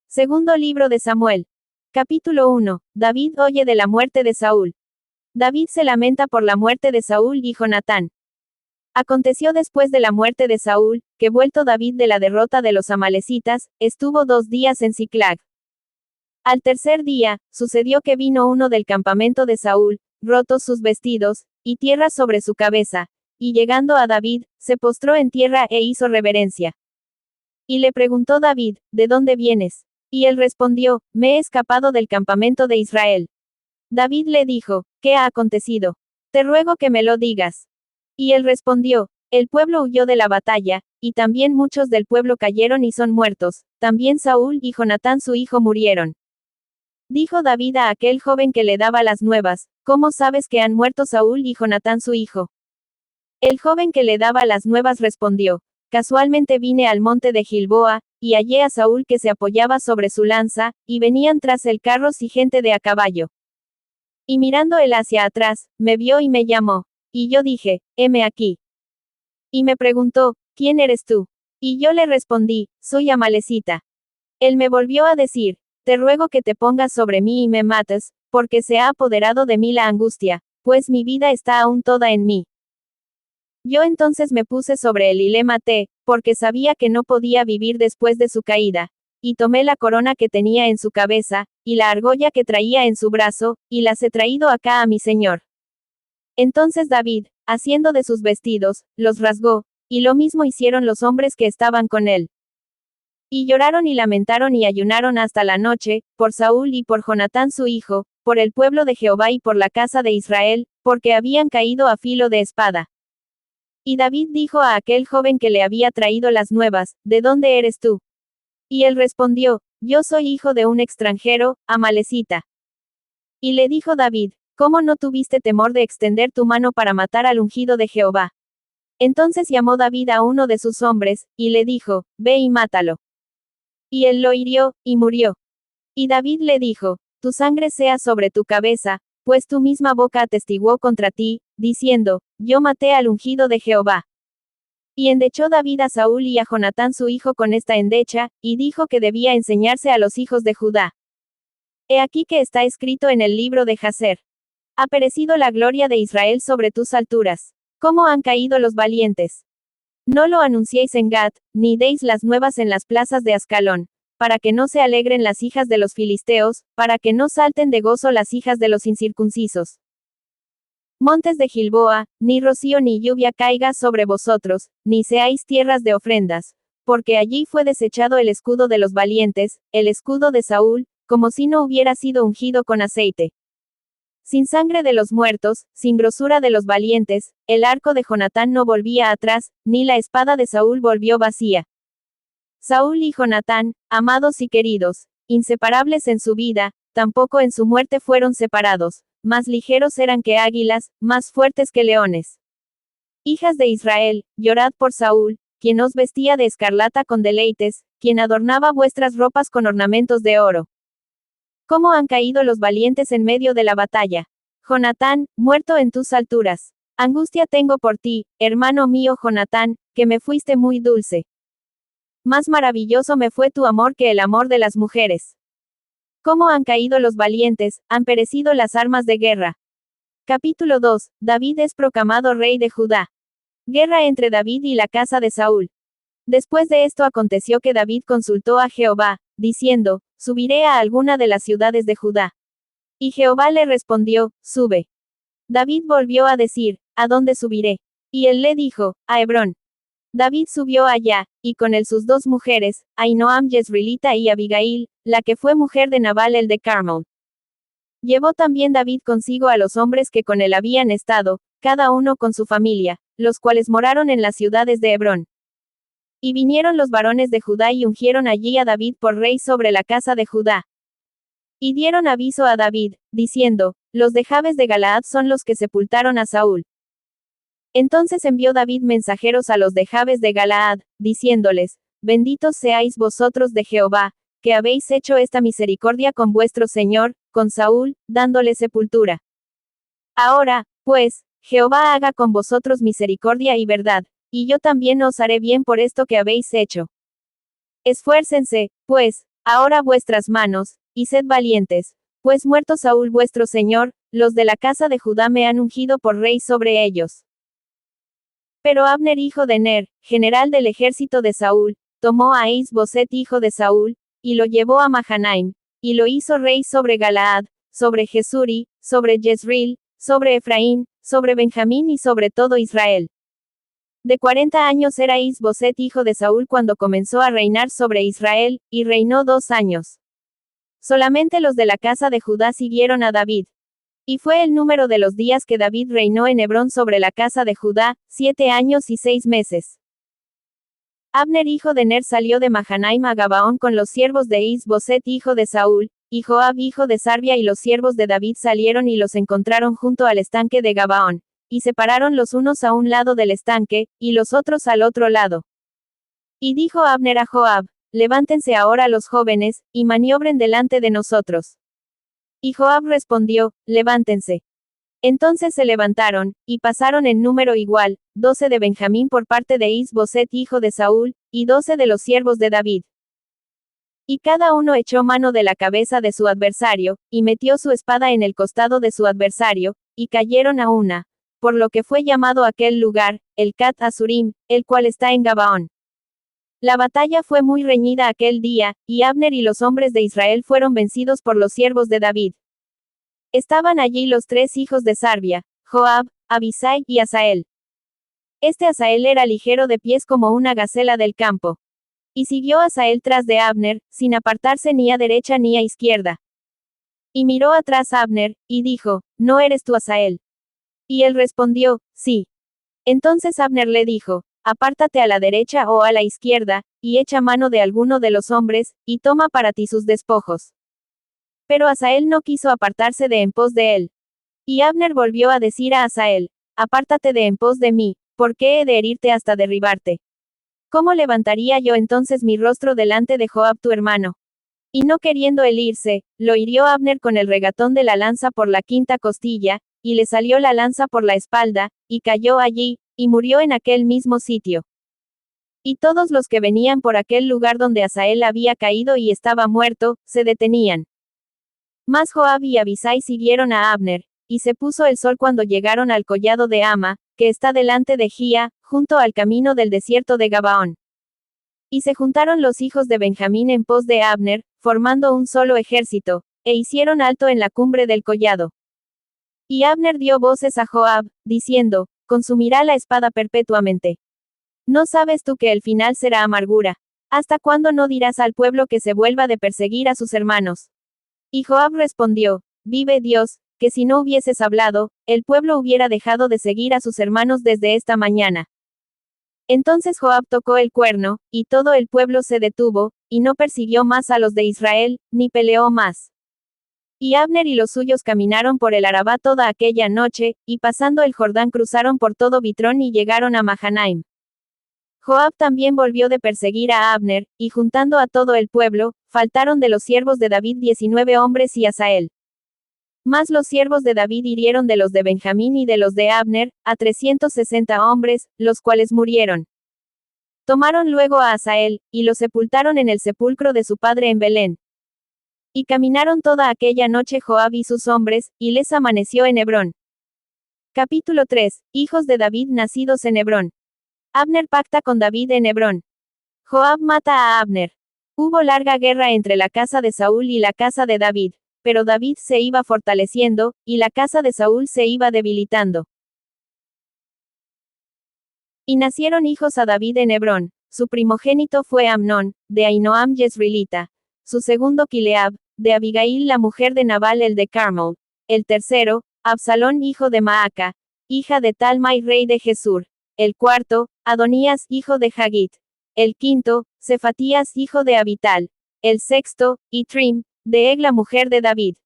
Segundo libro de Samuel. Capítulo 1. David oye de la muerte de Saúl. David se lamenta por la muerte de Saúl y Jonatán. Aconteció después de la muerte de Saúl, que vuelto David de la derrota de los amalecitas, estuvo 2 días en Siclag. Al tercer día, sucedió que vino uno del campamento de Saúl, rotos sus vestidos, y tierra sobre su cabeza, y llegando a David, se postró en tierra e hizo reverencia. Y le preguntó David, ¿de dónde vienes? Y él respondió, me he escapado del campamento de Israel. David le dijo, ¿qué ha acontecido? Te ruego que me lo digas. Y él respondió, el pueblo huyó de la batalla, y también muchos del pueblo cayeron y son muertos, también Saúl y Jonatán su hijo murieron. Dijo David a aquel joven que le daba las nuevas, ¿cómo sabes que han muerto Saúl y Jonatán su hijo? El joven que le daba las nuevas respondió, casualmente vine al monte de Gilboa, y hallé a Saúl que se apoyaba sobre su lanza, y venían tras él carros y gente de a caballo. Y mirando él hacia atrás, me vio y me llamó. Y yo dije, heme aquí. Y me preguntó, ¿quién eres tú? Y yo le respondí, soy amalecita. Él me volvió a decir, te ruego que te pongas sobre mí y me mates, porque se ha apoderado de mí la angustia, pues mi vida está aún toda en mí. Yo entonces me puse sobre él y le maté, porque sabía que no podía vivir después de su caída, y tomé la corona que tenía en su cabeza, y la argolla que traía en su brazo, y las he traído acá a mi señor. Entonces David, haciendo de sus vestidos, los rasgó, y lo mismo hicieron los hombres que estaban con él. Y lloraron y lamentaron y ayunaron hasta la noche, por Saúl y por Jonatán su hijo, por el pueblo de Jehová y por la casa de Israel, porque habían caído a filo de espada. Y David dijo a aquel joven que le había traído las nuevas, ¿de dónde eres tú? Y él respondió, yo soy hijo de un extranjero, amalecita. Y le dijo David, ¿cómo no tuviste temor de extender tu mano para matar al ungido de Jehová? Entonces llamó David a uno de sus hombres, y le dijo, ve y mátalo. Y él lo hirió, y murió. Y David le dijo, tu sangre sea sobre tu cabeza, pues tu misma boca atestiguó contra ti, diciendo, yo maté al ungido de Jehová. Y endechó David a Saúl y a Jonatán su hijo con esta endecha, y dijo que debía enseñarse a los hijos de Judá. He aquí que está escrito en el libro de Jaser. Ha perecido la gloria de Israel sobre tus alturas. ¿Cómo han caído los valientes? No lo anunciéis en Gat, ni deis las nuevas en las plazas de Ascalón, para que no se alegren las hijas de los filisteos, para que no salten de gozo las hijas de los incircuncisos. Montes de Gilboa, ni rocío ni lluvia caiga sobre vosotros, ni seáis tierras de ofrendas, porque allí fue desechado el escudo de los valientes, el escudo de Saúl, como si no hubiera sido ungido con aceite. Sin sangre de los muertos, sin grosura de los valientes, el arco de Jonatán no volvía atrás, ni la espada de Saúl volvió vacía. Saúl y Jonatán, amados y queridos, inseparables en su vida, tampoco en su muerte fueron separados, más ligeros eran que águilas, más fuertes que leones. Hijas de Israel, llorad por Saúl, quien os vestía de escarlata con deleites, quien adornaba vuestras ropas con ornamentos de oro. ¿Cómo han caído los valientes en medio de la batalla? Jonatán, muerto en tus alturas. Angustia tengo por ti, hermano mío Jonatán, que me fuiste muy dulce. Más maravilloso me fue tu amor que el amor de las mujeres. ¿Cómo han caído los valientes, han perecido las armas de guerra? Capítulo 2. David es proclamado rey de Judá. Guerra entre David y la casa de Saúl. Después de esto aconteció que David consultó a Jehová, diciendo, subiré a alguna de las ciudades de Judá. Y Jehová le respondió, sube. David volvió a decir, ¿a dónde subiré? Y él le dijo, a Hebrón. David subió allá, y con él sus 2 mujeres, Ahinoam Jezreelita y Abigail, la que fue mujer de Nabal el de Carmel. Llevó también David consigo a los hombres que con él habían estado, cada uno con su familia, los cuales moraron en las ciudades de Hebrón. Y vinieron los varones de Judá y ungieron allí a David por rey sobre la casa de Judá. Y dieron aviso a David, diciendo, los de Jabes de Galaad son los que sepultaron a Saúl. Entonces envió David mensajeros a los de Jabes de Galaad, diciéndoles, benditos seáis vosotros de Jehová, que habéis hecho esta misericordia con vuestro señor, con Saúl, dándole sepultura. Ahora, pues, Jehová haga con vosotros misericordia y verdad, y yo también os haré bien por esto que habéis hecho. Esfuércense, pues, ahora vuestras manos, y sed valientes, pues muerto Saúl vuestro señor, los de la casa de Judá me han ungido por rey sobre ellos. Pero Abner hijo de Ner, general del ejército de Saúl, tomó a Is-Boset hijo de Saúl, y lo llevó a Mahanaim, y lo hizo rey sobre Galaad, sobre Jesuri, sobre Jezreel, sobre Efraín, sobre Benjamín y sobre todo Israel. De 40 años era Is-Boset hijo de Saúl cuando comenzó a reinar sobre Israel, y reinó 2 años. Solamente los de la casa de Judá siguieron a David. Y fue el número de los días que David reinó en Hebrón sobre la casa de Judá, 7 años y 6 meses. Abner hijo de Ner salió de Mahanaim a Gabaón con los siervos de Is-Boset hijo de Saúl, y Joab hijo de Sarvia y los siervos de David salieron y los encontraron junto al estanque de Gabaón, y se pararon los unos a un lado del estanque, y los otros al otro lado. Y dijo Abner a Joab, levántense ahora los jóvenes, y maniobren delante de nosotros. Y Joab respondió, levántense. Entonces se levantaron, y pasaron en número igual, 12 de Benjamín por parte de Is-Boset hijo de Saúl, y 12 de los siervos de David. Y cada uno echó mano de la cabeza de su adversario, y metió su espada en el costado de su adversario, y cayeron a una. Por lo que fue llamado aquel lugar, el Cat Azurim, el cual está en Gabaón. La batalla fue muy reñida aquel día, y Abner y los hombres de Israel fueron vencidos por los siervos de David. Estaban allí los 3 hijos de Sarvia, Joab, Abisai y Asael. Este Asael era ligero de pies como una gacela del campo. Y siguió Asael tras de Abner, sin apartarse ni a derecha ni a izquierda. Y miró atrás Abner, y dijo, ¿no eres tú Asael? Y él respondió, sí. Entonces Abner le dijo, apártate a la derecha o a la izquierda, y echa mano de alguno de los hombres, y toma para ti sus despojos. Pero Asael no quiso apartarse de en pos de él. Y Abner volvió a decir a Asael, apártate de en pos de mí, ¿por qué he de herirte hasta derribarte? ¿Cómo levantaría yo entonces mi rostro delante de Joab tu hermano? Y no queriendo él irse, lo hirió Abner con el regatón de la lanza por la 5ª costilla, y le salió la lanza por la espalda, y cayó allí, y murió en aquel mismo sitio. Y todos los que venían por aquel lugar donde Asael había caído y estaba muerto, se detenían. Mas Joab y Abisai siguieron a Abner, y se puso el sol cuando llegaron al collado de Ama, que está delante de Gía, junto al camino del desierto de Gabaón. Y se juntaron los hijos de Benjamín en pos de Abner, formando un solo ejército, e hicieron alto en la cumbre del collado. Y Abner dio voces a Joab, diciendo, consumirá la espada perpetuamente. ¿No sabes tú que el final será amargura? ¿Hasta cuándo no dirás al pueblo que se vuelva de perseguir a sus hermanos? Y Joab respondió, vive Dios, que si no hubieses hablado, el pueblo hubiera dejado de seguir a sus hermanos desde esta mañana. Entonces Joab tocó el cuerno, y todo el pueblo se detuvo, y no persiguió más a los de Israel, ni peleó más. Y Abner y los suyos caminaron por el Arabá toda aquella noche, y pasando el Jordán cruzaron por todo Bitrón y llegaron a Mahanaim. Joab también volvió de perseguir a Abner, y juntando a todo el pueblo, faltaron de los siervos de David 19 hombres y Asael. Mas los siervos de David hirieron de los de Benjamín y de los de Abner, a 360 hombres, los cuales murieron. Tomaron luego a Asael, y lo sepultaron en el sepulcro de su padre en Belén. Y caminaron toda aquella noche Joab y sus hombres, y les amaneció en Hebrón. Capítulo 3. Hijos de David nacidos en Hebrón. Abner pacta con David en Hebrón. Joab mata a Abner. Hubo larga guerra entre la casa de Saúl y la casa de David, pero David se iba fortaleciendo, y la casa de Saúl se iba debilitando. Y nacieron hijos a David en Hebrón. Su primogénito fue Amnón, de Ahinoam Jezreelita. Su segundo Kileab, de Abigail la mujer de Nabal el de Carmel. El tercero, Absalón hijo de Maaca, hija de Talmai rey de Gesur. El cuarto, Adonías hijo de Hagit. El quinto, Cefatías hijo de Abital. El sexto, Itrim, de Egla mujer de David.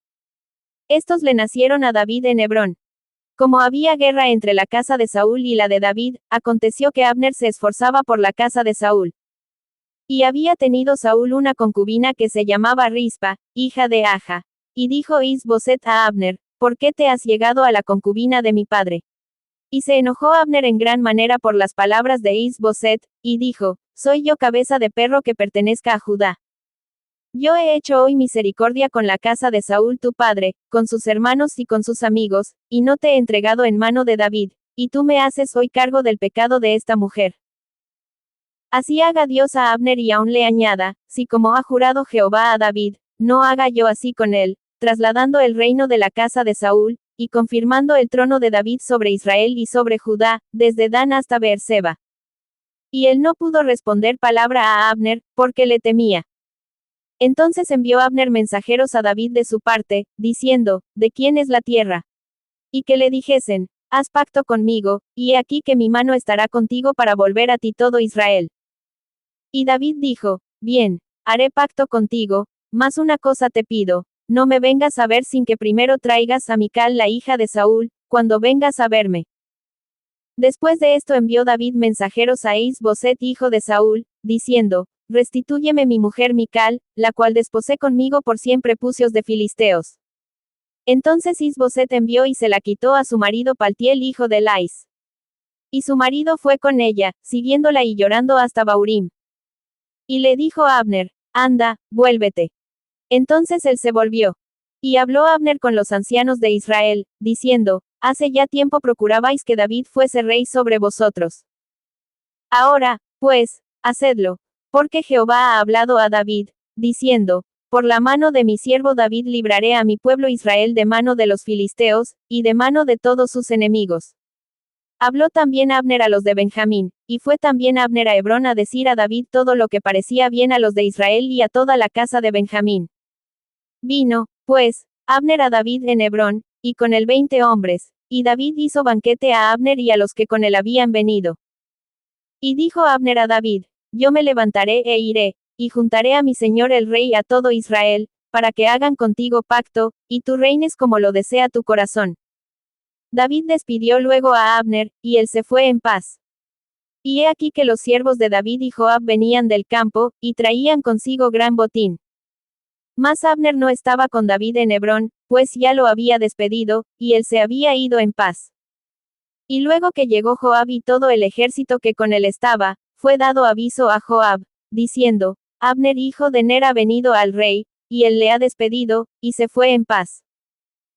Estos le nacieron a David en Hebrón. Como había guerra entre la casa de Saúl y la de David, aconteció que Abner se esforzaba por la casa de Saúl. Y había tenido Saúl una concubina que se llamaba Rispa, hija de Aja. Y dijo Is-Boset a Abner, ¿por qué te has llegado a la concubina de mi padre? Y se enojó Abner en gran manera por las palabras de Is-Boset, y dijo, ¿soy yo cabeza de perro que pertenezca a Judá? Yo he hecho hoy misericordia con la casa de Saúl tu padre, con sus hermanos y con sus amigos, y no te he entregado en mano de David, y tú me haces hoy cargo del pecado de esta mujer. Así haga Dios a Abner y aún le añada, si como ha jurado Jehová a David, no haga yo así con él, trasladando el reino de la casa de Saúl, y confirmando el trono de David sobre Israel y sobre Judá, desde Dan hasta Beerseba. Y él no pudo responder palabra a Abner, porque le temía. Entonces envió Abner mensajeros a David de su parte, diciendo, ¿de quién es la tierra? Y que le dijesen, haz pacto conmigo, y he aquí que mi mano estará contigo para volver a ti todo Israel. Y David dijo, bien, haré pacto contigo, mas una cosa te pido, no me vengas a ver sin que primero traigas a Mical la hija de Saúl, cuando vengas a verme. Después de esto envió David mensajeros a Is-Boset hijo de Saúl, diciendo, restitúyeme mi mujer Mical, la cual desposé conmigo por 100 prepucios de filisteos. Entonces Is-Boset envió y se la quitó a su marido Paltiel hijo de Lais. Y su marido fue con ella, siguiéndola y llorando hasta Baurim. Y le dijo a Abner, anda, vuélvete. Entonces él se volvió. Y habló Abner con los ancianos de Israel, diciendo, hace ya tiempo procurabais que David fuese rey sobre vosotros. Ahora, pues, hacedlo, porque Jehová ha hablado a David, diciendo, por la mano de mi siervo David libraré a mi pueblo Israel de mano de los filisteos, y de mano de todos sus enemigos. Habló también Abner a los de Benjamín, y fue también Abner a Hebrón a decir a David todo lo que parecía bien a los de Israel y a toda la casa de Benjamín. Vino, pues, Abner a David en Hebrón, y con él 20 hombres, y David hizo banquete a Abner y a los que con él habían venido. Y dijo Abner a David, yo me levantaré e iré, y juntaré a mi señor el rey a todo Israel, para que hagan contigo pacto, y tú reines como lo desea tu corazón. David despidió luego a Abner, y él se fue en paz. Y he aquí que los siervos de David y Joab venían del campo, y traían consigo gran botín. Mas Abner no estaba con David en Hebrón, pues ya lo había despedido, y él se había ido en paz. Y luego que llegó Joab y todo el ejército que con él estaba, fue dado aviso a Joab, diciendo, Abner hijo de Ner ha venido al rey, y él le ha despedido, y se fue en paz.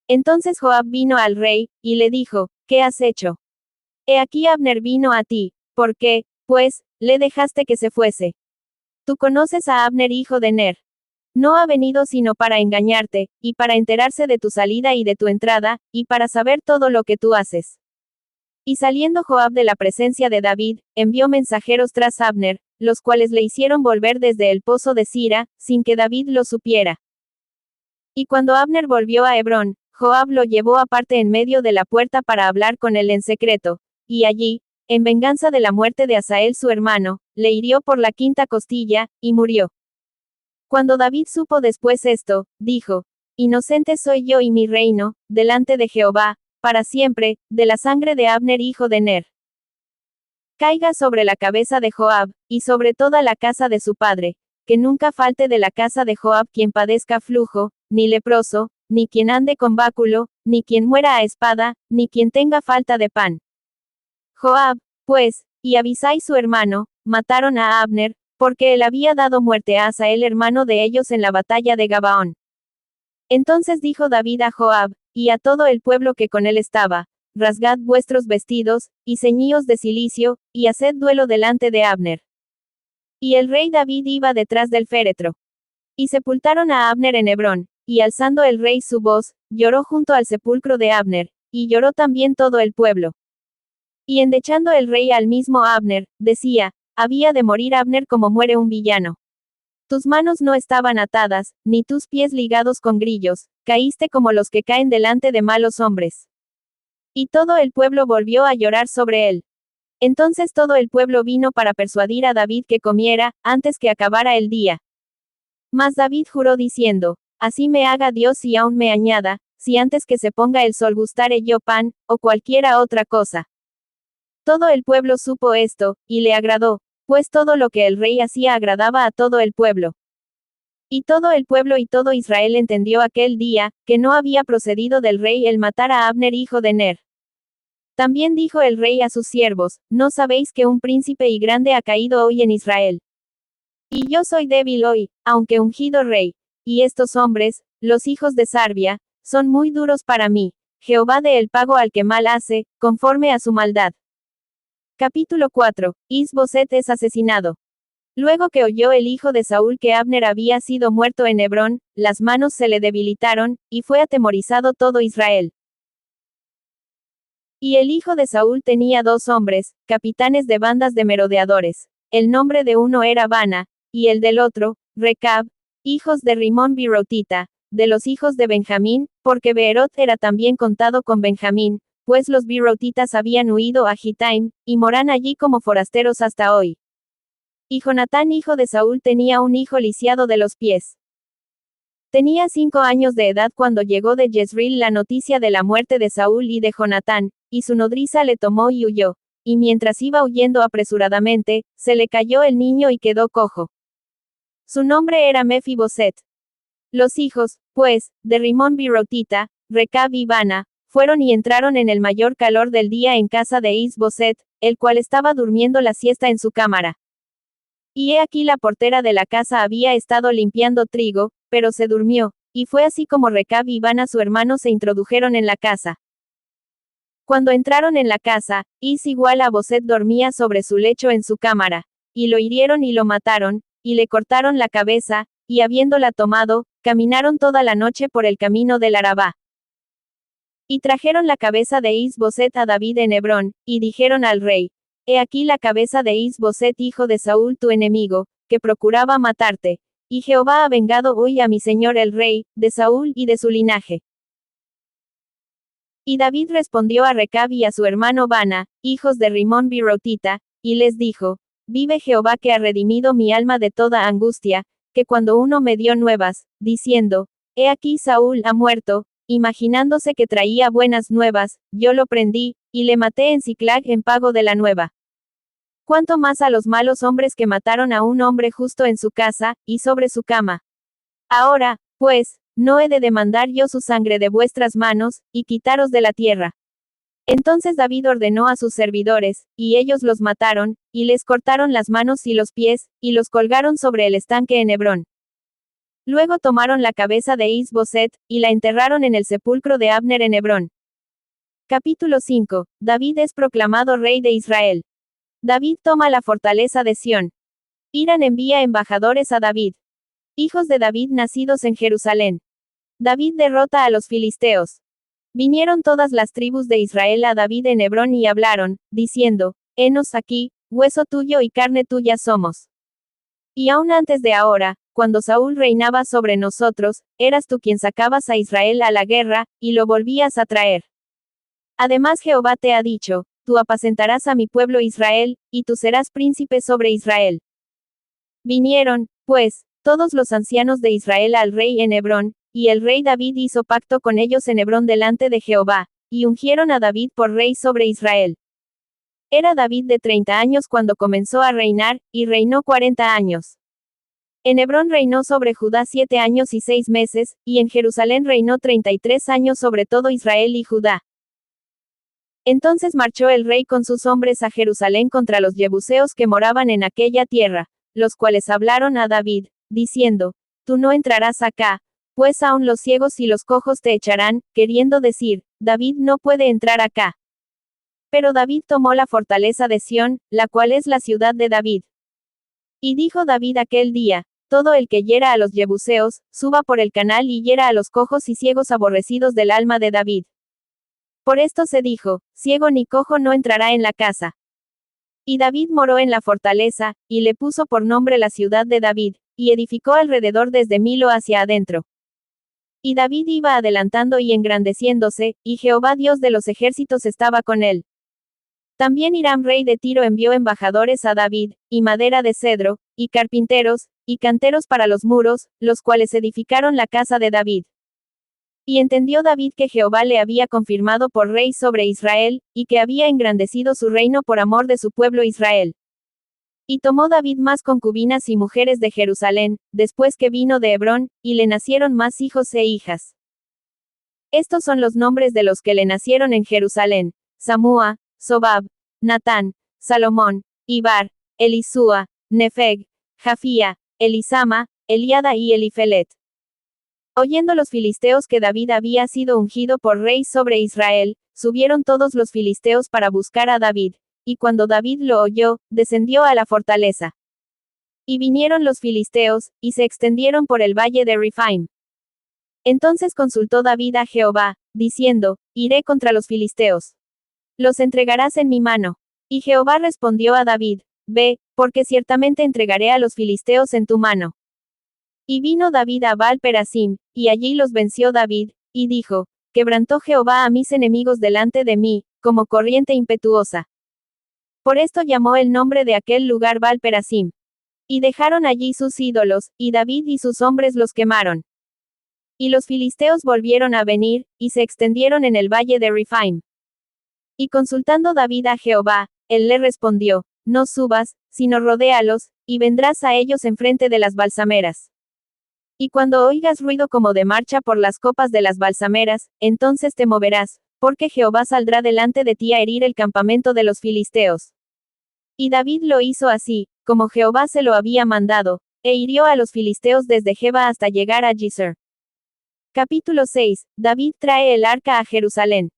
Entonces Joab vino al rey, y le dijo, ¿qué has hecho? He aquí Abner vino a ti, ¿por qué, pues, le dejaste que se fuese? Tú conoces a Abner hijo de Ner. No ha venido sino para engañarte, y para enterarse de tu salida y de tu entrada, y para saber todo lo que tú haces. Y saliendo Joab de la presencia de David, envió mensajeros tras Abner, los cuales le hicieron volver desde el pozo de Sira, sin que David lo supiera. Y cuando Abner volvió a Hebrón, Joab lo llevó aparte en medio de la puerta para hablar con él en secreto, y allí, en venganza de la muerte de Asael su hermano, le hirió por la quinta costilla, y murió. Cuando David supo después esto, dijo, inocente soy yo y mi reino, delante de Jehová, para siempre, de la sangre de Abner hijo de Ner. Caiga sobre la cabeza de Joab, y sobre toda la casa de su padre, que nunca falte de la casa de Joab quien padezca flujo, ni leproso, ni quien ande con báculo, ni quien muera a espada, ni quien tenga falta de pan. Joab, pues, y Abisai su hermano, mataron a Abner, porque él había dado muerte a Asael hermano de ellos en la batalla de Gabaón. Entonces dijo David a Joab, y a todo el pueblo que con él estaba, rasgad vuestros vestidos, y ceñíos de cilicio, y haced duelo delante de Abner. Y el rey David iba detrás del féretro. Y sepultaron a Abner en Hebrón, y alzando el rey su voz, lloró junto al sepulcro de Abner, y lloró también todo el pueblo. Y endechando el rey al mismo Abner, decía, había de morir Abner como muere un villano. Tus manos no estaban atadas, ni tus pies ligados con grillos, caíste como los que caen delante de malos hombres. Y todo el pueblo volvió a llorar sobre él. Entonces todo el pueblo vino para persuadir a David que comiera, antes que acabara el día. Mas David juró diciendo, así me haga Dios y aún me añada, si antes que se ponga el sol gustare yo pan, o cualquiera otra cosa. Todo el pueblo supo esto, y le agradó, pues todo lo que el rey hacía agradaba a todo el pueblo. Y todo el pueblo y todo Israel entendió aquel día, que no había procedido del rey el matar a Abner hijo de Ner. También dijo el rey a sus siervos, ¿no sabéis que un príncipe y grande ha caído hoy en Israel? Y yo soy débil hoy, aunque ungido rey. Y estos hombres, los hijos de Sarbia, son muy duros para mí. Jehová dé el pago al que mal hace, conforme a su maldad. Capítulo 4. Is-Boset es asesinado. Luego que oyó el hijo de Saúl que Abner había sido muerto en Hebrón, las manos se le debilitaron, y fue atemorizado todo Israel. Y el hijo de Saúl tenía 2 hombres, capitanes de bandas de merodeadores. El nombre de uno era Bana, y el del otro, Recab, hijos de Rimón Birotita, de los hijos de Benjamín, porque Beerot era también contado con Benjamín, pues los Birotitas habían huido a Gitaim, y moran allí como forasteros hasta hoy. Y Jonatán hijo de Saúl tenía un hijo lisiado de los pies. Tenía 5 años de edad cuando llegó de Jezreel la noticia de la muerte de Saúl y de Jonatán, y su nodriza le tomó y huyó. Y mientras iba huyendo apresuradamente, se le cayó el niño y quedó cojo. Su nombre era Mefiboset. Los hijos, pues, de Rimón Birotita, Recab y Bana, fueron y entraron en el mayor calor del día en casa de Is-Boset, el cual estaba durmiendo la siesta en su cámara. Y he aquí la portera de la casa había estado limpiando trigo, pero se durmió, y fue así como Recab y Bana su hermano se introdujeron en la casa. Cuando entraron en la casa, Is-Boset dormía sobre su lecho en su cámara, y lo hirieron y lo mataron, y le cortaron la cabeza, y habiéndola tomado, caminaron toda la noche por el camino del Arabá. Y trajeron la cabeza de Is-Boset a David en Hebrón, y dijeron al rey: He aquí la cabeza de Is-Boset hijo de Saúl tu enemigo, que procuraba matarte. Y Jehová ha vengado hoy a mi señor el rey, de Saúl y de su linaje. Y David respondió a Recab y a su hermano Bana, hijos de Rimón Birotita, y les dijo: Vive Jehová que ha redimido mi alma de toda angustia, que cuando uno me dio nuevas, diciendo: He aquí Saúl ha muerto, imaginándose que traía buenas nuevas, yo lo prendí, y le maté en Siclag en pago de la nueva. Cuánto más a los malos hombres que mataron a un hombre justo en su casa, y sobre su cama. Ahora, pues, no he de demandar yo su sangre de vuestras manos, y quitaros de la tierra. Entonces David ordenó a sus servidores, y ellos los mataron, y les cortaron las manos y los pies, y los colgaron sobre el estanque en Hebrón. Luego tomaron la cabeza de Is-Boset, y la enterraron en el sepulcro de Abner en Hebrón. Capítulo 5. David es proclamado rey de Israel. David toma la fortaleza de Sión. Hiram envía embajadores a David. Hijos de David nacidos en Jerusalén. David derrota a los filisteos. Vinieron todas las tribus de Israel a David en Hebrón y hablaron, diciendo: Henos aquí, hueso tuyo y carne tuya somos. Y aún antes de ahora, cuando Saúl reinaba sobre nosotros, eras tú quien sacabas a Israel a la guerra, y lo volvías a traer. Además Jehová te ha dicho: Tú apacentarás a mi pueblo Israel, y tú serás príncipe sobre Israel. Vinieron, pues, todos los ancianos de Israel al rey en Hebrón, y el rey David hizo pacto con ellos en Hebrón delante de Jehová, y ungieron a David por rey sobre Israel. Era David de 30 años cuando comenzó a reinar, y reinó 40 años. En Hebrón reinó sobre Judá 7 años y 6 meses, y en Jerusalén reinó 33 años sobre todo Israel y Judá. Entonces marchó el rey con sus hombres a Jerusalén contra los jebuseos que moraban en aquella tierra, los cuales hablaron a David, diciendo: Tú no entrarás acá, pues aun los ciegos y los cojos te echarán, queriendo decir: David no puede entrar acá. Pero David tomó la fortaleza de Sión, la cual es la ciudad de David. Y dijo David aquel día: Todo el que hiera a los jebuseos, suba por el canal y hiera a los cojos y ciegos aborrecidos del alma de David. Por esto se dijo: Ciego ni cojo no entrará en la casa. Y David moró en la fortaleza, y le puso por nombre la ciudad de David, y edificó alrededor desde Milo hacia adentro. Y David iba adelantando y engrandeciéndose, y Jehová Dios de los ejércitos estaba con él. También Hiram rey de Tiro envió embajadores a David, y madera de cedro, y carpinteros, y canteros para los muros, los cuales edificaron la casa de David. Y entendió David que Jehová le había confirmado por rey sobre Israel, y que había engrandecido su reino por amor de su pueblo Israel. Y tomó David más concubinas y mujeres de Jerusalén, después que vino de Hebrón, y le nacieron más hijos e hijas. Estos son los nombres de los que le nacieron en Jerusalén: Samúa, Sobab, Natán, Salomón, Ibar, Elisúa, Nefeg, Jafía, Elisama, Eliada y Elifelet. Oyendo los filisteos que David había sido ungido por rey sobre Israel, subieron todos los filisteos para buscar a David, y cuando David lo oyó, descendió a la fortaleza. Y vinieron los filisteos, y se extendieron por el valle de Rifaim. Entonces consultó David a Jehová, diciendo, iré contra los filisteos. Los entregarás en mi mano. Y Jehová respondió a David, ve, porque ciertamente entregaré a los filisteos en tu mano. Y vino David a Baal-Perasim, y allí los venció David, y dijo, quebrantó Jehová a mis enemigos delante de mí, como corriente impetuosa. Por esto llamó el nombre de aquel lugar Baal-Perasim. Y dejaron allí sus ídolos, y David y sus hombres los quemaron. Y los filisteos volvieron a venir, y se extendieron en el valle de Rifaim. Y consultando David a Jehová, él le respondió, no subas, sino rodéalos, y vendrás a ellos enfrente de las balsameras. Y cuando oigas ruido como de marcha por las copas de las balsameras, entonces te moverás, porque Jehová saldrá delante de ti a herir el campamento de los filisteos. Y David lo hizo así, como Jehová se lo había mandado, e hirió a los filisteos desde Geba hasta llegar a Gisar. Capítulo 6. David trae el arca a Jerusalén.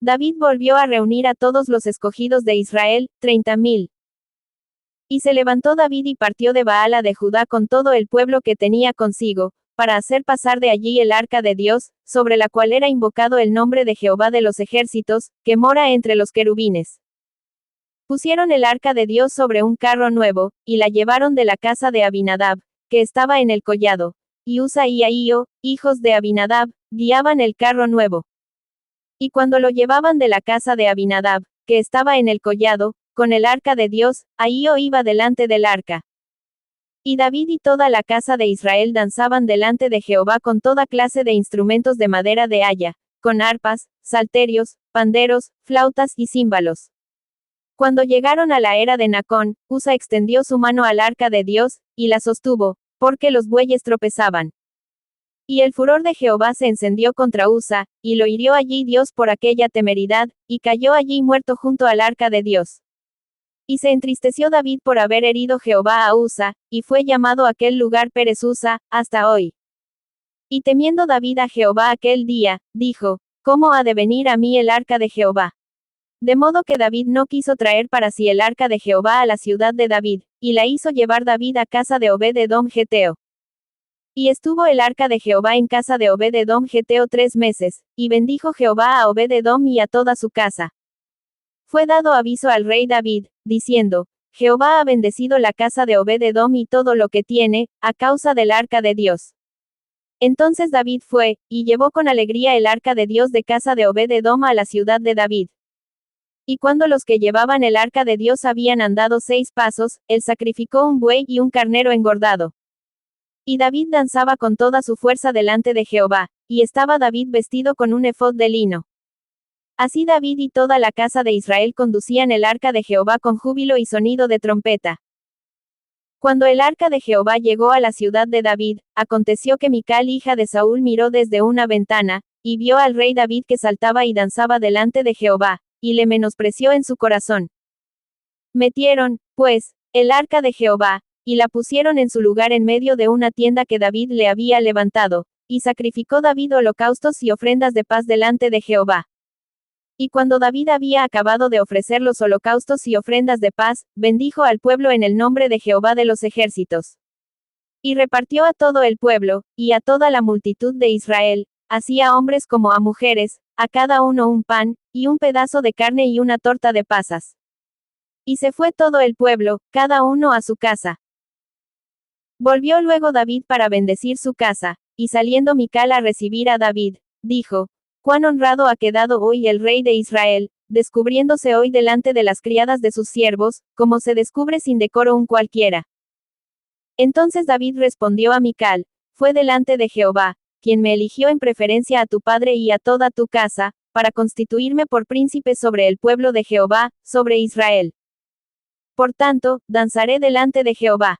David volvió a reunir a todos los escogidos de Israel, 30,000. Y se levantó David y partió de Baala de Judá con todo el pueblo que tenía consigo, para hacer pasar de allí el arca de Dios, sobre la cual era invocado el nombre de Jehová de los ejércitos, que mora entre los querubines. Pusieron el arca de Dios sobre un carro nuevo, y la llevaron de la casa de Abinadab, que estaba en el collado. Y Usa y Ahío, hijos de Abinadab, guiaban el carro nuevo. Y cuando lo llevaban de la casa de Abinadab, que estaba en el collado, con el arca de Dios, Ahío iba delante del arca. Y David y toda la casa de Israel danzaban delante de Jehová con toda clase de instrumentos de madera de haya, con arpas, salterios, panderos, flautas y címbalos. Cuando llegaron a la era de Nacón, Usa extendió su mano al arca de Dios, y la sostuvo, porque los bueyes tropezaban. Y el furor de Jehová se encendió contra Usa, y lo hirió allí Dios por aquella temeridad, y cayó allí muerto junto al arca de Dios. Y se entristeció David por haber herido Jehová a Usa, y fue llamado aquel lugar Perez Usa, hasta hoy. Y temiendo David a Jehová aquel día, dijo, ¿cómo ha de venir a mí el arca de Jehová? De modo que David no quiso traer para sí el arca de Jehová a la ciudad de David, y la hizo llevar David a casa de Obed-edom Geteo. Y estuvo el arca de Jehová en casa de Obed-edom Geteo 3 meses, y bendijo Jehová a Obed-edom y a toda su casa. Fue dado aviso al rey David, diciendo, Jehová ha bendecido la casa de Obed-edom y todo lo que tiene, a causa del arca de Dios. Entonces David fue, y llevó con alegría el arca de Dios de casa de Obed-edom a la ciudad de David. Y cuando los que llevaban el arca de Dios habían andado 6 pasos, él sacrificó un buey y un carnero engordado. Y David danzaba con toda su fuerza delante de Jehová, y estaba David vestido con un efod de lino. Así David y toda la casa de Israel conducían el arca de Jehová con júbilo y sonido de trompeta. Cuando el arca de Jehová llegó a la ciudad de David, aconteció que Mical hija de Saúl miró desde una ventana, y vio al rey David que saltaba y danzaba delante de Jehová, y le menospreció en su corazón. Metieron, pues, el arca de Jehová, y la pusieron en su lugar en medio de una tienda que David le había levantado, y sacrificó David holocaustos y ofrendas de paz delante de Jehová. Y cuando David había acabado de ofrecer los holocaustos y ofrendas de paz, bendijo al pueblo en el nombre de Jehová de los ejércitos. Y repartió a todo el pueblo, y a toda la multitud de Israel, así a hombres como a mujeres, a cada uno un pan, y un pedazo de carne y una torta de pasas. Y se fue todo el pueblo, cada uno a su casa. Volvió luego David para bendecir su casa, y saliendo Mical a recibir a David, dijo, cuán honrado ha quedado hoy el rey de Israel, descubriéndose hoy delante de las criadas de sus siervos, como se descubre sin decoro un cualquiera. Entonces David respondió a Mical, fue delante de Jehová, quien me eligió en preferencia a tu padre y a toda tu casa, para constituirme por príncipe sobre el pueblo de Jehová, sobre Israel. Por tanto, danzaré delante de Jehová.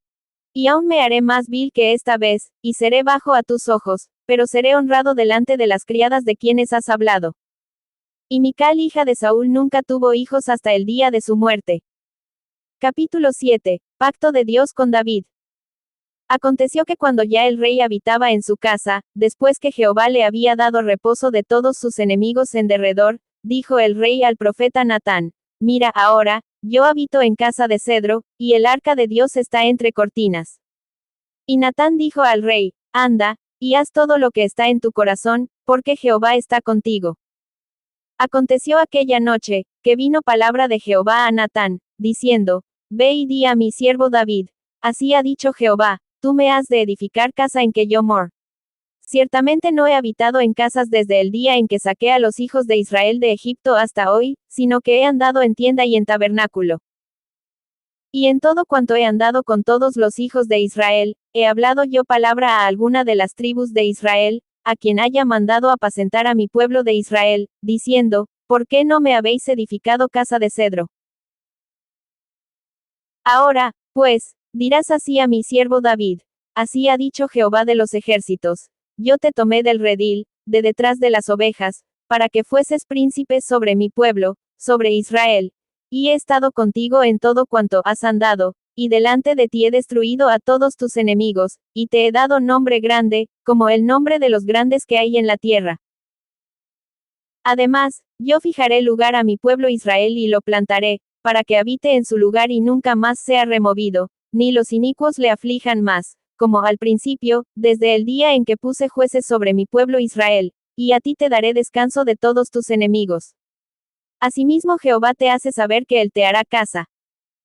Y aún me haré más vil que esta vez, y seré bajo a tus ojos, pero seré honrado delante de las criadas de quienes has hablado. Y Mical hija de Saúl nunca tuvo hijos hasta el día de su muerte. Capítulo 7. Pacto de Dios con David. Aconteció que cuando ya el rey habitaba en su casa, después que Jehová le había dado reposo de todos sus enemigos en derredor, dijo el rey al profeta Natán: Mira ahora, yo habito en casa de cedro, y el arca de Dios está entre cortinas. Y Natán dijo al rey: Anda, y haz todo lo que está en tu corazón, porque Jehová está contigo. Aconteció aquella noche, que vino palabra de Jehová a Natán, diciendo: Ve y di a mi siervo David: Así ha dicho Jehová, tú me has de edificar casa en que yo mor. Ciertamente no he habitado en casas desde el día en que saqué a los hijos de Israel de Egipto hasta hoy, sino que he andado en tienda y en tabernáculo. Y en todo cuanto he andado con todos los hijos de Israel, he hablado yo palabra a alguna de las tribus de Israel, a quien haya mandado apacentar a mi pueblo de Israel, diciendo: ¿Por qué no me habéis edificado casa de cedro? Ahora, pues, dirás así a mi siervo David: Así ha dicho Jehová de los ejércitos: Yo te tomé del redil, de detrás de las ovejas, para que fueses príncipe sobre mi pueblo, sobre Israel. Y he estado contigo en todo cuanto has andado, y delante de ti he destruido a todos tus enemigos, y te he dado nombre grande, como el nombre de los grandes que hay en la tierra. Además, yo fijaré lugar a mi pueblo Israel y lo plantaré, para que habite en su lugar y nunca más sea removido, ni los inicuos le aflijan más, como al principio, desde el día en que puse jueces sobre mi pueblo Israel, y a ti te daré descanso de todos tus enemigos. Asimismo Jehová te hace saber que él te hará casa.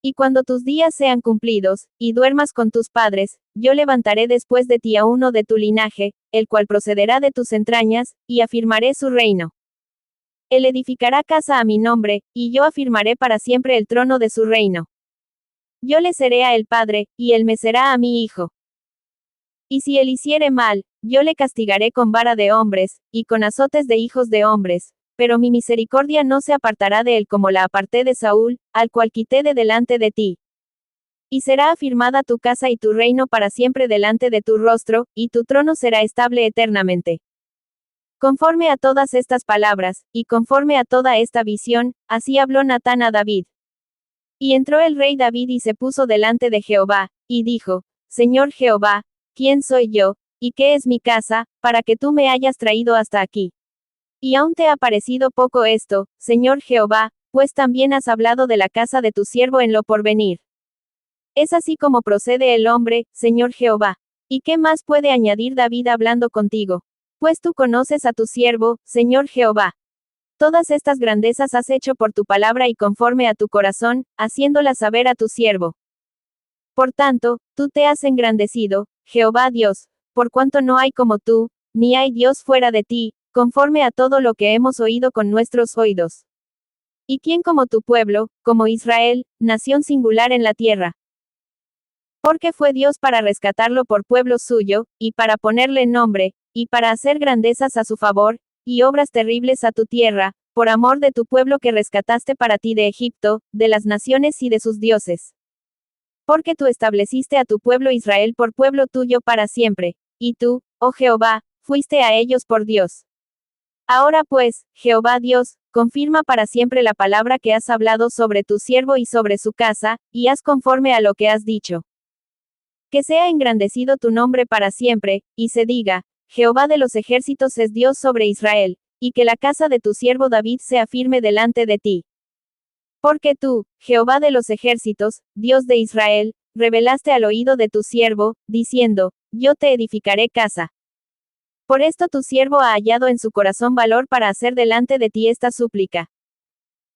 Y cuando tus días sean cumplidos, y duermas con tus padres, yo levantaré después de ti a uno de tu linaje, el cual procederá de tus entrañas, y afirmaré su reino. Él edificará casa a mi nombre, y yo afirmaré para siempre el trono de su reino. Yo le seré a él padre, y él me será a mi hijo. Y si él hiciere mal, yo le castigaré con vara de hombres, y con azotes de hijos de hombres, pero mi misericordia no se apartará de él como la aparté de Saúl, al cual quité de delante de ti. Y será afirmada tu casa y tu reino para siempre delante de tu rostro, y tu trono será estable eternamente. Conforme a todas estas palabras, y conforme a toda esta visión, así habló Natán a David. Y entró el rey David y se puso delante de Jehová, y dijo: Señor Jehová, ¿quién soy yo, y qué es mi casa, para que tú me hayas traído hasta aquí? Y aún te ha parecido poco esto, Señor Jehová, pues también has hablado de la casa de tu siervo en lo porvenir. Es así como procede el hombre, Señor Jehová. ¿Y qué más puede añadir David hablando contigo? Pues tú conoces a tu siervo, Señor Jehová. Todas estas grandezas has hecho por tu palabra y conforme a tu corazón, haciéndolas saber a tu siervo. Por tanto, tú te has engrandecido, Jehová Dios, por cuanto no hay como tú, ni hay Dios fuera de ti, conforme a todo lo que hemos oído con nuestros oídos. ¿Y quién como tu pueblo, como Israel, nación singular en la tierra? Porque fue Dios para rescatarlo por pueblo suyo, y para ponerle nombre, y para hacer grandezas a su favor, y obras terribles a tu tierra, por amor de tu pueblo que rescataste para ti de Egipto, de las naciones y de sus dioses. Porque tú estableciste a tu pueblo Israel por pueblo tuyo para siempre, y tú, oh Jehová, fuiste a ellos por Dios. Ahora pues, Jehová Dios, confirma para siempre la palabra que has hablado sobre tu siervo y sobre su casa, y haz conforme a lo que has dicho. Que sea engrandecido tu nombre para siempre, y se diga: Jehová de los ejércitos es Dios sobre Israel, y que la casa de tu siervo David sea firme delante de ti. Porque tú, Jehová de los ejércitos, Dios de Israel, revelaste al oído de tu siervo, diciendo: Yo te edificaré casa. Por esto tu siervo ha hallado en su corazón valor para hacer delante de ti esta súplica.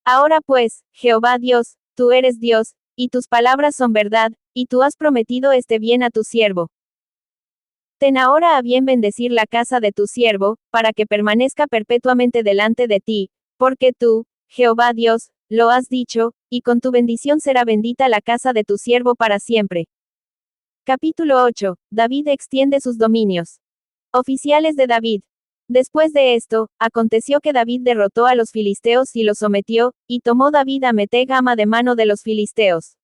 Ahora pues, Jehová Dios, tú eres Dios, y tus palabras son verdad, y tú has prometido este bien a tu siervo. Ten ahora a bien bendecir la casa de tu siervo, para que permanezca perpetuamente delante de ti, porque tú, Jehová Dios, lo has dicho, y con tu bendición será bendita la casa de tu siervo para siempre. Capítulo 8. David extiende sus dominios. Oficiales de David. Después de esto, aconteció que David derrotó a los filisteos y los sometió, y tomó David a Meteg-ama de mano de los filisteos.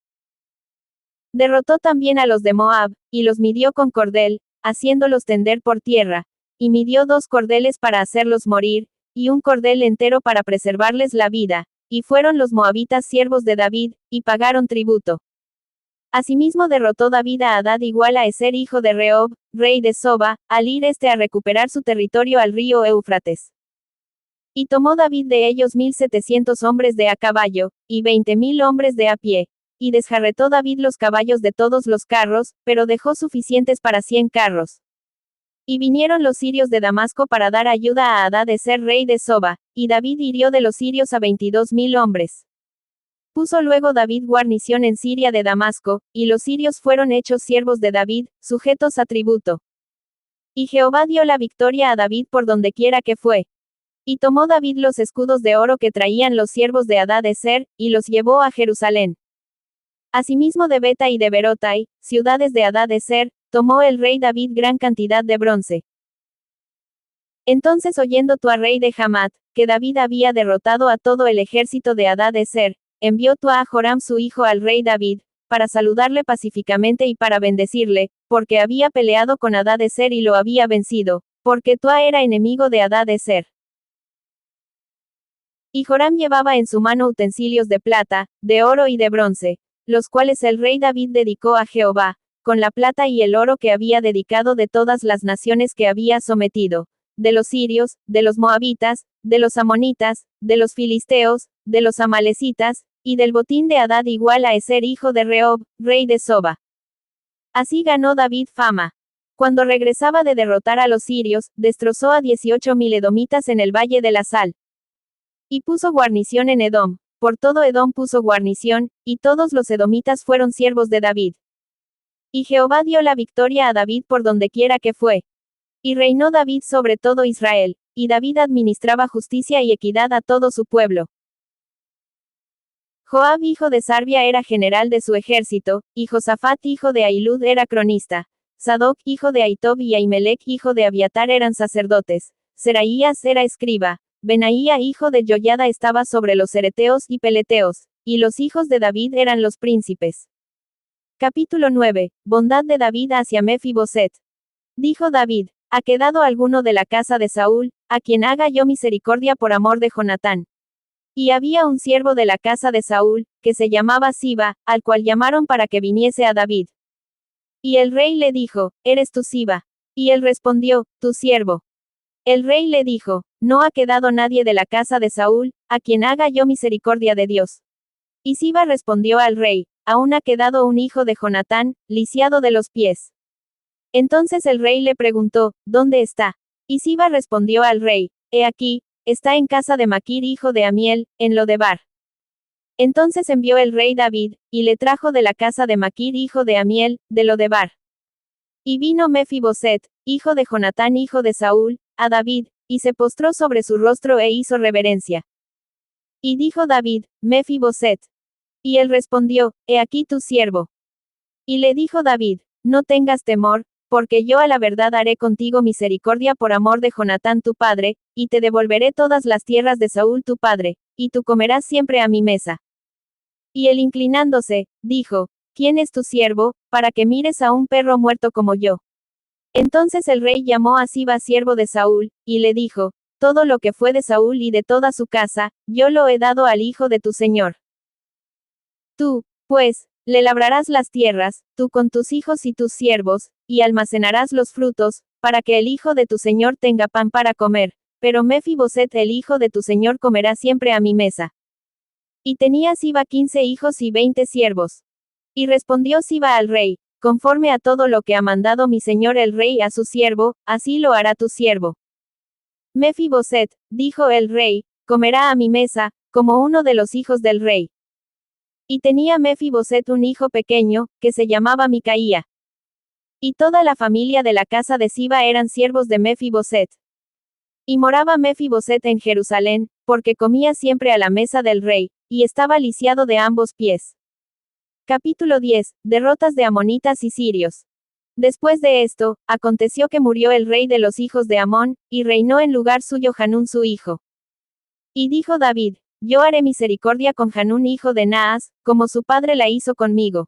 Derrotó también a los de Moab, y los midió con cordel, haciéndolos tender por tierra, y midió 2 cordeles para hacerlos morir, y un cordel entero para preservarles la vida, y fueron los moabitas siervos de David, y pagaron tributo. Asimismo derrotó David a Hadad igual a Ezer hijo de Rehob, rey de Soba, al ir a recuperar su territorio al río Éufrates. Y tomó David de ellos 1700 hombres de a caballo, y 20.000 hombres de a pie. Y desjarretó David los caballos de todos los carros, pero dejó suficientes para 100 carros. Y vinieron los sirios de Damasco para dar ayuda a Hadad Ezer rey de Soba, y David hirió de los sirios a 22.000 hombres. Puso luego David guarnición en Siria de Damasco, y los sirios fueron hechos siervos de David, sujetos a tributo. Y Jehová dio la victoria a David por dondequiera que fue. Y tomó David los escudos de oro que traían los siervos de Hadad Ezer, y los llevó a Jerusalén. Asimismo de Beta y de Berotai, ciudades de Hadad Ezer, tomó el rey David gran cantidad de bronce. Entonces oyendo Tua rey de Hamat, que David había derrotado a todo el ejército de Hadad Ezer, envió Tua a Joram su hijo al rey David, para saludarle pacíficamente y para bendecirle, porque había peleado con Hadad Ezer y lo había vencido, porque Tua era enemigo de Hadad Ezer. Y Joram llevaba en su mano utensilios de plata, de oro y de bronce, los cuales el rey David dedicó a Jehová, con la plata y el oro que había dedicado de todas las naciones que había sometido, de los sirios, de los moabitas, de los amonitas, de los filisteos, de los amalecitas, y del botín de Hadad igual a Ezer hijo de Rehob, rey de Soba. Así ganó David fama. Cuando regresaba de derrotar a los sirios, destrozó a 18.000 edomitas en el valle de la Sal. Y puso guarnición en Edom. Por todo Edom puso guarnición, y todos los edomitas fueron siervos de David. Y Jehová dio la victoria a David por dondequiera que fue. Y reinó David sobre todo Israel, y David administraba justicia y equidad a todo su pueblo. Joab hijo de Sarvia era general de su ejército, y Josafat hijo de Ahilud era cronista. Sadoc hijo de Ahitob y Ahimelech hijo de Abiatar eran sacerdotes. Seraías era escriba. Benaía hijo de Joiada estaba sobre los cereteos y peleteos, y los hijos de David eran los príncipes. Capítulo 9. Bondad de David hacia Mefiboset. Dijo David: ¿Ha quedado alguno de la casa de Saúl, a quien haga yo misericordia por amor de Jonatán? Y había un siervo de la casa de Saúl, que se llamaba Siba, al cual llamaron para que viniese a David. Y el rey le dijo: ¿Eres tú Siba? Y él respondió: Tu siervo. El rey le dijo: No ha quedado nadie de la casa de Saúl, a quien haga yo misericordia de Dios. Y Siba respondió al rey: Aún ha quedado un hijo de Jonatán, lisiado de los pies. Entonces el rey le preguntó: ¿Dónde está? Y Siba respondió al rey: He aquí, está en casa de Maquir hijo de Amiel, en Lodebar. Entonces envió el rey David, y le trajo de la casa de Maquir hijo de Amiel, de Lodebar. Y vino Mefiboset, hijo de Jonatán hijo de Saúl, a David, y se postró sobre su rostro e hizo reverencia. Y dijo David: Mefiboset. Y él respondió: He aquí tu siervo. Y le dijo David: No tengas temor, porque yo a la verdad haré contigo misericordia por amor de Jonatán tu padre, y te devolveré todas las tierras de Saúl tu padre, y tú comerás siempre a mi mesa. Y él inclinándose, dijo: ¿Quién es tu siervo, para que mires a un perro muerto como yo? Entonces el rey llamó a Siba siervo de Saúl, y le dijo: Todo lo que fue de Saúl y de toda su casa, yo lo he dado al hijo de tu señor. Tú, pues, le labrarás las tierras, tú con tus hijos y tus siervos, y almacenarás los frutos, para que el hijo de tu señor tenga pan para comer, pero Mefiboset el hijo de tu señor comerá siempre a mi mesa. Y tenía Siba 15 hijos y 20 siervos. Y respondió Siba al rey: Conforme a todo lo que ha mandado mi señor el rey a su siervo, así lo hará tu siervo. Mefiboset, dijo el rey, comerá a mi mesa, como uno de los hijos del rey. Y tenía Mefiboset un hijo pequeño, que se llamaba Micaía. Y toda la familia de la casa de Siba eran siervos de Mefiboset. Y moraba Mefiboset en Jerusalén, porque comía siempre a la mesa del rey, y estaba lisiado de ambos pies. Capítulo 10. Derrotas de amonitas y sirios. Después de esto, aconteció que murió el rey de los hijos de Amón, y reinó en lugar suyo Hanún su hijo. Y dijo David: Yo haré misericordia con Hanún hijo de Naas, como su padre la hizo conmigo.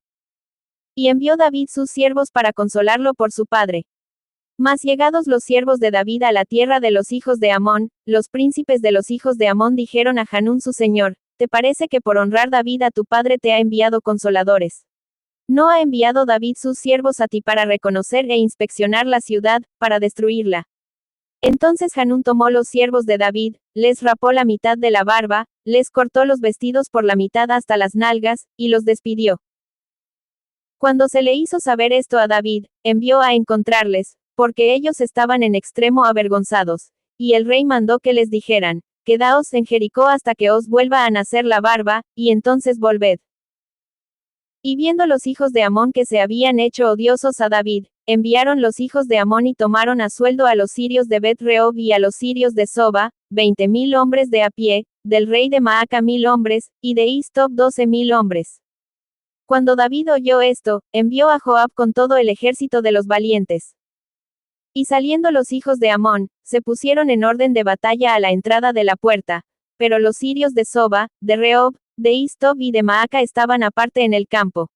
Y envió David sus siervos para consolarlo por su padre. Mas llegados los siervos de David a la tierra de los hijos de Amón, los príncipes de los hijos de Amón dijeron a Hanún su señor: ¿Te parece que por honrar David a tu padre te ha enviado consoladores? ¿No ha enviado David sus siervos a ti para reconocer e inspeccionar la ciudad, para destruirla? Entonces Hanún tomó los siervos de David, les rapó la mitad de la barba, les cortó los vestidos por la mitad hasta las nalgas, y los despidió. Cuando se le hizo saber esto a David, envió a encontrarles, porque ellos estaban en extremo avergonzados. Y el rey mandó que les dijeran, quedaos en Jericó hasta que os vuelva a nacer la barba, y entonces volved. Y viendo los hijos de Amón que se habían hecho odiosos a David, enviaron los hijos de Amón y tomaron a sueldo a los sirios de Bet-Rehob y a los sirios de Soba, 20,000 hombres de a pie, del rey de Maaca 1,000 hombres, y de Istob 12,000 hombres. Cuando David oyó esto, envió a Joab con todo el ejército de los valientes. Y saliendo los hijos de Amón, se pusieron en orden de batalla a la entrada de la puerta, pero los sirios de Soba, de Rehob, de Istob y de Maaca estaban aparte en el campo.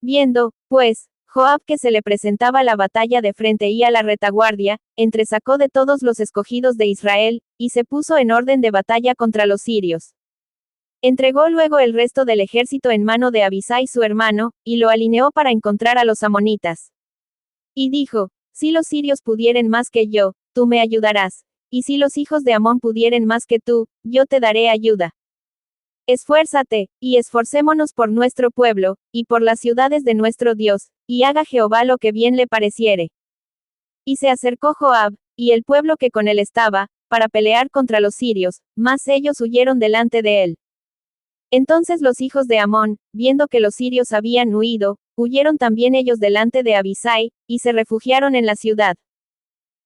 Viendo, pues, Joab que se le presentaba la batalla de frente y a la retaguardia, entresacó de todos los escogidos de Israel, y se puso en orden de batalla contra los sirios. Entregó luego el resto del ejército en mano de Abisai su hermano, y lo alineó para encontrar a los amonitas. Y dijo, si los sirios pudieren más que yo, tú me ayudarás, y si los hijos de Amón pudieren más que tú, yo te daré ayuda. Esfuérzate, y esforcémonos por nuestro pueblo, y por las ciudades de nuestro Dios, y haga Jehová lo que bien le pareciere. Y se acercó Joab, y el pueblo que con él estaba, para pelear contra los sirios, mas ellos huyeron delante de él. Entonces los hijos de Amón, viendo que los sirios habían huido, huyeron también ellos delante de Abisai, y se refugiaron en la ciudad.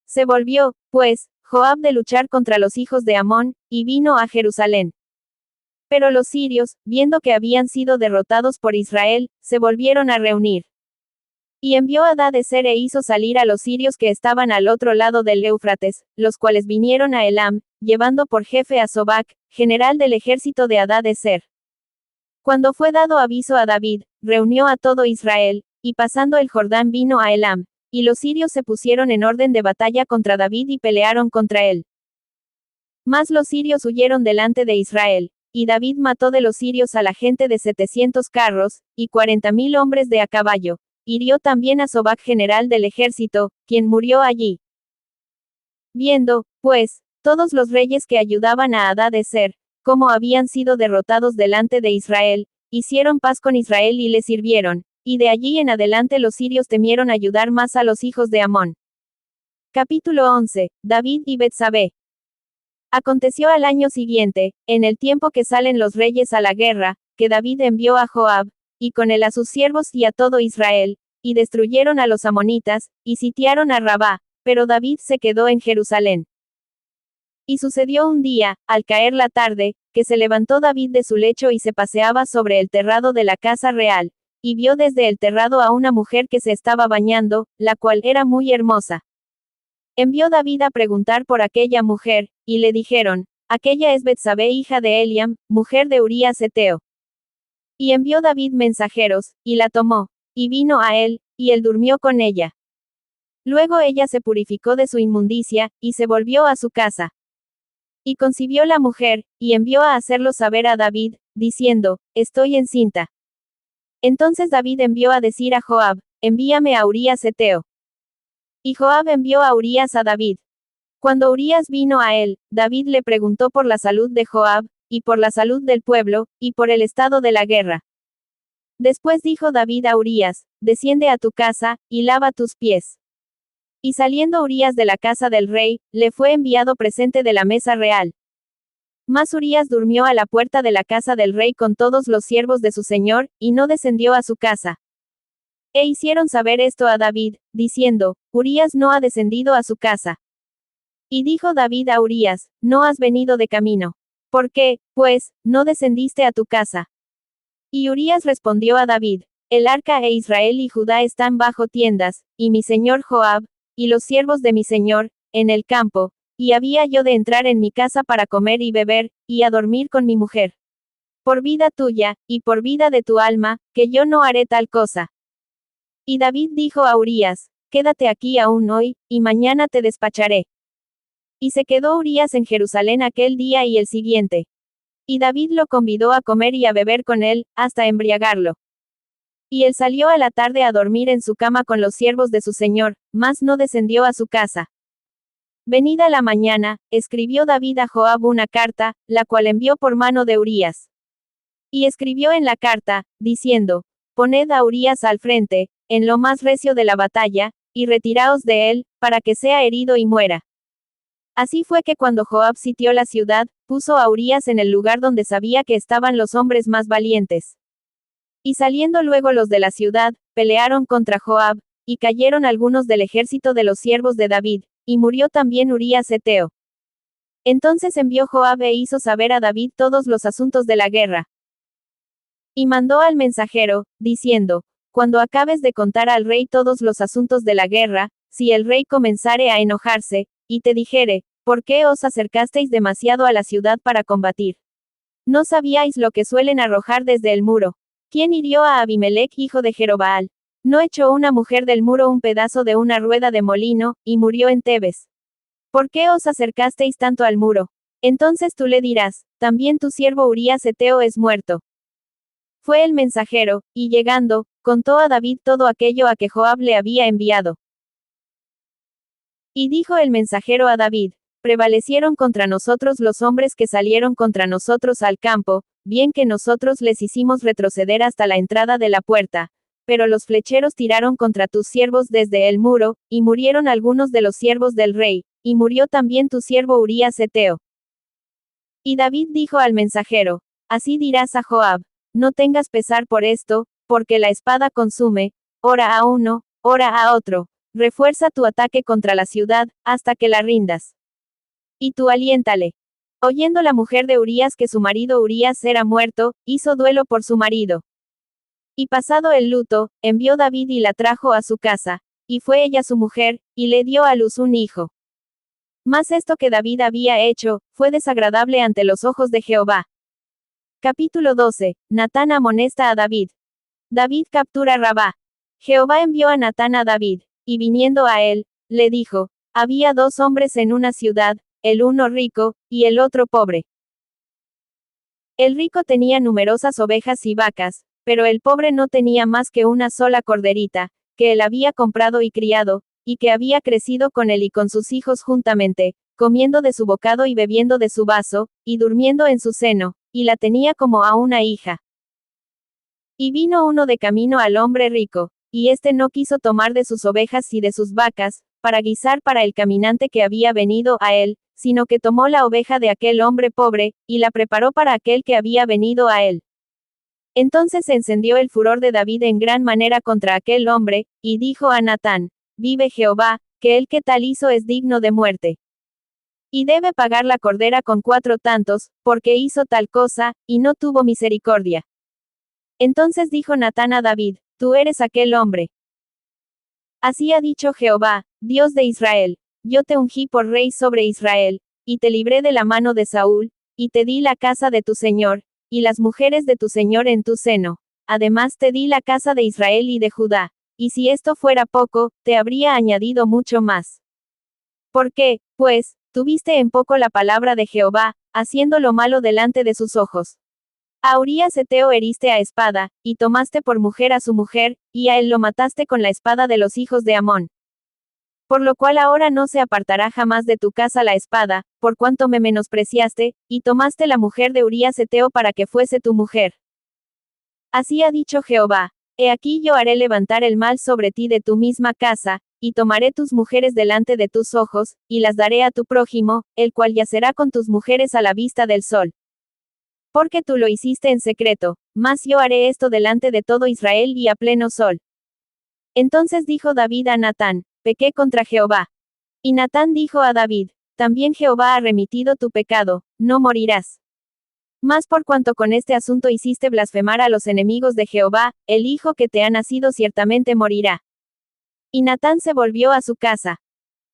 Se volvió, pues, Joab de luchar contra los hijos de Amón, y vino a Jerusalén. Pero los sirios, viendo que habían sido derrotados por Israel, se volvieron a reunir. Y envió Hadadezer e hizo salir a los sirios que estaban al otro lado del Éufrates, los cuales vinieron a Elam, llevando por jefe a Sobac, general del ejército de Hadadezer. Cuando fue dado aviso a David, reunió a todo Israel, y pasando el Jordán vino a Elam, y los sirios se pusieron en orden de batalla contra David y pelearon contra él. Mas los sirios huyeron delante de Israel, y David mató de los sirios a la gente de 700 carros, y 40,000 hombres de a caballo. Hirió también a Sobac general del ejército, quien murió allí. Viendo, pues, todos los reyes que ayudaban a Hadadezer, como habían sido derrotados delante de Israel, hicieron paz con Israel y le sirvieron, y de allí en adelante los sirios temieron ayudar más a los hijos de Amón. Capítulo 11. David y Betsabé. Aconteció al año siguiente, en el tiempo que salen los reyes a la guerra, que David envió a Joab, y con él a sus siervos y a todo Israel, y destruyeron a los amonitas, y sitiaron a Rabá, pero David se quedó en Jerusalén. Y sucedió un día, al caer la tarde, que se levantó David de su lecho y se paseaba sobre el terrado de la casa real, y vio desde el terrado a una mujer que se estaba bañando, la cual era muy hermosa. Envió David a preguntar por aquella mujer, y le dijeron, aquella es Betsabé hija de Eliam, mujer de Urías Heteo. Y envió David mensajeros, y la tomó, y vino a él, y él durmió con ella. Luego ella se purificó de su inmundicia, y se volvió a su casa. Y concibió la mujer, y envió a hacerlo saber a David, diciendo, estoy encinta. Entonces David envió a decir a Joab, envíame a Urías Heteo. Y Joab envió a Urías a David. Cuando Urías vino a él, David le preguntó por la salud de Joab, y por la salud del pueblo, y por el estado de la guerra. Después dijo David a Urías, desciende a tu casa, y lava tus pies. Y saliendo Urías de la casa del rey, le fue enviado presente de la mesa real. Mas Urías durmió a la puerta de la casa del rey con todos los siervos de su señor, y no descendió a su casa. E hicieron saber esto a David, diciendo, Urías no ha descendido a su casa. Y dijo David a Urías, no has venido de camino. ¿Por qué, pues, no descendiste a tu casa? Y Urías respondió a David, el arca e Israel y Judá están bajo tiendas, y mi señor Joab, y los siervos de mi señor, en el campo, y había yo de entrar en mi casa para comer y beber, y a dormir con mi mujer. Por vida tuya, y por vida de tu alma, que yo no haré tal cosa. Y David dijo a Urías, quédate aquí aún hoy, y mañana te despacharé. Y se quedó Urías en Jerusalén aquel día y el siguiente. Y David lo convidó a comer y a beber con él, hasta embriagarlo. Y él salió a la tarde a dormir en su cama con los siervos de su señor, mas no descendió a su casa. Venida la mañana, escribió David a Joab una carta, la cual envió por mano de Urías. Y escribió en la carta, diciendo: Poned a Urías al frente, en lo más recio de la batalla, y retiraos de él, para que sea herido y muera. Así fue que cuando Joab sitió la ciudad, puso a Urías en el lugar donde sabía que estaban los hombres más valientes. Y saliendo luego los de la ciudad, pelearon contra Joab, y cayeron algunos del ejército de los siervos de David, y murió también Urías heteo. Entonces envió Joab e hizo saber a David todos los asuntos de la guerra. Y mandó al mensajero, diciendo: Cuando acabes de contar al rey todos los asuntos de la guerra, si el rey comenzare a enojarse, y te dijere: ¿Por qué os acercasteis demasiado a la ciudad para combatir? ¿No sabíais lo que suelen arrojar desde el muro? ¿Quién hirió a Abimelech hijo de Jerobaal? ¿No echó una mujer del muro un pedazo de una rueda de molino, y murió en Tebes? ¿Por qué os acercasteis tanto al muro? Entonces tú le dirás: también tu siervo Urías heteo es muerto. Fue el mensajero, y llegando, contó a David todo aquello a que Joab le había enviado. Y dijo el mensajero a David: prevalecieron contra nosotros los hombres que salieron contra nosotros al campo, bien que nosotros les hicimos retroceder hasta la entrada de la puerta, pero los flecheros tiraron contra tus siervos desde el muro, y murieron algunos de los siervos del rey, y murió también tu siervo Urías heteo. Y David dijo al mensajero: así dirás a Joab: no tengas pesar por esto, porque la espada consume, ora a uno, ora a otro. Refuerza tu ataque contra la ciudad, hasta que la rindas. Y tú aliéntale. Oyendo la mujer de Urías que su marido Urías era muerto, hizo duelo por su marido. Y pasado el luto, envió David y la trajo a su casa, y fue ella su mujer, y le dio a luz un hijo. Mas esto que David había hecho, fue desagradable ante los ojos de Jehová. Capítulo 12. Natán amonesta a David. David captura Rabá. Jehová envió a Natán a David, y viniendo a él, le dijo: había dos hombres en una ciudad, el uno rico, y el otro pobre. El rico tenía numerosas ovejas y vacas, pero el pobre no tenía más que una sola corderita, que él había comprado y criado, y que había crecido con él y con sus hijos juntamente, comiendo de su bocado y bebiendo de su vaso, y durmiendo en su seno, y la tenía como a una hija. Y vino uno de camino al hombre rico, y éste no quiso tomar de sus ovejas y de sus vacas, para guisar para el caminante que había venido a él, sino que tomó la oveja de aquel hombre pobre, y la preparó para aquel que había venido a él. Entonces se encendió el furor de David en gran manera contra aquel hombre, y dijo a Natán: vive Jehová, que el que tal hizo es digno de muerte. Y debe pagar la cordera con 4 tantos, porque hizo tal cosa, y no tuvo misericordia. Entonces dijo Natán a David: tú eres aquel hombre. Así ha dicho Jehová, Dios de Israel: yo te ungí por rey sobre Israel, y te libré de la mano de Saúl, y te di la casa de tu señor, y las mujeres de tu señor en tu seno. Además te di la casa de Israel y de Judá. Y si esto fuera poco, te habría añadido mucho más. ¿Por qué, pues, tuviste en poco la palabra de Jehová, haciendo lo malo delante de sus ojos? A Urías heteo heriste a espada, y tomaste por mujer a su mujer, y a él lo mataste con la espada de los hijos de Amón. Por lo cual ahora no se apartará jamás de tu casa la espada, por cuanto me menospreciaste, y tomaste la mujer de Urías heteo para que fuese tu mujer. Así ha dicho Jehová: he aquí yo haré levantar el mal sobre ti de tu misma casa, y tomaré tus mujeres delante de tus ojos, y las daré a tu prójimo, el cual yacerá con tus mujeres a la vista del sol. Porque tú lo hiciste en secreto, mas yo haré esto delante de todo Israel y a pleno sol. Entonces dijo David a Natán: pequé contra Jehová. Y Natán dijo a David: también Jehová ha remitido tu pecado, no morirás. Mas por cuanto con este asunto hiciste blasfemar a los enemigos de Jehová, el hijo que te ha nacido ciertamente morirá. Y Natán se volvió a su casa.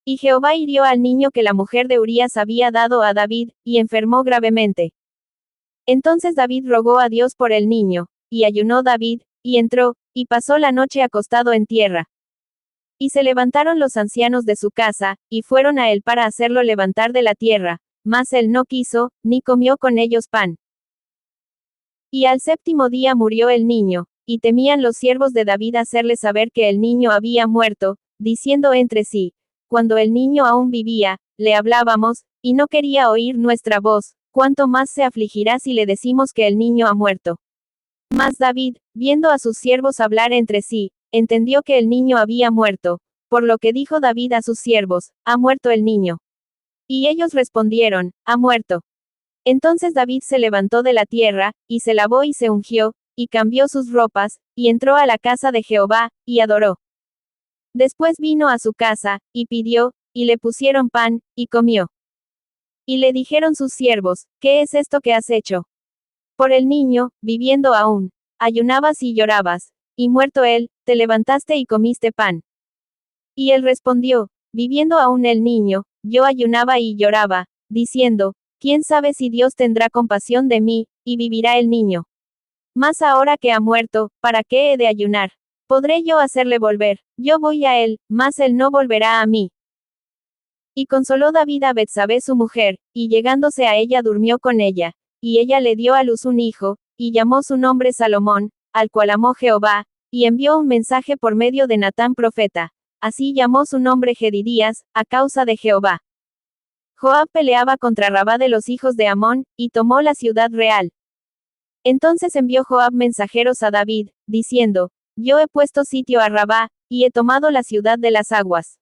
Y Jehová hirió al niño que la mujer de Urías había dado a David, y enfermó gravemente. Entonces David rogó a Dios por el niño, y ayunó David, y entró, y pasó la noche acostado en tierra. Y se levantaron los ancianos de su casa, y fueron a él para hacerlo levantar de la tierra, mas él no quiso, ni comió con ellos pan. Y al 7º día murió el niño, y temían los siervos de David hacerle saber que el niño había muerto, diciendo entre sí, cuando el niño aún vivía, le hablábamos, y no quería oír nuestra voz, cuánto más se afligirá si le decimos que el niño ha muerto. Mas David, viendo a sus siervos hablar entre sí, entendió que el niño había muerto, por lo que dijo David a sus siervos, ha muerto el niño. Y ellos respondieron, ha muerto. Entonces David se levantó de la tierra, y se lavó y se ungió, y cambió sus ropas, y entró a la casa de Jehová, y adoró. Después vino a su casa, y pidió, y le pusieron pan, y comió. Y le dijeron sus siervos, ¿qué es esto que has hecho? Por el niño, viviendo aún, ayunabas y llorabas, y muerto él, te levantaste y comiste pan. Y él respondió, viviendo aún el niño, yo ayunaba y lloraba, diciendo, ¿quién sabe si Dios tendrá compasión de mí, y vivirá el niño? Mas ahora que ha muerto, ¿para qué he de ayunar? ¿Podré yo hacerle volver? Yo voy a él, mas él no volverá a mí. Y consoló David a Betsabé su mujer, y llegándose a ella durmió con ella, y ella le dio a luz un hijo, y llamó su nombre Salomón, al cual amó Jehová, y envió un mensaje por medio de Natán profeta. Así llamó su nombre Jedidías, a causa de Jehová. Joab peleaba contra Rabá de los hijos de Amón, y tomó la ciudad real. Entonces envió Joab mensajeros a David, diciendo, yo he puesto sitio a Rabá, y he tomado la ciudad de las aguas.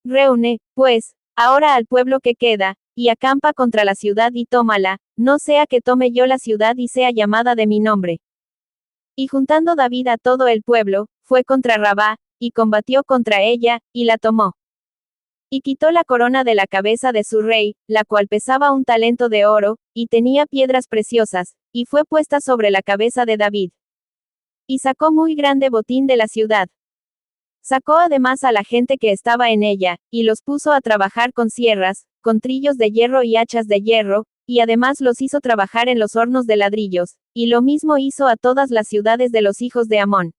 Reúne, pues, ahora al pueblo que queda, y acampa contra la ciudad y tómala, no sea que tome yo la ciudad y sea llamada de mi nombre. Y juntando David a todo el pueblo, fue contra Rabá, y combatió contra ella, y la tomó. Y quitó la corona de la cabeza de su rey, la cual pesaba 1 talento de oro, y tenía piedras preciosas, y fue puesta sobre la cabeza de David. Y sacó muy grande botín de la ciudad. Sacó además a la gente que estaba en ella, y los puso a trabajar con sierras, con trillos de hierro y hachas de hierro, y además los hizo trabajar en los hornos de ladrillos, y lo mismo hizo a todas las ciudades de los hijos de Amón.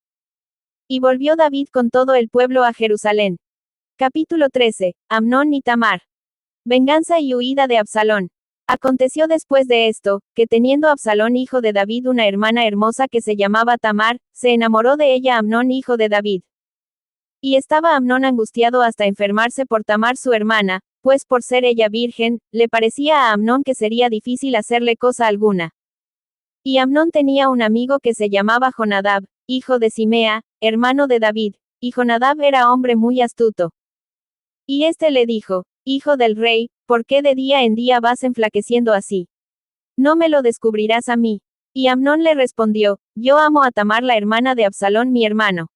Y volvió David con todo el pueblo a Jerusalén. Capítulo 13. Amnón y Tamar. Venganza y huida de Absalón. Aconteció después de esto, que teniendo Absalón hijo de David una hermana hermosa que se llamaba Tamar, se enamoró de ella Amnón hijo de David. Y estaba Amnón angustiado hasta enfermarse por Tamar su hermana, pues por ser ella virgen, le parecía a Amnón que sería difícil hacerle cosa alguna. Y Amnón tenía un amigo que se llamaba Jonadab, hijo de Simea, hermano de David, y Jonadab era hombre muy astuto. Y éste le dijo, hijo del rey, ¿por qué de día en día vas enflaqueciendo así? No me lo descubrirás a mí. Y Amnón le respondió, yo amo a Tamar la hermana de Absalón mi hermano.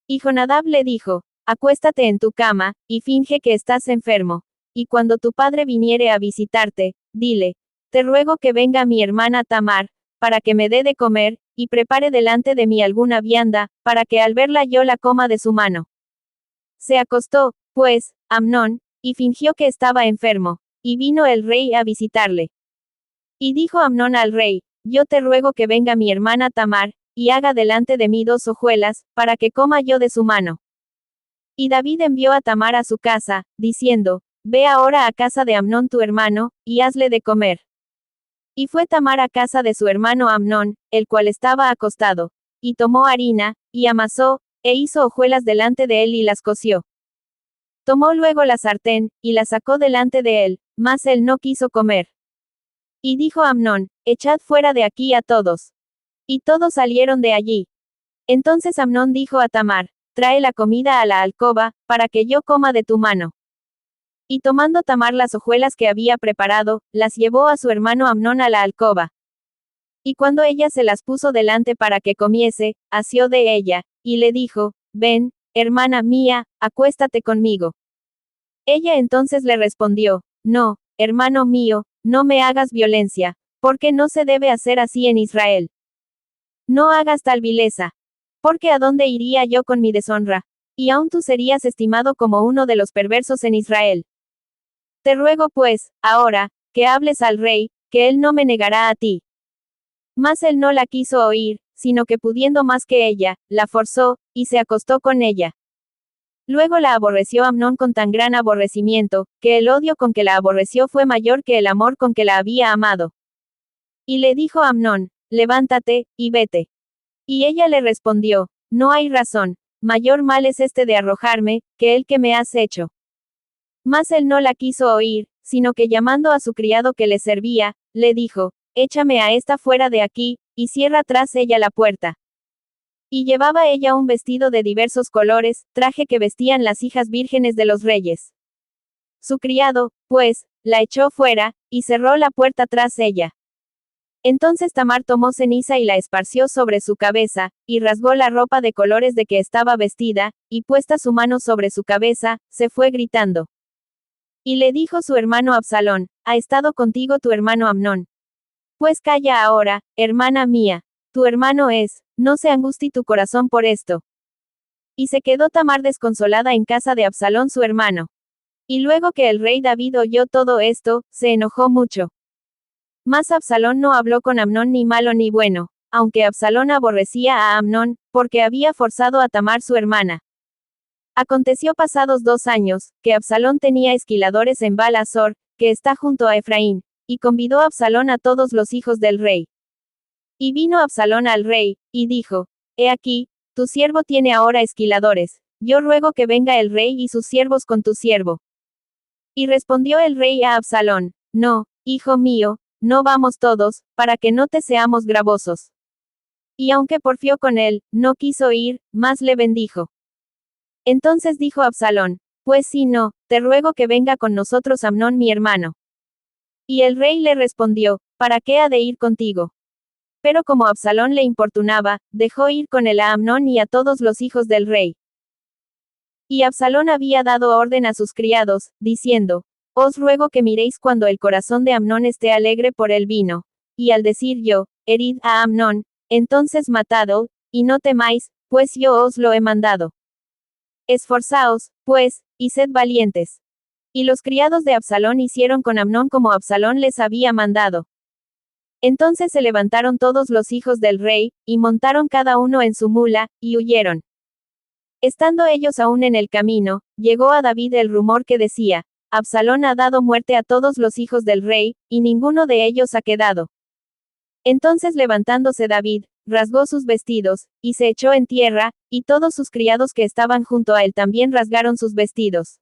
Y Jonadab le dijo, acuéstate en tu cama, y finge que estás enfermo. Y cuando tu padre viniere a visitarte, dile, te ruego que venga mi hermana Tamar, para que me dé de comer, y prepare delante de mí alguna vianda, para que al verla yo la coma de su mano. Se acostó, pues, Amnón, y fingió que estaba enfermo, y vino el rey a visitarle. Y dijo Amnón al rey, yo te ruego que venga mi hermana Tamar, y haga delante de mí 2 hojuelas, para que coma yo de su mano. Y David envió a Tamar a su casa, diciendo, ve ahora a casa de Amnón tu hermano, y hazle de comer. Y fue Tamar a casa de su hermano Amnón, el cual estaba acostado, y tomó harina, y amasó, e hizo hojuelas delante de él y las coció. Tomó luego la sartén, y la sacó delante de él, mas él no quiso comer. Y dijo Amnón, echad fuera de aquí a todos. Y todos salieron de allí. Entonces Amnón dijo a Tamar, trae la comida a la alcoba, para que yo coma de tu mano. Y tomando Tamar las hojuelas que había preparado, las llevó a su hermano Amnón a la alcoba. Y cuando ella se las puso delante para que comiese, asió de ella, y le dijo, ven, hermana mía, acuéstate conmigo. Ella entonces le respondió, no, hermano mío, no me hagas violencia, porque no se debe hacer así en Israel. No hagas tal vileza. Porque ¿a dónde iría yo con mi deshonra? Y aún tú serías estimado como uno de los perversos en Israel. Te ruego pues, ahora, que hables al rey, que él no me negará a ti. Mas él no la quiso oír, sino que pudiendo más que ella, la forzó, y se acostó con ella. Luego la aborreció Amnón con tan gran aborrecimiento, que el odio con que la aborreció fue mayor que el amor con que la había amado. Y le dijo a Amnón, levántate, y vete. Y ella le respondió, no hay razón, mayor mal es este de arrojarme, que el que me has hecho. Mas él no la quiso oír, sino que llamando a su criado que le servía, le dijo, échame a esta fuera de aquí, y cierra tras ella la puerta. Y llevaba ella un vestido de diversos colores, traje que vestían las hijas vírgenes de los reyes. Su criado, pues, la echó fuera, y cerró la puerta tras ella. Entonces Tamar tomó ceniza y la esparció sobre su cabeza, y rasgó la ropa de colores de que estaba vestida, y puesta su mano sobre su cabeza, se fue gritando. Y le dijo su hermano Absalón, ¿ha estado contigo tu hermano Amnón? Pues calla ahora, hermana mía, tu hermano es, no se angustie tu corazón por esto. Y se quedó Tamar desconsolada en casa de Absalón su hermano. Y luego que el rey David oyó todo esto, se enojó mucho. Mas Absalón no habló con Amnón ni malo ni bueno, aunque Absalón aborrecía a Amnón, porque había forzado a Tamar su hermana. Aconteció pasados 2 años, que Absalón tenía esquiladores en Baal-Hazor, que está junto a Efraín, y convidó a Absalón a todos los hijos del rey. Y vino Absalón al rey, y dijo, he aquí, tu siervo tiene ahora esquiladores, yo ruego que venga el rey y sus siervos con tu siervo. Y respondió el rey a Absalón, no, hijo mío, no vamos todos, para que no te seamos gravosos. Y aunque porfió con él, no quiso ir, mas le bendijo. Entonces dijo Absalón, pues si no, te ruego que venga con nosotros Amnón mi hermano. Y el rey le respondió, ¿para qué ha de ir contigo? Pero como Absalón le importunaba, dejó ir con él a Amnón y a todos los hijos del rey. Y Absalón había dado orden a sus criados, diciendo, os ruego que miréis cuando el corazón de Amnón esté alegre por el vino. Y al decir yo, herid a Amnón, entonces matadlo, y no temáis, pues yo os lo he mandado. Esforzaos, pues, y sed valientes. Y los criados de Absalón hicieron con Amnón como Absalón les había mandado. Entonces se levantaron todos los hijos del rey, y montaron cada uno en su mula, y huyeron. Estando ellos aún en el camino, llegó a David el rumor que decía, Absalón ha dado muerte a todos los hijos del rey, y ninguno de ellos ha quedado. Entonces levantándose David, rasgó sus vestidos, y se echó en tierra, y todos sus criados que estaban junto a él también rasgaron sus vestidos.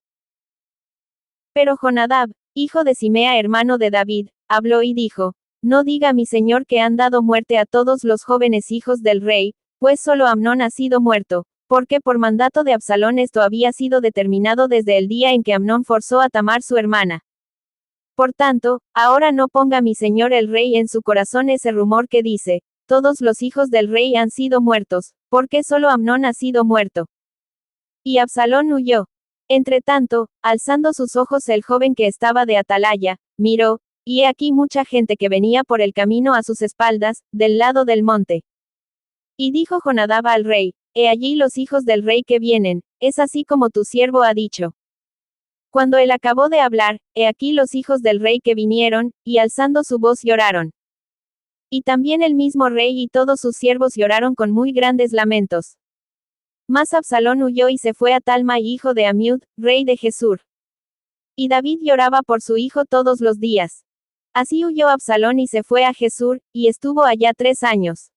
Pero Jonadab, hijo de Simea hermano de David, habló y dijo, no diga mi señor que han dado muerte a todos los jóvenes hijos del rey, pues solo Amnón ha sido muerto, porque por mandato de Absalón esto había sido determinado desde el día en que Amnón forzó a Tamar su hermana. Por tanto, ahora no ponga mi señor el rey en su corazón ese rumor que dice, todos los hijos del rey han sido muertos, porque solo Amnón ha sido muerto. Y Absalón huyó. Entretanto, alzando sus ojos el joven que estaba de atalaya, miró, y he aquí mucha gente que venía por el camino a sus espaldas, del lado del monte. Y dijo Jonadab al rey, he allí los hijos del rey que vienen, es así como tu siervo ha dicho. Cuando él acabó de hablar, he aquí los hijos del rey que vinieron, y alzando su voz lloraron. Y también el mismo rey y todos sus siervos lloraron con muy grandes lamentos. Mas Absalón huyó y se fue a Talmai hijo de Amiud, rey de Gesur. Y David lloraba por su hijo todos los días. Así huyó Absalón y se fue a Gesur, y estuvo allá 3 años.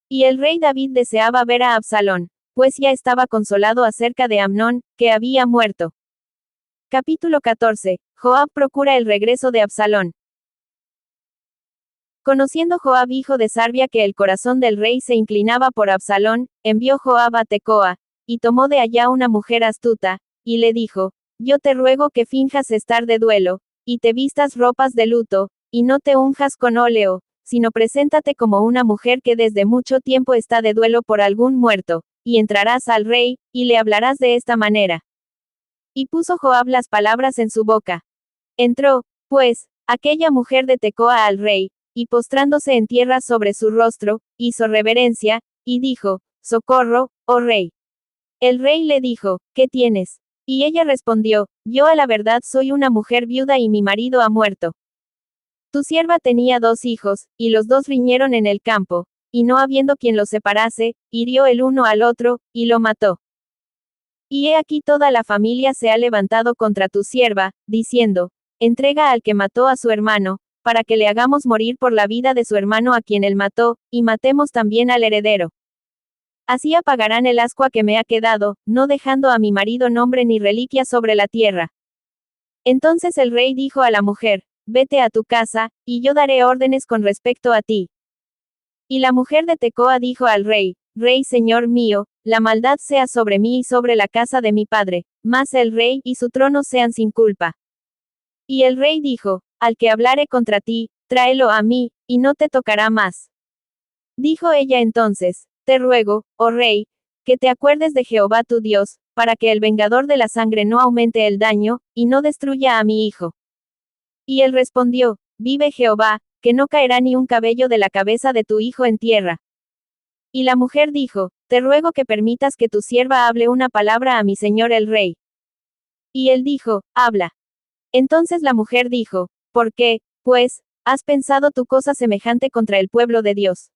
Y el rey David deseaba ver a Absalón, pues ya estaba consolado acerca de Amnón, que había muerto. Capítulo 14. Joab procura el regreso de Absalón. Conociendo Joab hijo de Sarvia que el corazón del rey se inclinaba por Absalón, envió Joab a Tecoa, y tomó de allá una mujer astuta, y le dijo, yo te ruego que finjas estar de duelo, y te vistas ropas de luto, y no te unjas con óleo, sino preséntate como una mujer que desde mucho tiempo está de duelo por algún muerto, y entrarás al rey, y le hablarás de esta manera. Y puso Joab las palabras en su boca. Entró, pues, aquella mujer de Tecoa al rey, y postrándose en tierra sobre su rostro, hizo reverencia, y dijo, socorro, oh rey. El rey le dijo, ¿qué tienes? Y ella respondió, yo a la verdad soy una mujer viuda y mi marido ha muerto. Tu sierva tenía 2 hijos, y los 2 riñeron en el campo, y no habiendo quien los separase, hirió el uno al otro, y lo mató. Y he aquí toda la familia se ha levantado contra tu sierva, diciendo, entrega al que mató a su hermano, para que le hagamos morir por la vida de su hermano a quien él mató, y matemos también al heredero. Así apagarán el ascua que me ha quedado, no dejando a mi marido nombre ni reliquia sobre la tierra. Entonces el rey dijo a la mujer, vete a tu casa, y yo daré órdenes con respecto a ti. Y la mujer de Tecoa dijo al rey, Rey señor mío, la maldad sea sobre mí y sobre la casa de mi padre, mas el rey y su trono sean sin culpa. Y el rey dijo, al que hablare contra ti, tráelo a mí, y no te tocará más. Dijo ella entonces, te ruego, oh rey, que te acuerdes de Jehová tu Dios, para que el vengador de la sangre no aumente el daño, y no destruya a mi hijo. Y él respondió, vive Jehová, que no caerá ni un cabello de la cabeza de tu hijo en tierra. Y la mujer dijo, te ruego que permitas que tu sierva hable una palabra a mi señor el rey. Y él dijo, habla. Entonces la mujer dijo, ¿por qué, pues, has pensado tu cosa semejante contra el pueblo de Dios?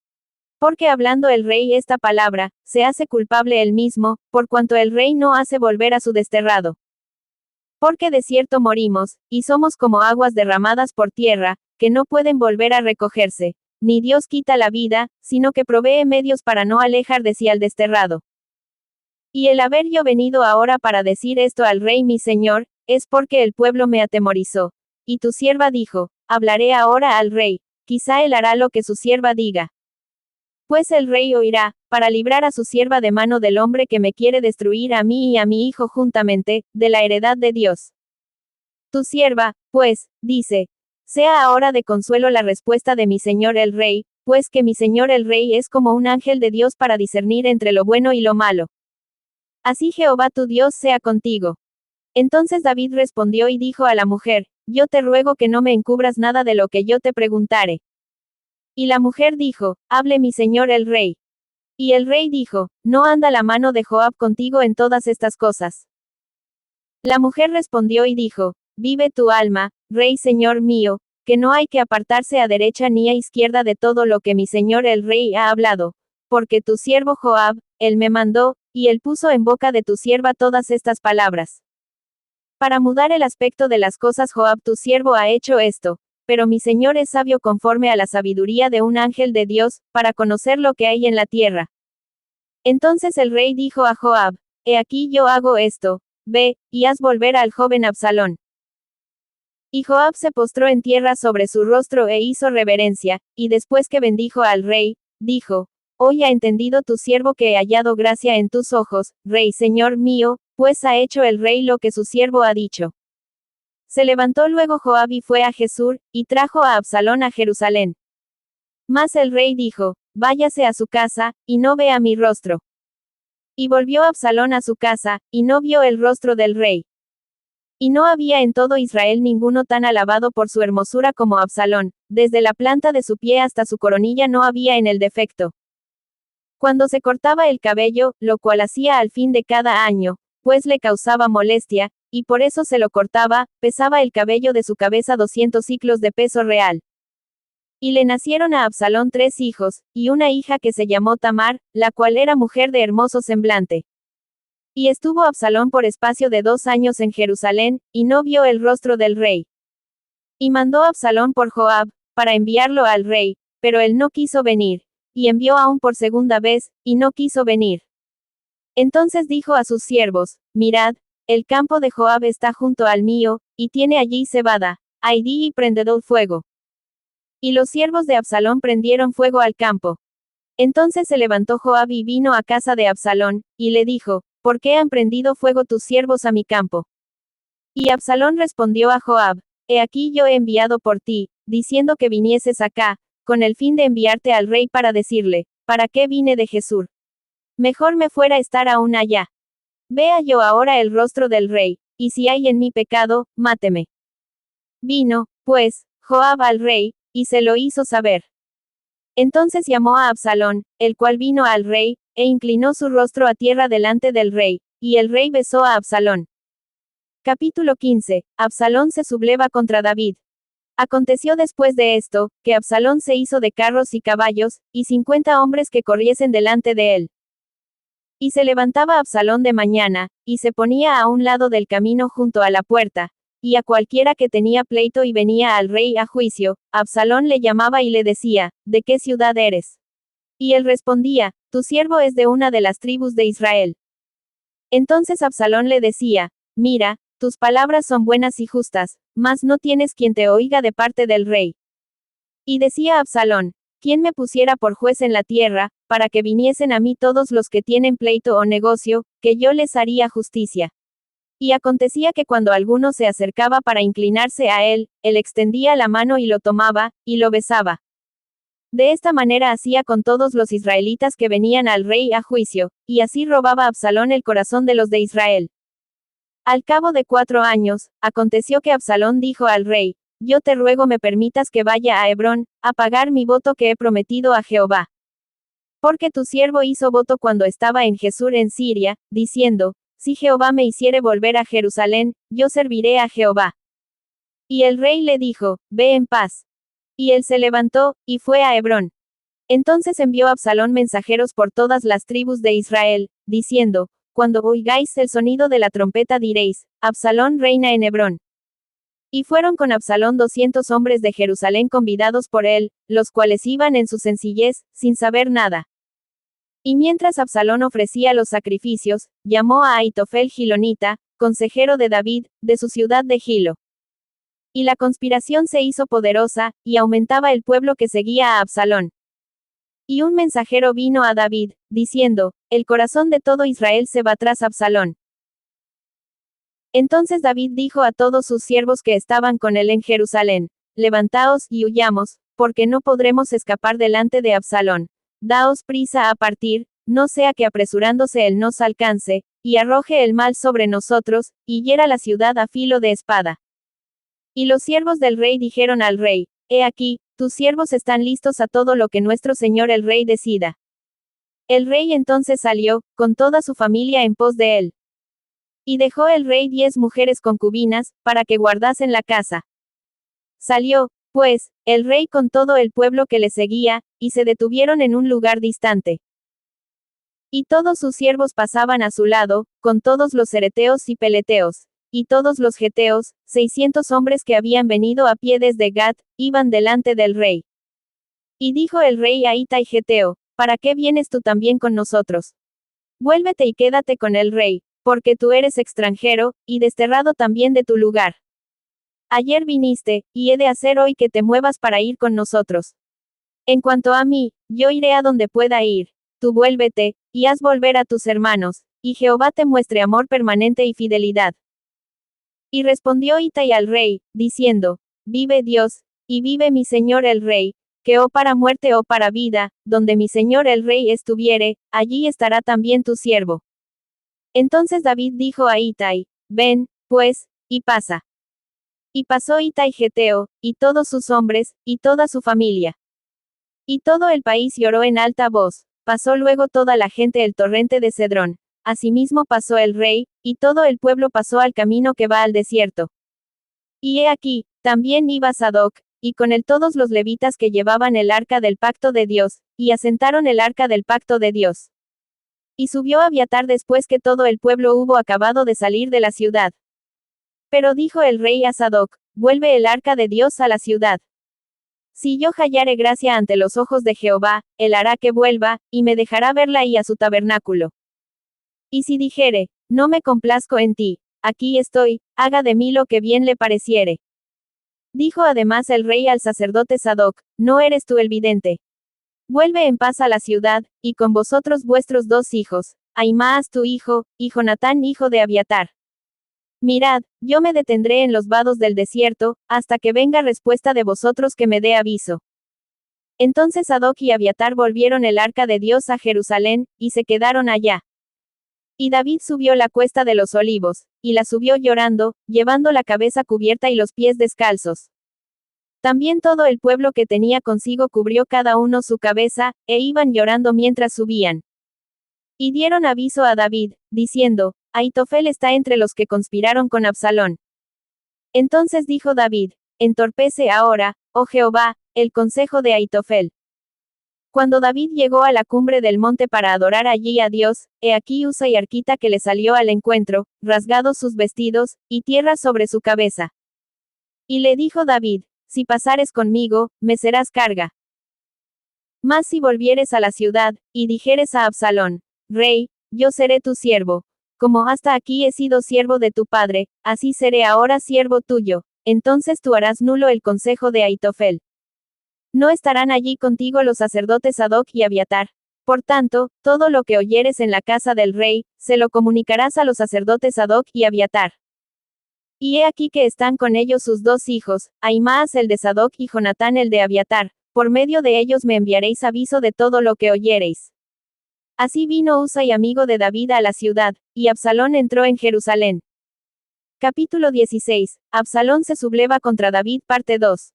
Porque hablando el rey esta palabra, se hace culpable él mismo, por cuanto el rey no hace volver a su desterrado. Porque de cierto morimos, y somos como aguas derramadas por tierra, que no pueden volver a recogerse. Ni Dios quita la vida, sino que provee medios para no alejar de sí al desterrado. Y el haber yo venido ahora para decir esto al rey mi señor, es porque el pueblo me atemorizó. Y tu sierva dijo, hablaré ahora al rey, quizá él hará lo que su sierva diga. Pues el rey oirá, para librar a su sierva de mano del hombre que me quiere destruir a mí y a mi hijo juntamente, de la heredad de Dios. Tu sierva, pues, dice, sea ahora de consuelo la respuesta de mi señor el rey, pues que mi señor el rey es como un ángel de Dios para discernir entre lo bueno y lo malo. Así Jehová tu Dios sea contigo. Entonces David respondió y dijo a la mujer, yo te ruego que no me encubras nada de lo que yo te preguntare. Y la mujer dijo, hable mi señor el rey. Y el rey dijo, no anda la mano de Joab contigo en todas estas cosas. La mujer respondió y dijo, vive tu alma, rey señor mío, que no hay que apartarse a derecha ni a izquierda de todo lo que mi señor el rey ha hablado, porque tu siervo Joab, él me mandó, y él puso en boca de tu sierva todas estas palabras. Para mudar el aspecto de las cosas Joab tu siervo ha hecho esto, pero mi señor es sabio conforme a la sabiduría de un ángel de Dios, para conocer lo que hay en la tierra. Entonces el rey dijo a Joab, he aquí yo hago esto, ve, y haz volver al joven Absalón. Y Joab se postró en tierra sobre su rostro e hizo reverencia, y después que bendijo al rey, dijo, hoy ha entendido tu siervo que he hallado gracia en tus ojos, rey señor mío, pues ha hecho el rey lo que su siervo ha dicho. Se levantó luego Joab y fue a Jesús, y trajo a Absalón a Jerusalén. Mas el rey dijo, váyase a su casa, y no vea mi rostro. Y volvió Absalón a su casa, y no vio el rostro del rey. Y no había en todo Israel ninguno tan alabado por su hermosura como Absalón, desde la planta de su pie hasta su coronilla no había en el defecto. Cuando se cortaba el cabello, lo cual hacía al fin de cada año, pues le causaba molestia, y por eso se lo cortaba, pesaba el cabello de su cabeza 200 siclos de peso real. Y le nacieron a Absalón 3 hijos, y una hija que se llamó Tamar, la cual era mujer de hermoso semblante. Y estuvo Absalón por espacio de 2 años en Jerusalén, y no vio el rostro del rey. Y mandó Absalón por Joab, para enviarlo al rey, pero él no quiso venir. Y envió aún por segunda vez, y no quiso venir. Entonces dijo a sus siervos, mirad, el campo de Joab está junto al mío, y tiene allí cebada, aidí y prendedor fuego. Y los siervos de Absalón prendieron fuego al campo. Entonces se levantó Joab y vino a casa de Absalón, y le dijo, ¿por qué han prendido fuego tus siervos a mi campo? Y Absalón respondió a Joab, he aquí yo he enviado por ti, diciendo que vinieses acá, con el fin de enviarte al rey para decirle, ¿para qué vine de Jesús? Mejor me fuera estar aún allá. Vea yo ahora el rostro del rey, y si hay en mí pecado, máteme. Vino, pues, Joab al rey, y se lo hizo saber. Entonces llamó a Absalón, el cual vino al rey, e inclinó su rostro a tierra delante del rey, y el rey besó a Absalón. Capítulo 15. Absalón se subleva contra David. Aconteció después de esto, que Absalón se hizo de carros y caballos, y 50 hombres que corriesen delante de él. Y se levantaba Absalón de mañana, y se ponía a un lado del camino junto a la puerta, y a cualquiera que tenía pleito y venía al rey a juicio, Absalón le llamaba y le decía, ¿de qué ciudad eres? Y él respondía, tu siervo es de una de las tribus de Israel. Entonces Absalón le decía, mira, tus palabras son buenas y justas, mas no tienes quien te oiga de parte del rey. Y decía Absalón, ¿quién me pusiera por juez en la tierra, para que viniesen a mí todos los que tienen pleito o negocio, que yo les haría justicia? Y acontecía que cuando alguno se acercaba para inclinarse a él, él extendía la mano y lo tomaba, y lo besaba. De esta manera hacía con todos los israelitas que venían al rey a juicio, y así robaba Absalón el corazón de los de Israel. Al cabo de 4 años, aconteció que Absalón dijo al rey, yo te ruego me permitas que vaya a Hebrón, a pagar mi voto que he prometido a Jehová. Porque tu siervo hizo voto cuando estaba en Gesur en Siria, diciendo, si Jehová me hiciere volver a Jerusalén, yo serviré a Jehová. Y el rey le dijo, ve en paz. Y él se levantó, y fue a Hebrón. Entonces envió Absalón mensajeros por todas las tribus de Israel, diciendo, cuando oigáis el sonido de la trompeta diréis, Absalón reina en Hebrón. Y fueron con Absalón 200 hombres de Jerusalén convidados por él, los cuales iban en su sencillez, sin saber nada. Y mientras Absalón ofrecía los sacrificios, llamó a Ahitofel Gilonita, consejero de David, de su ciudad de Gilo. Y la conspiración se hizo poderosa, y aumentaba el pueblo que seguía a Absalón. Y un mensajero vino a David, diciendo, el corazón de todo Israel se va tras Absalón. Entonces David dijo a todos sus siervos que estaban con él en Jerusalén, levantaos y huyamos, porque no podremos escapar delante de Absalón. Daos prisa a partir, no sea que apresurándose él nos alcance, y arroje el mal sobre nosotros, y hiera la ciudad a filo de espada. Y los siervos del rey dijeron al rey, he aquí, tus siervos están listos a todo lo que nuestro señor el rey decida. El rey entonces salió, con toda su familia en pos de él. Y dejó el rey 10 mujeres concubinas, para que guardasen la casa. Salió, pues, el rey con todo el pueblo que le seguía, y se detuvieron en un lugar distante. Y todos sus siervos pasaban a su lado, con todos los cereteos y peleteos. Y todos los geteos, 600 hombres que habían venido a pie desde Gat, iban delante del rey. Y dijo el rey a Itai Geteo, ¿para qué vienes tú también con nosotros? Vuélvete y quédate con el rey, porque tú eres extranjero, y desterrado también de tu lugar. Ayer viniste, y he de hacer hoy que te muevas para ir con nosotros. En cuanto a mí, yo iré a donde pueda ir. Tú vuélvete, y haz volver a tus hermanos, y Jehová te muestre amor permanente y fidelidad. Y respondió Itai al rey, diciendo, vive Dios, y vive mi señor el rey, que o para muerte o para vida, donde mi señor el rey estuviere, allí estará también tu siervo. Entonces David dijo a Itai, ven, pues, y pasa. Y pasó Itai Geteo, y todos sus hombres, y toda su familia. Y todo el país lloró en alta voz. Pasó luego toda la gente el torrente de Cedrón. Asimismo pasó el rey, y todo el pueblo pasó al camino que va al desierto. Y he aquí, también iba Sadoc, y con él todos los levitas que llevaban el arca del pacto de Dios, y asentaron el arca del pacto de Dios. Y subió Abiatar después que todo el pueblo hubo acabado de salir de la ciudad. Pero dijo el rey a Sadoc, vuelve el arca de Dios a la ciudad. Si yo hallare gracia ante los ojos de Jehová, él hará que vuelva, y me dejará verla y a su tabernáculo. Y si dijere, no me complazco en ti, aquí estoy, haga de mí lo que bien le pareciere. Dijo además el rey al sacerdote Sadoc, no eres tú el vidente. Vuelve en paz a la ciudad, y con vosotros vuestros 2 hijos, Ahimaas tu hijo, y Jonatán hijo de Abiatar. Mirad, yo me detendré en los vados del desierto, hasta que venga respuesta de vosotros que me dé aviso. Entonces Sadoc y Abiatar volvieron el arca de Dios a Jerusalén, y se quedaron allá. Y David subió la cuesta de los olivos, y la subió llorando, llevando la cabeza cubierta y los pies descalzos. También todo el pueblo que tenía consigo cubrió cada uno su cabeza, e iban llorando mientras subían. Y dieron aviso a David, diciendo, Ahitofel está entre los que conspiraron con Absalón. Entonces dijo David, entorpece ahora, oh Jehová, el consejo de Ahitofel. Cuando David llegó a la cumbre del monte para adorar allí a Dios, he aquí Usa y Arquita que le salió al encuentro, rasgados sus vestidos, y tierra sobre su cabeza. Y le dijo David, si pasares conmigo, me serás carga. Mas si volvieres a la ciudad, y dijeres a Absalón, Rey, yo seré tu siervo. Como hasta aquí he sido siervo de tu padre, así seré ahora siervo tuyo. Entonces tú harás nulo el consejo de Ahitofel. No estarán allí contigo los sacerdotes Sadoc y Abiatar. Por tanto, todo lo que oyeres en la casa del rey, se lo comunicarás a los sacerdotes Sadoc y Abiatar. Y he aquí que están con ellos sus dos hijos, Ahimaas el de Sadoc y Jonatán el de Abiatar. Por medio de ellos me enviaréis aviso de todo lo que oyereis. Así vino Husai amigo de David a la ciudad, y Absalón entró en Jerusalén. Capítulo 16. Absalón se subleva contra David, parte 2.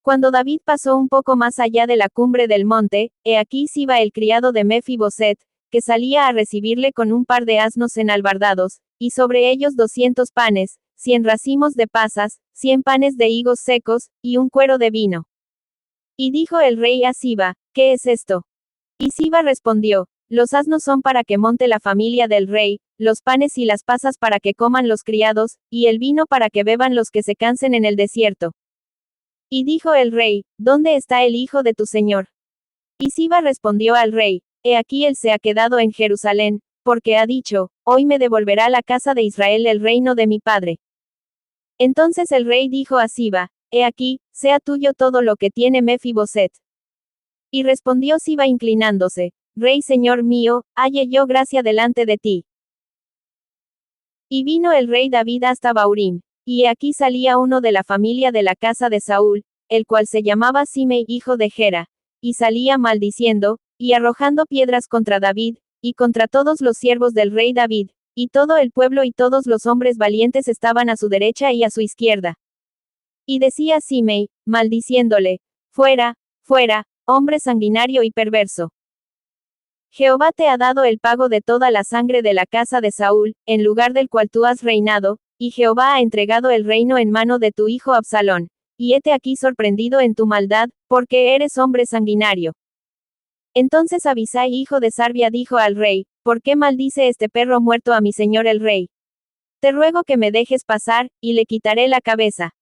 Cuando David pasó un poco más allá de la cumbre del monte, he aquí Siba el criado de Mefiboset, que salía a recibirle con un par de asnos enalbardados, y sobre ellos 200 panes, 100 racimos de pasas, 100 panes de higos secos, y un cuero de vino. Y dijo el rey a Siba, ¿qué es esto? Y Siba respondió, los asnos son para que monte la familia del rey, los panes y las pasas para que coman los criados, y el vino para que beban los que se cansen en el desierto. Y dijo el rey, ¿dónde está el hijo de tu señor? Y Siba respondió al rey, he aquí él se ha quedado en Jerusalén, porque ha dicho, hoy me devolverá la casa de Israel el reino de mi padre. Entonces el rey dijo a Siba, he aquí, sea tuyo todo lo que tiene Mefiboset. Y respondió Siba inclinándose, Rey señor mío, halle yo gracia delante de ti. Y vino el rey David hasta Baurim, y he aquí salía uno de la familia de la casa de Saúl, el cual se llamaba Simei hijo de Gera, y salía maldiciendo, y arrojando piedras contra David, y contra todos los siervos del rey David, y todo el pueblo y todos los hombres valientes estaban a su derecha y a su izquierda. Y decía Simei, maldiciéndole, fuera, fuera, hombre sanguinario y perverso. Jehová te ha dado el pago de toda la sangre de la casa de Saúl, en lugar del cual tú has reinado, y Jehová ha entregado el reino en mano de tu hijo Absalón. Y hete aquí sorprendido en tu maldad, porque eres hombre sanguinario. Entonces Abisai hijo de Sarbia dijo al rey, ¿por qué maldice este perro muerto a mi señor el rey? Te ruego que me dejes pasar, y le quitaré la cabeza.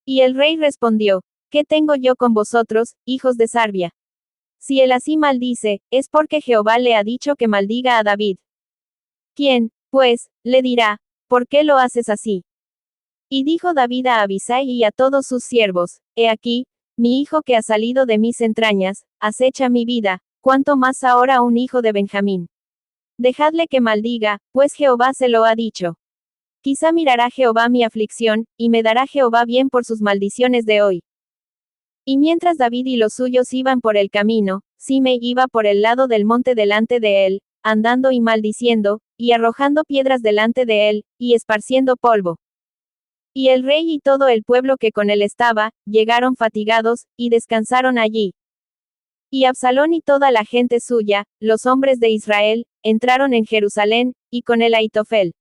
Y el rey respondió, ¿qué tengo yo con vosotros, hijos de Sarbia? Si él así maldice, es porque Jehová le ha dicho que maldiga a David. ¿Quién, pues, le dirá, ¿por qué lo haces así? Y dijo David a Abisai y a todos sus siervos, he aquí, mi hijo que ha salido de mis entrañas, acecha mi vida, cuanto más ahora un hijo de Benjamín. Dejadle que maldiga, pues Jehová se lo ha dicho. Quizá mirará Jehová mi aflicción, y me dará Jehová bien por sus maldiciones de hoy. Y mientras David y los suyos iban por el camino, Simei iba por el lado del monte delante de él, andando y maldiciendo, y arrojando piedras delante de él, y esparciendo polvo. Y el rey y todo el pueblo que con él estaba, llegaron fatigados, y descansaron allí. Y Absalón y toda la gente suya, los hombres de Israel, entraron en Jerusalén, y con él Ahitofel.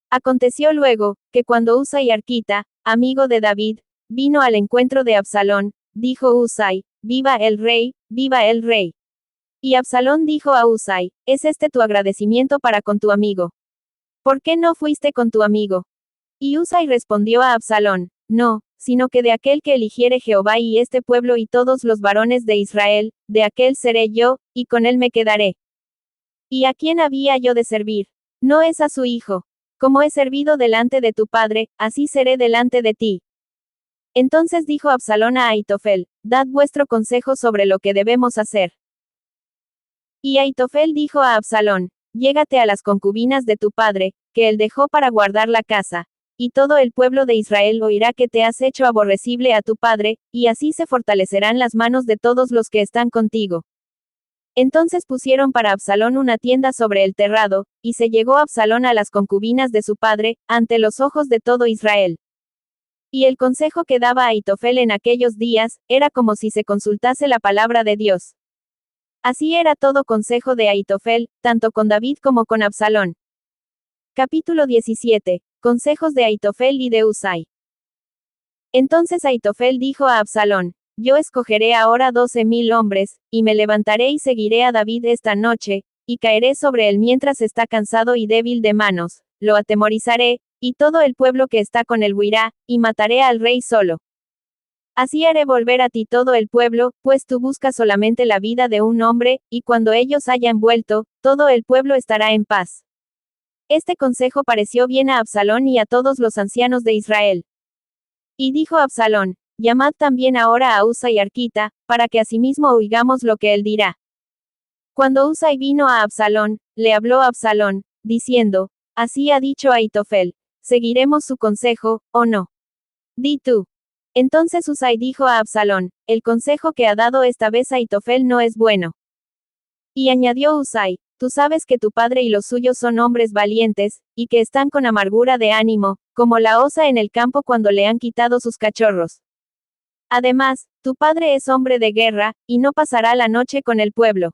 Aconteció luego, que cuando Husai Arquita, amigo de David, vino al encuentro de Absalón, dijo Husai, viva el rey, viva el rey. Y Absalón dijo a Husai, ¿es este tu agradecimiento para con tu amigo? ¿Por qué no fuiste con tu amigo? Y Husai respondió a Absalón, no, sino que de aquel que eligiere Jehová y este pueblo y todos los varones de Israel, de aquel seré yo, y con él me quedaré. ¿Y a quién había yo de servir? No es a su hijo. Como he servido delante de tu padre, así seré delante de ti. Entonces dijo Absalón a Ahitofel, dad vuestro consejo sobre lo que debemos hacer. Y Ahitofel dijo a Absalón, llégate a las concubinas de tu padre, que él dejó para guardar la casa, y todo el pueblo de Israel oirá que te has hecho aborrecible a tu padre, y así se fortalecerán las manos de todos los que están contigo. Entonces pusieron para Absalón una tienda sobre el terrado, y se llegó Absalón a las concubinas de su padre, ante los ojos de todo Israel. Y el consejo que daba Ahitofel en aquellos días, era como si se consultase la palabra de Dios. Así era todo consejo de Ahitofel, tanto con David como con Absalón. Capítulo 17. Consejos de Ahitofel y de Husai. Entonces Ahitofel dijo a Absalón, yo escogeré ahora 12,000 hombres, y me levantaré y seguiré a David esta noche, y caeré sobre él mientras está cansado y débil de manos, lo atemorizaré, y todo el pueblo que está con él huirá, y mataré al rey solo. Así haré volver a ti todo el pueblo, pues tú buscas solamente la vida de un hombre, y cuando ellos hayan vuelto, todo el pueblo estará en paz. Este consejo pareció bien a Absalón y a todos los ancianos de Israel. Y dijo Absalón: llamad también ahora a Husai Arquita, para que asimismo oigamos lo que él dirá. Cuando Husai vino a Absalón, le habló Absalón, diciendo: así ha dicho Ahitofel, ¿seguiremos su consejo, o no? Di tú. Entonces Husai dijo a Absalón: el consejo que ha dado esta vez Ahitofel no es bueno. Y añadió Husai: tú sabes que tu padre y los suyos son hombres valientes, y que están con amargura de ánimo, como la osa en el campo cuando le han quitado sus cachorros. Además, tu padre es hombre de guerra, y no pasará la noche con el pueblo.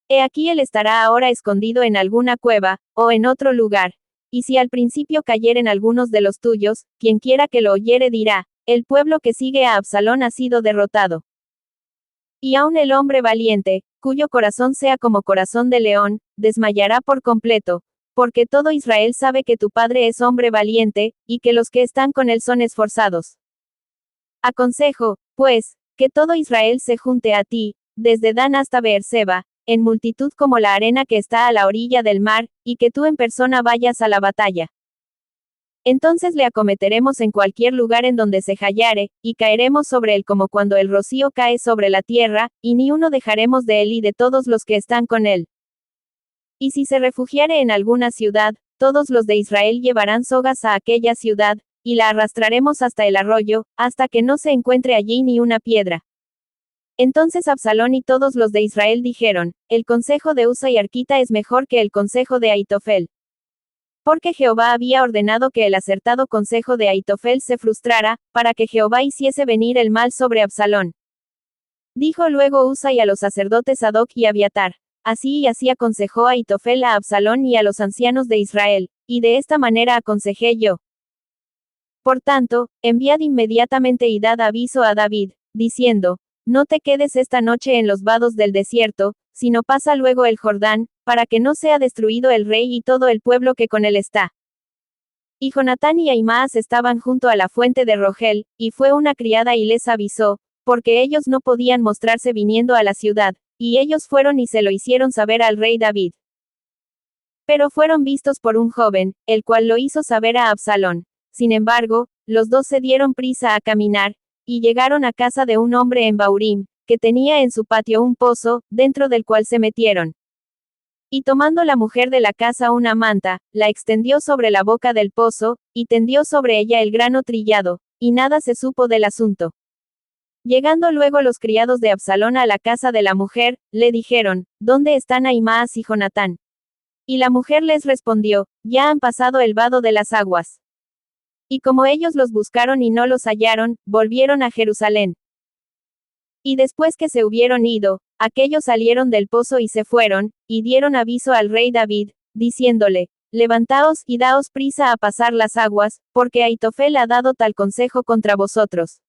He aquí él estará ahora escondido en alguna cueva, o en otro lugar. Y si al principio cayeren algunos de los tuyos, quienquiera que lo oyere dirá: el pueblo que sigue a Absalón ha sido derrotado. Y aun el hombre valiente, cuyo corazón sea como corazón de león, desmayará por completo, porque todo Israel sabe que tu padre es hombre valiente, y que los que están con él son esforzados. Aconsejo, pues, que todo Israel se junte a ti, desde Dan hasta Beerseba, en multitud como la arena que está a la orilla del mar, y que tú en persona vayas a la batalla. Entonces le acometeremos en cualquier lugar en donde se hallare, y caeremos sobre él como cuando el rocío cae sobre la tierra, y ni uno dejaremos de él y de todos los que están con él. Y si se refugiare en alguna ciudad, todos los de Israel llevarán sogas a aquella ciudad, y la arrastraremos hasta el arroyo, hasta que no se encuentre allí ni una piedra. Entonces Absalón y todos los de Israel dijeron: el consejo de Husai Arquita es mejor que el consejo de Ahitofel. Porque Jehová había ordenado que el acertado consejo de Ahitofel se frustrara, para que Jehová hiciese venir el mal sobre Absalón. Dijo luego Husai a los sacerdotes Sadoc y Abiatar: así y así aconsejó Ahitofel a Absalón y a los ancianos de Israel, y de esta manera aconsejé yo. Por tanto, enviad inmediatamente y dad aviso a David, diciendo: no te quedes esta noche en los vados del desierto, sino pasa luego el Jordán, para que no sea destruido el rey y todo el pueblo que con él está. Y Jonatán y Ahimaas estaban junto a la fuente de Rogel, y fue una criada y les avisó, porque ellos no podían mostrarse viniendo a la ciudad, y ellos fueron y se lo hicieron saber al rey David. Pero fueron vistos por un joven, el cual lo hizo saber a Absalón. Sin embargo, los dos se dieron prisa a caminar, y llegaron a casa de un hombre en Baurim, que tenía en su patio un pozo, dentro del cual se metieron. Y tomando la mujer de la casa una manta, la extendió sobre la boca del pozo, y tendió sobre ella el grano trillado, y nada se supo del asunto. Llegando luego los criados de Absalón a la casa de la mujer, le dijeron: ¿dónde están Ahimaas y Jonatán? Y la mujer les respondió: ya han pasado el vado de las aguas. Y como ellos los buscaron y no los hallaron, volvieron a Jerusalén. Y después que se hubieron ido, aquellos salieron del pozo y se fueron, y dieron aviso al rey David, diciéndole: levantaos y daos prisa a pasar las aguas, porque Ahitofel ha dado tal consejo contra vosotros.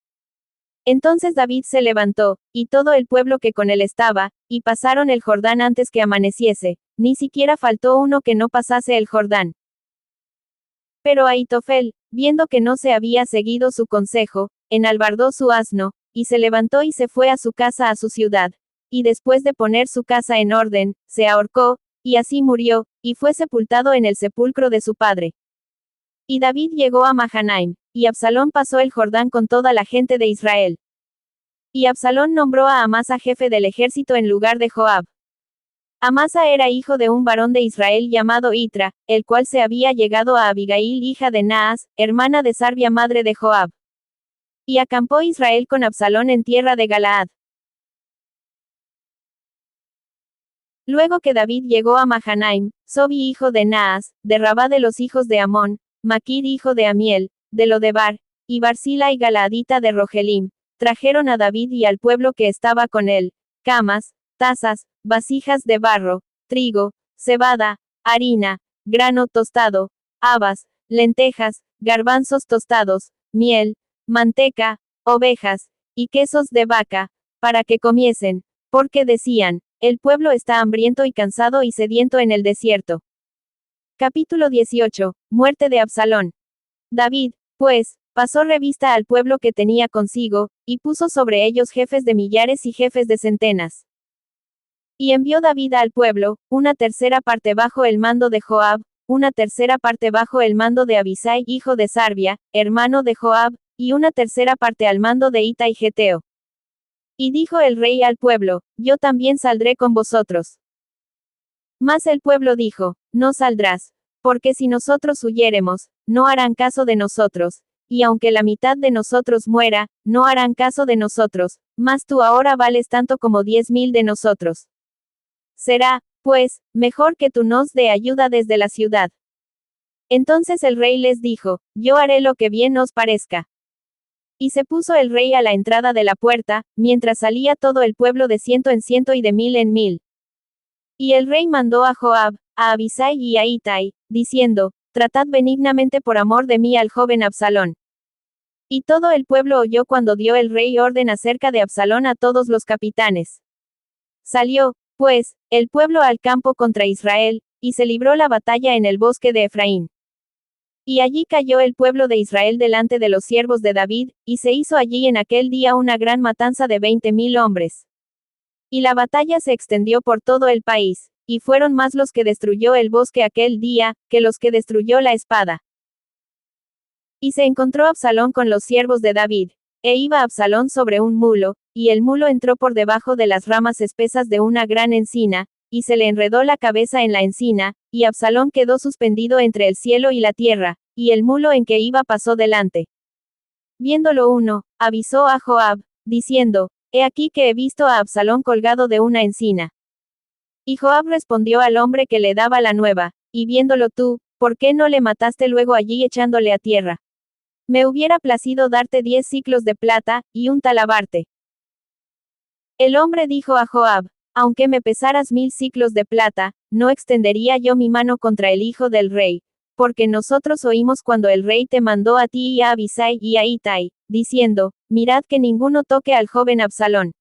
Entonces David se levantó, y todo el pueblo que con él estaba, y pasaron el Jordán antes que amaneciese, ni siquiera faltó uno que no pasase el Jordán. Pero Ahitofel, viendo que no se había seguido su consejo, enalbardó su asno, y se levantó y se fue a su casa a su ciudad. Y después de poner su casa en orden, se ahorcó, y así murió, y fue sepultado en el sepulcro de su padre. Y David llegó a Mahanaim, y Absalón pasó el Jordán con toda la gente de Israel. Y Absalón nombró a Amasa jefe del ejército en lugar de Joab. Amasa era hijo de un varón de Israel llamado Itra, el cual se había llegado a Abigail hija de Naas, hermana de Sarbia madre de Joab. Y acampó Israel con Absalón en tierra de Galaad. Luego que David llegó a Mahanaim, Sobi hijo de Naas, de Rabá de los hijos de Amón, Maquir hijo de Amiel, de Lodebar, y Barzila y Galaadita de Rogelim, trajeron a David y al pueblo que estaba con él, camas, tazas, vasijas de barro, trigo, cebada, harina, grano tostado, habas, lentejas, garbanzos tostados, miel, manteca, ovejas, y quesos de vaca, para que comiesen, porque decían: el pueblo está hambriento y cansado y sediento en el desierto. Capítulo 18. Muerte de Absalón. David, pues, pasó revista al pueblo que tenía consigo, y puso sobre ellos jefes de millares y jefes de centenas. Y envió David al pueblo, una tercera parte bajo el mando de Joab, una tercera parte bajo el mando de Abisai hijo de Sarbia, hermano de Joab, y una tercera parte al mando de Itai Geteo. Y dijo el rey al pueblo, yo también saldré con vosotros. Mas el pueblo dijo, no saldrás, porque si nosotros huyéremos, no harán caso de nosotros, y aunque la mitad de nosotros muera, no harán caso de nosotros, mas tú ahora vales tanto como 10,000 de nosotros. Será, pues, mejor que tú nos dé ayuda desde la ciudad. Entonces el rey les dijo, yo haré lo que bien os parezca. Y se puso el rey a la entrada de la puerta, mientras salía todo el pueblo de 100 en 100 y de 1000 en 1000. Y el rey mandó a Joab, a Abisai y a Itai, diciendo, tratad benignamente por amor de mí al joven Absalón. Y todo el pueblo oyó cuando dio el rey orden acerca de Absalón a todos los capitanes. Salió, pues, el pueblo al campo contra Israel, y se libró la batalla en el bosque de Efraín. Y allí cayó el pueblo de Israel delante de los siervos de David, y se hizo allí en aquel día una gran matanza de 20,000 hombres. Y la batalla se extendió por todo el país, y fueron más los que destruyó el bosque aquel día, que los que destruyó la espada. Y se encontró Absalón con los siervos de David, e iba Absalón sobre un mulo, y el mulo entró por debajo de las ramas espesas de una gran encina, y se le enredó la cabeza en la encina, y Absalón quedó suspendido entre el cielo y la tierra, y el mulo en que iba pasó delante. Viéndolo uno, avisó a Joab, diciendo, he aquí que he visto a Absalón colgado de una encina. Y Joab respondió al hombre que le daba la nueva, y viéndolo tú, ¿por qué no le mataste luego allí echándole a tierra? Me hubiera placido darte 10 siclos de plata, y un talabarte. El hombre dijo a Joab, aunque me pesaras 1000 siclos de plata, no extendería yo mi mano contra el hijo del rey, porque nosotros oímos cuando el rey te mandó a ti y a Abisai y a Itai, diciendo, mirad que ninguno toque al joven Absalón.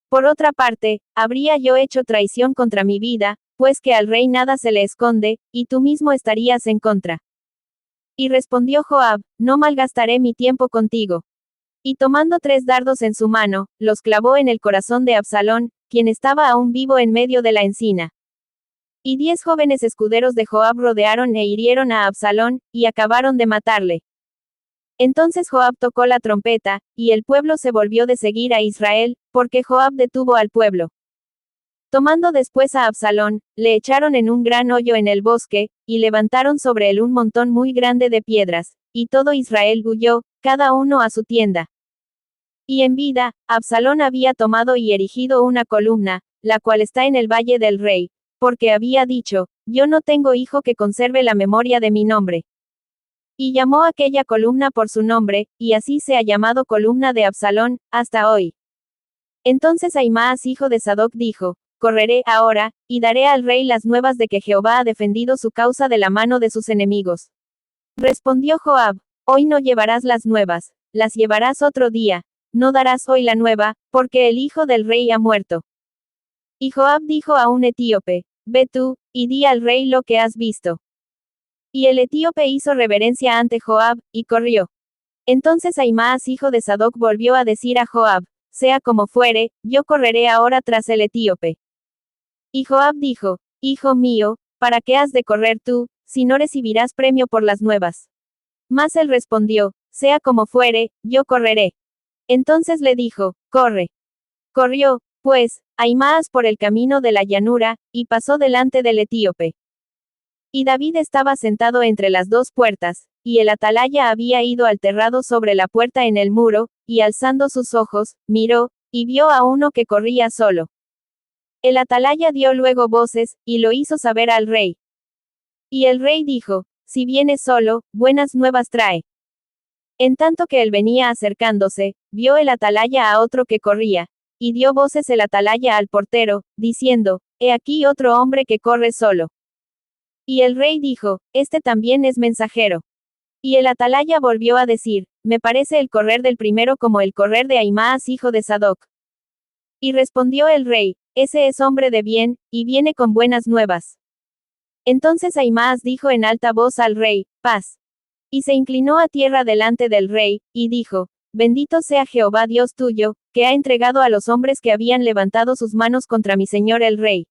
Por otra parte, habría yo hecho traición contra mi vida, pues que al rey nada se le esconde, y tú mismo estarías en contra. Y respondió Joab, no malgastaré mi tiempo contigo. Y tomando 3 dardos en su mano, los clavó en el corazón de Absalón, quien estaba aún vivo en medio de la encina. Y 10 jóvenes escuderos de Joab rodearon e hirieron a Absalón, y acabaron de matarle. Entonces Joab tocó la trompeta, y el pueblo se volvió de seguir a Israel, porque Joab detuvo al pueblo. Tomando después a Absalón, le echaron en un gran hoyo en el bosque, y levantaron sobre él un montón muy grande de piedras, y todo Israel huyó, cada uno a su tienda. Y en vida, Absalón había tomado y erigido una columna, la cual está en el valle del rey, porque había dicho, yo no tengo hijo que conserve la memoria de mi nombre. Y llamó aquella columna por su nombre, y así se ha llamado columna de Absalón, hasta hoy. Entonces Ahimaas hijo de Sadoc dijo, correré ahora, y daré al rey las nuevas de que Jehová ha defendido su causa de la mano de sus enemigos. Respondió Joab, hoy no llevarás las nuevas, las llevarás otro día, no darás hoy la nueva, porque el hijo del rey ha muerto. Y Joab dijo a un etíope, ve tú, y di al rey lo que has visto. Y el etíope hizo reverencia ante Joab, y corrió. Entonces Ahimaas hijo de Sadoc volvió a decir a Joab, sea como fuere, yo correré ahora tras el etíope. Y Joab dijo, hijo mío, ¿para qué has de correr tú, si no recibirás premio por las nuevas? Mas él respondió, sea como fuere, yo correré. Entonces le dijo, corre. Corrió, pues, Ahimaas por el camino de la llanura, y pasó delante del etíope. Y David estaba sentado entre las 2 puertas, y el atalaya había ido al terrado sobre la puerta en el muro, y alzando sus ojos, miró, y vio a uno que corría solo. El atalaya dio luego voces, y lo hizo saber al rey. Y el rey dijo, si viene solo, buenas nuevas trae. En tanto que él venía acercándose, vio el atalaya a otro que corría, y dio voces el atalaya al portero, diciendo, he aquí otro hombre que corre solo. Y el rey dijo, este también es mensajero. Y el atalaya volvió a decir, me parece el correr del primero como el correr de Ahimaas hijo de Sadoc. Y respondió el rey, ese es hombre de bien, y viene con buenas nuevas. Entonces Ahimaas dijo en alta voz al rey, paz. Y se inclinó a tierra delante del rey, y dijo, Bendito sea Jehová Dios tuyo, que ha entregado a los hombres que habían levantado sus manos contra mi señor el rey.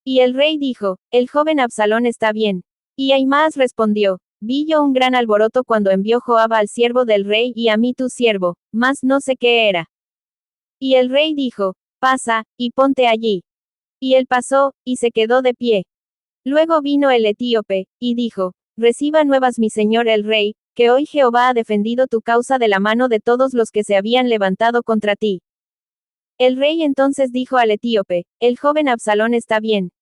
Y el rey dijo, El joven Absalón está bien. Y Ahimaas respondió, Vi yo un gran alboroto cuando envió Joab al siervo del rey y a mí tu siervo, mas no sé qué era. Y el rey dijo, Pasa, y ponte allí. Y él pasó, y se quedó de pie. Luego vino el etíope, y dijo, Reciba nuevas mi señor el rey, que hoy Jehová ha defendido tu causa de la mano de todos los que se habían levantado contra ti. El rey entonces dijo al etíope, El joven Absalón está bien.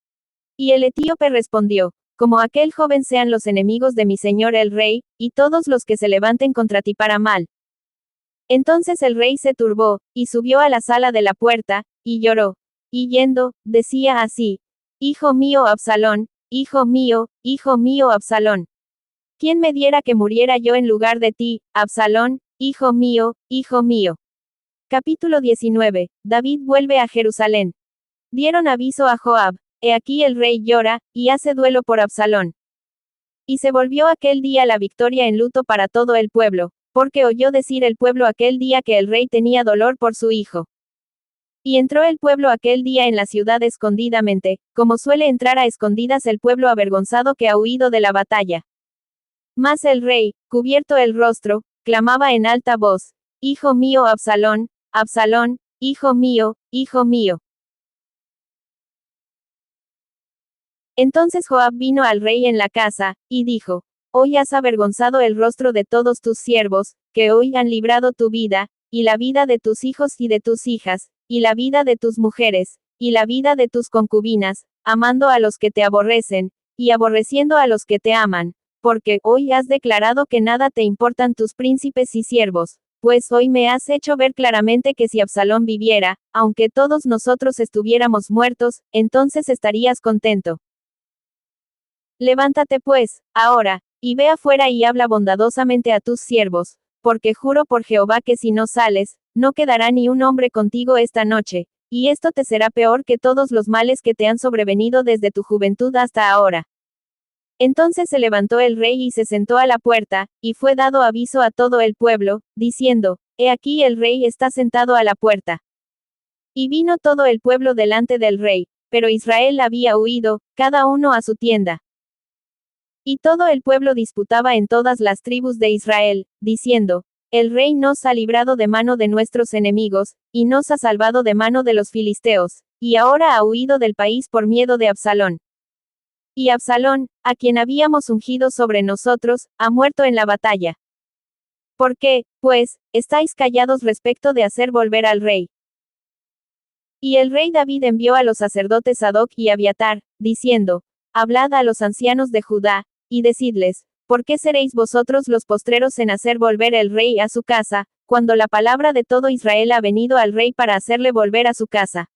Y el etíope respondió, Como aquel joven sean los enemigos de mi señor el rey, y todos los que se levanten contra ti para mal. Entonces el rey se turbó, y subió a la sala de la puerta, y lloró. Y yendo, decía así, Hijo mío Absalón, hijo mío Absalón. ¿Quién me diera que muriera yo en lugar de ti, Absalón, hijo mío, hijo mío? Capítulo 19. David vuelve a Jerusalén. Dieron aviso a Joab. He aquí el rey llora, y hace duelo por Absalón. Y se volvió aquel día la victoria en luto para todo el pueblo, porque oyó decir el pueblo aquel día que el rey tenía dolor por su hijo. Y entró el pueblo aquel día en la ciudad escondidamente, como suele entrar a escondidas el pueblo avergonzado que ha huido de la batalla. Mas el rey, cubierto el rostro, clamaba en alta voz, Hijo mío Absalón, Absalón, hijo mío, hijo mío. Entonces Joab vino al rey en la casa, y dijo, Hoy has avergonzado el rostro de todos tus siervos, que hoy han librado tu vida, y la vida de tus hijos y de tus hijas, y la vida de tus mujeres, y la vida de tus concubinas, amando a los que te aborrecen, y aborreciendo a los que te aman, porque hoy has declarado que nada te importan tus príncipes y siervos, pues hoy me has hecho ver claramente que si Absalón viviera, aunque todos nosotros estuviéramos muertos, entonces estarías contento. Levántate pues, ahora, y ve afuera y habla bondadosamente a tus siervos, porque juro por Jehová que si no sales, no quedará ni un hombre contigo esta noche, y esto te será peor que todos los males que te han sobrevenido desde tu juventud hasta ahora. Entonces se levantó el rey y se sentó a la puerta, y fue dado aviso a todo el pueblo, diciendo, He aquí el rey está sentado a la puerta. Y vino todo el pueblo delante del rey, pero Israel había huido, cada uno a su tienda. Y todo el pueblo disputaba en todas las tribus de Israel, diciendo, El rey nos ha librado de mano de nuestros enemigos, y nos ha salvado de mano de los filisteos, y ahora ha huido del país por miedo de Absalón. Y Absalón, a quien habíamos ungido sobre nosotros, ha muerto en la batalla. ¿Por qué, pues, estáis callados respecto de hacer volver al rey? Y el rey David envió a los sacerdotes Sadoc y Abiatar, diciendo, Hablad a los ancianos de Judá, y decidles, ¿por qué seréis vosotros los postreros en hacer volver el rey a su casa, cuando la palabra de todo Israel ha venido al rey para hacerle volver a su casa?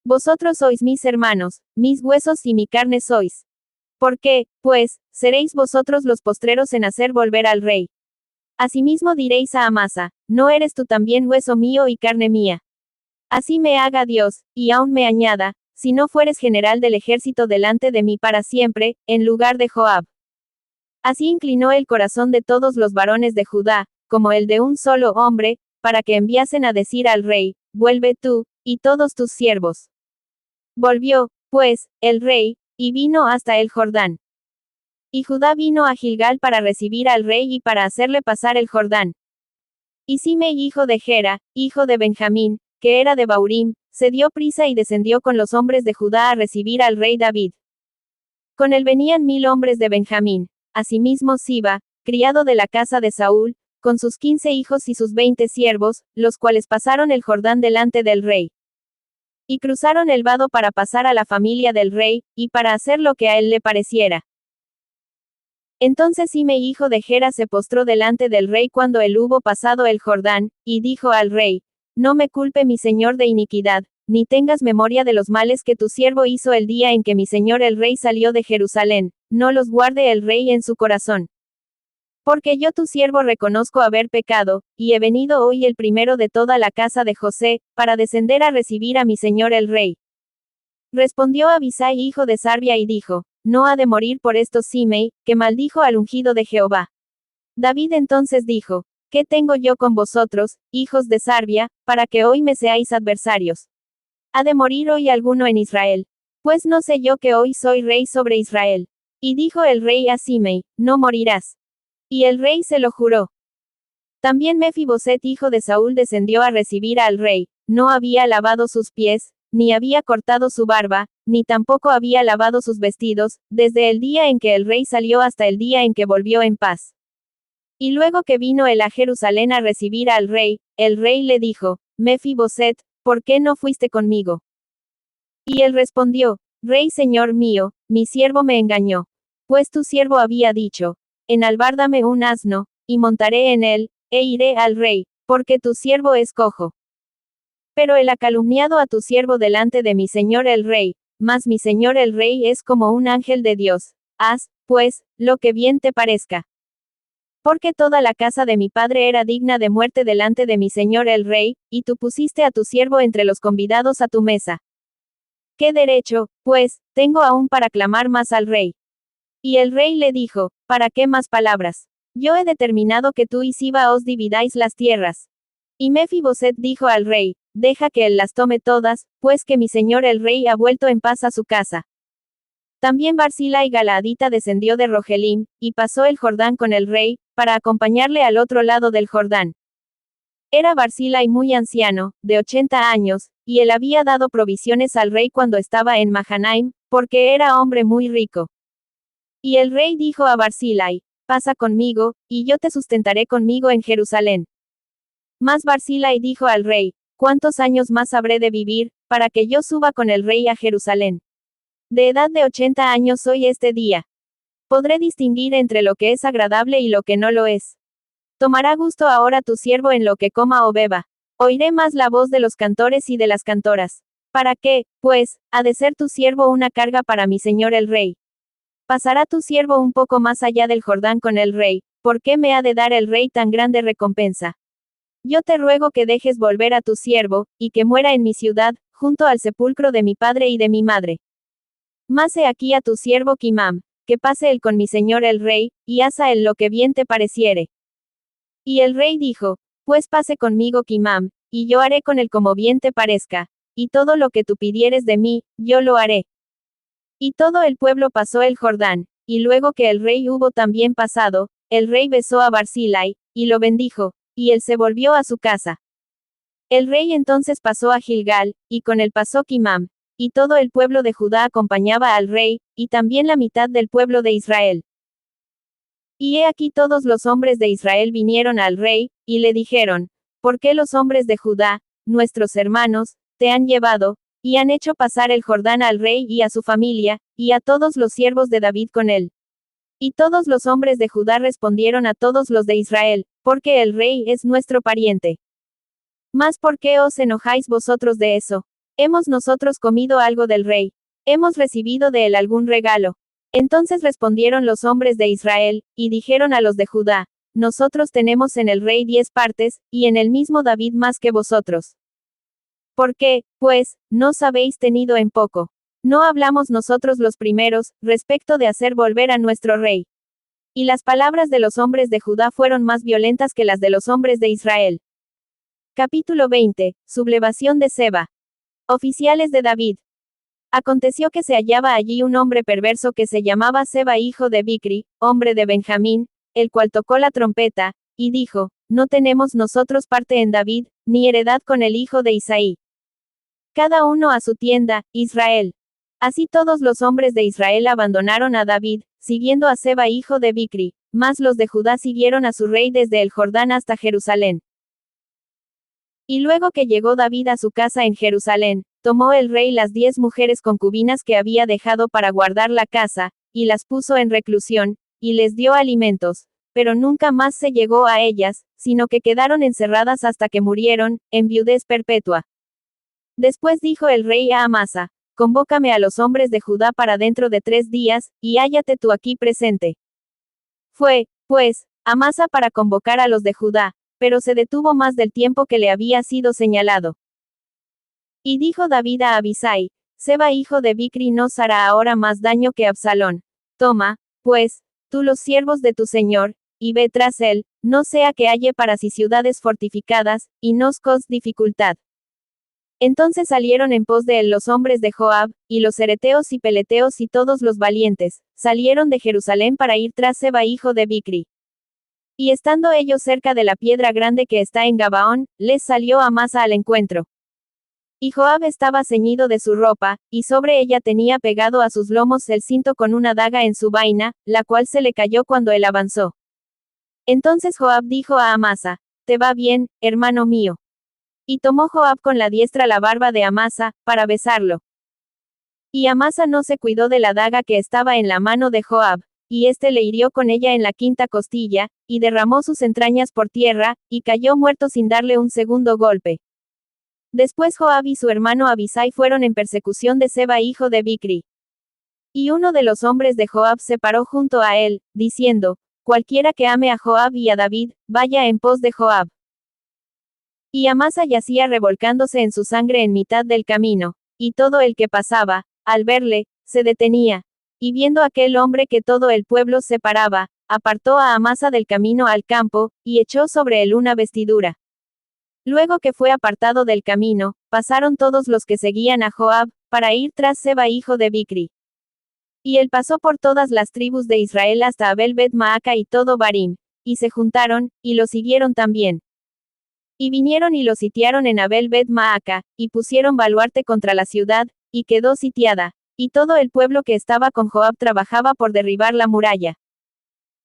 Vosotros sois mis hermanos, mis huesos y mi carne sois. ¿Por qué, pues, seréis vosotros los postreros en hacer volver al rey? Asimismo diréis a Amasa, ¿no eres tú también hueso mío y carne mía? Así me haga Dios, y aún me añada, si no fueres general del ejército delante de mí para siempre, en lugar de Joab. Así inclinó el corazón de todos los varones de Judá, como el de un solo hombre, para que enviasen a decir al rey, Vuelve tú, y todos tus siervos. Volvió, pues, el rey, y vino hasta el Jordán. Y Judá vino a Gilgal para recibir al rey y para hacerle pasar el Jordán. Y Simei hijo de Gera, hijo de Benjamín, que era de Baurim, se dio prisa y descendió con los hombres de Judá a recibir al rey David. Con él venían 1000 hombres de Benjamín, asimismo Siba, criado de la casa de Saúl, con sus 15 hijos y sus 20 siervos, los cuales pasaron el Jordán delante del rey. Y cruzaron el vado para pasar a la familia del rey, y para hacer lo que a él le pareciera. Entonces Simei hijo de Gera se postró delante del rey cuando él hubo pasado el Jordán, y dijo al rey, No me culpe mi señor de iniquidad, ni tengas memoria de los males que tu siervo hizo el día en que mi señor el rey salió de Jerusalén, no los guarde el rey en su corazón. Porque yo tu siervo reconozco haber pecado, y he venido hoy el primero de toda la casa de José, para descender a recibir a mi señor el rey. Respondió Abisai hijo de Sarbia y dijo, No ha de morir por esto Simei, que maldijo al ungido de Jehová. David entonces dijo, ¿qué tengo yo con vosotros, hijos de Sarbia, para que hoy me seáis adversarios? ¿Ha de morir hoy alguno en Israel? Pues no sé yo que hoy soy rey sobre Israel. Y dijo el rey a Simei, no morirás. Y el rey se lo juró. También Mefiboset hijo de Saúl descendió a recibir al rey, no había lavado sus pies, ni había cortado su barba, ni tampoco había lavado sus vestidos, desde el día en que el rey salió hasta el día en que volvió en paz. Y luego que vino él a Jerusalén a recibir al rey, el rey le dijo, Mefiboset, ¿por qué no fuiste conmigo? Y él respondió, Rey señor mío, mi siervo me engañó. Pues tu siervo había dicho, enalbárdame un asno, y montaré en él, e iré al rey, porque tu siervo es cojo. Pero él ha calumniado a tu siervo delante de mi señor el rey, mas mi señor el rey es como un ángel de Dios. Haz, pues, lo que bien te parezca. Porque toda la casa de mi padre era digna de muerte delante de mi señor el rey, y tú pusiste a tu siervo entre los convidados a tu mesa. ¿Qué derecho, pues, tengo aún para clamar más al rey? Y el rey le dijo, ¿para qué más palabras? Yo he determinado que tú y Siba os dividáis las tierras. Y Mefiboset dijo al rey, deja que él las tome todas, pues que mi señor el rey ha vuelto en paz a su casa. También Barzillai Galaadita descendió de Rogelim, y pasó el Jordán con el rey, para acompañarle al otro lado del Jordán. Era Barzillai muy anciano, de 80 años, y él había dado provisiones al rey cuando estaba en Mahanaim, porque era hombre muy rico. Y el rey dijo a Barzillai, pasa conmigo, y yo te sustentaré conmigo en Jerusalén. Mas Barzillai dijo al rey, ¿cuántos años más habré de vivir, para que yo suba con el rey a Jerusalén? De edad de 80 años soy este día. Podré distinguir entre lo que es agradable y lo que no lo es. Tomará gusto ahora tu siervo en lo que coma o beba. Oiré más la voz de los cantores y de las cantoras. ¿Para qué, pues, ha de ser tu siervo una carga para mi señor el rey? Pasará tu siervo un poco más allá del Jordán con el rey, ¿por qué me ha de dar el rey tan grande recompensa? Yo te ruego que dejes volver a tu siervo, y que muera en mi ciudad, junto al sepulcro de mi padre y de mi madre. Mas he aquí a tu siervo Kimam, que pase él con mi señor el rey, y haz a él lo que bien te pareciere. Y el rey dijo, pues pase conmigo Kimam, y yo haré con él como bien te parezca, y todo lo que tú pidieres de mí, yo lo haré. Y todo el pueblo pasó el Jordán, y luego que el rey hubo también pasado, el rey besó a Barzillai, y lo bendijo, y él se volvió a su casa. El rey entonces pasó a Gilgal, y con él pasó Kimam, y todo el pueblo de Judá acompañaba al rey, y también la mitad del pueblo de Israel. Y he aquí todos los hombres de Israel vinieron al rey, y le dijeron, ¿por qué los hombres de Judá, nuestros hermanos, te han llevado, y han hecho pasar el Jordán al rey y a su familia, y a todos los siervos de David con él? Y todos los hombres de Judá respondieron a todos los de Israel, porque el rey es nuestro pariente. Mas ¿por qué os enojáis vosotros de eso? ¿Hemos nosotros comido algo del rey? ¿Hemos recibido de él algún regalo? Entonces respondieron los hombres de Israel, y dijeron a los de Judá, nosotros tenemos en el rey 10 partes, y en el mismo David más que vosotros. ¿Por qué, pues, nos habéis tenido en poco? ¿No hablamos nosotros los primeros, respecto de hacer volver a nuestro rey? Y las palabras de los hombres de Judá fueron más violentas que las de los hombres de Israel. Capítulo 20. Sublevación de Seba. Oficiales de David. Aconteció que se hallaba allí un hombre perverso que se llamaba Seba hijo de Bicri, hombre de Benjamín, el cual tocó la trompeta, y dijo, no tenemos nosotros parte en David, ni heredad con el hijo de Isaí. Cada uno a su tienda, Israel. Así todos los hombres de Israel abandonaron a David, siguiendo a Seba hijo de Bicri, mas los de Judá siguieron a su rey desde el Jordán hasta Jerusalén. Y luego que llegó David a su casa en Jerusalén, tomó el rey las 10 mujeres concubinas que había dejado para guardar la casa, y las puso en reclusión, y les dio alimentos, pero nunca más se llegó a ellas, sino que quedaron encerradas hasta que murieron, en viudez perpetua. Después dijo el rey a Amasa, convócame a los hombres de Judá para dentro de 3 días, y hállate tú aquí presente. Fue, pues, Amasa para convocar a los de Judá, pero se detuvo más del tiempo que le había sido señalado. Y dijo David a Abisai, Seba hijo de Bicri nos hará ahora más daño que Absalón. Toma, pues, tú los siervos de tu señor, y ve tras él, no sea que halle para sí ciudades fortificadas, y nos cause dificultad. Entonces salieron en pos de él los hombres de Joab, y los cereteos y peleteos y todos los valientes, salieron de Jerusalén para ir tras Seba hijo de Bicri. Y estando ellos cerca de la piedra grande que está en Gabaón, les salió Amasa al encuentro. Y Joab estaba ceñido de su ropa, y sobre ella tenía pegado a sus lomos el cinto con una daga en su vaina, la cual se le cayó cuando él avanzó. Entonces Joab dijo a Amasa: «¿Te va bien, hermano mío?» Y tomó Joab con la diestra la barba de Amasa, para besarlo. Y Amasa no se cuidó de la daga que estaba en la mano de Joab, y éste le hirió con ella en la quinta costilla, y derramó sus entrañas por tierra, y cayó muerto sin darle un segundo golpe. Después Joab y su hermano Abisai fueron en persecución de Seba hijo de Bicri. Y uno de los hombres de Joab se paró junto a él, diciendo: «Cualquiera que ame a Joab y a David, vaya en pos de Joab». Y Amasa yacía revolcándose en su sangre en mitad del camino, y todo el que pasaba, al verle, se detenía. Y viendo aquel hombre que todo el pueblo se paraba, apartó a Amasa del camino al campo, y echó sobre él una vestidura. Luego que fue apartado del camino, pasaron todos los que seguían a Joab, para ir tras Seba hijo de Bicri. Y él pasó por todas las tribus de Israel hasta Abel Bet Maaca y todo Barim, y se juntaron, y lo siguieron también. Y vinieron y lo sitiaron en Abel Bet Maaca, y pusieron baluarte contra la ciudad, y quedó sitiada, y todo el pueblo que estaba con Joab trabajaba por derribar la muralla.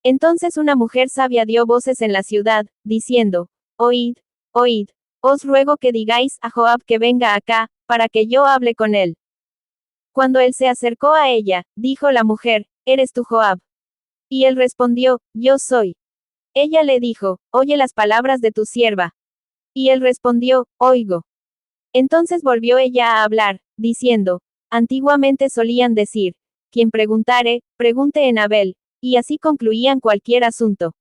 Entonces una mujer sabia dio voces en la ciudad, diciendo: «Oíd, oíd, os ruego que digáis a Joab que venga acá, para que yo hable con él». Cuando él se acercó a ella, dijo la mujer: «¿Eres tú Joab?» Y él respondió: «Yo soy». Ella le dijo: «Oye las palabras de tu sierva». Y él respondió: «Oigo». Entonces volvió ella a hablar, diciendo: «Antiguamente solían decir: quien preguntare, pregunte en Abel», y así concluían cualquier asunto.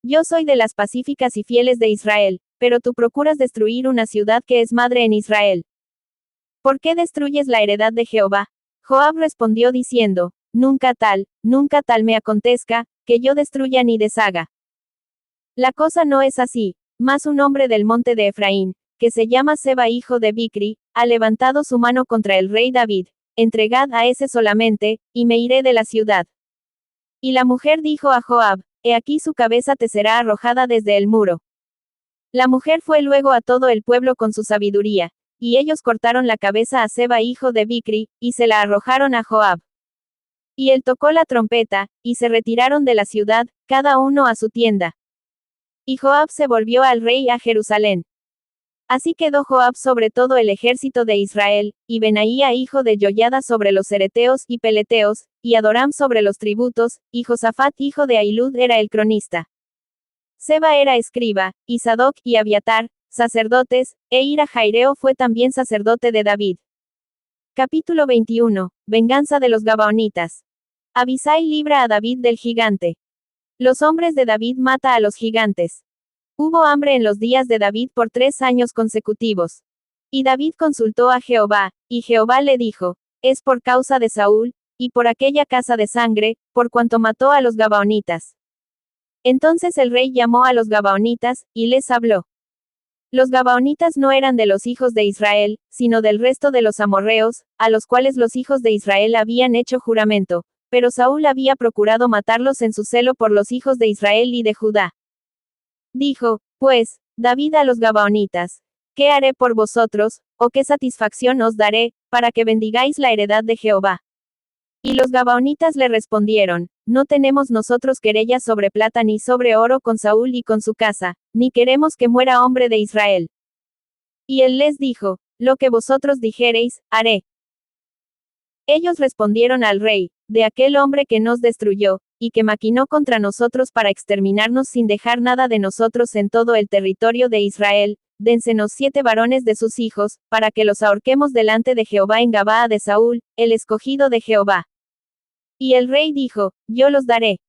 Yo soy de las pacíficas y fieles de Israel, pero tú procuras destruir una ciudad que es madre en Israel. ¿Por qué destruyes la heredad de Jehová? Joab respondió diciendo: nunca tal me acontezca, que yo destruya ni deshaga. La cosa no es así, mas un hombre del monte de Efraín, que se llama Seba hijo de Bicri, ha levantado su mano contra el rey David. Entregad a ese solamente, y me iré de la ciudad. Y la mujer dijo a Joab: he aquí su cabeza te será arrojada desde el muro. La mujer fue luego a todo el pueblo con su sabiduría, y ellos cortaron la cabeza a Seba hijo de Bicri, y se la arrojaron a Joab. Y él tocó la trompeta, y se retiraron de la ciudad, cada uno a su tienda. Y Joab se volvió al rey a Jerusalén. Así quedó Joab sobre todo el ejército de Israel, y Benaía hijo de Joiada sobre los cereteos y peleteos, y Adoram sobre los tributos, y Josafat hijo de Ahilud era el cronista. Seba era escriba, y Sadoc y Abiatar, sacerdotes, e Ira Jaireo fue también sacerdote de David. Capítulo 21. Venganza de los Gabaonitas. Abisai libra a David del gigante. Los hombres de David mata a los gigantes. Hubo hambre en los días de David por 3 años consecutivos. Y David consultó a Jehová, y Jehová le dijo: es por causa de Saúl, y por aquella casa de sangre, por cuanto mató a los Gabaonitas. Entonces el rey llamó a los Gabaonitas, y les habló. Los Gabaonitas no eran de los hijos de Israel, sino del resto de los amorreos, a los cuales los hijos de Israel habían hecho juramento, pero Saúl había procurado matarlos en su celo por los hijos de Israel y de Judá. Dijo, pues, David a los Gabaonitas: ¿qué haré por vosotros, o qué satisfacción os daré, para que bendigáis la heredad de Jehová? Y los Gabaonitas le respondieron: no tenemos nosotros querella sobre plata ni sobre oro con Saúl y con su casa, ni queremos que muera hombre de Israel. Y él les dijo: lo que vosotros dijereis, haré. Ellos respondieron al rey: de aquel hombre que nos destruyó, y que maquinó contra nosotros para exterminarnos sin dejar nada de nosotros en todo el territorio de Israel, dénsenos 7 varones de sus hijos, para que los ahorquemos delante de Jehová en Gabaa de Saúl, el escogido de Jehová. Y el rey dijo: yo los daré.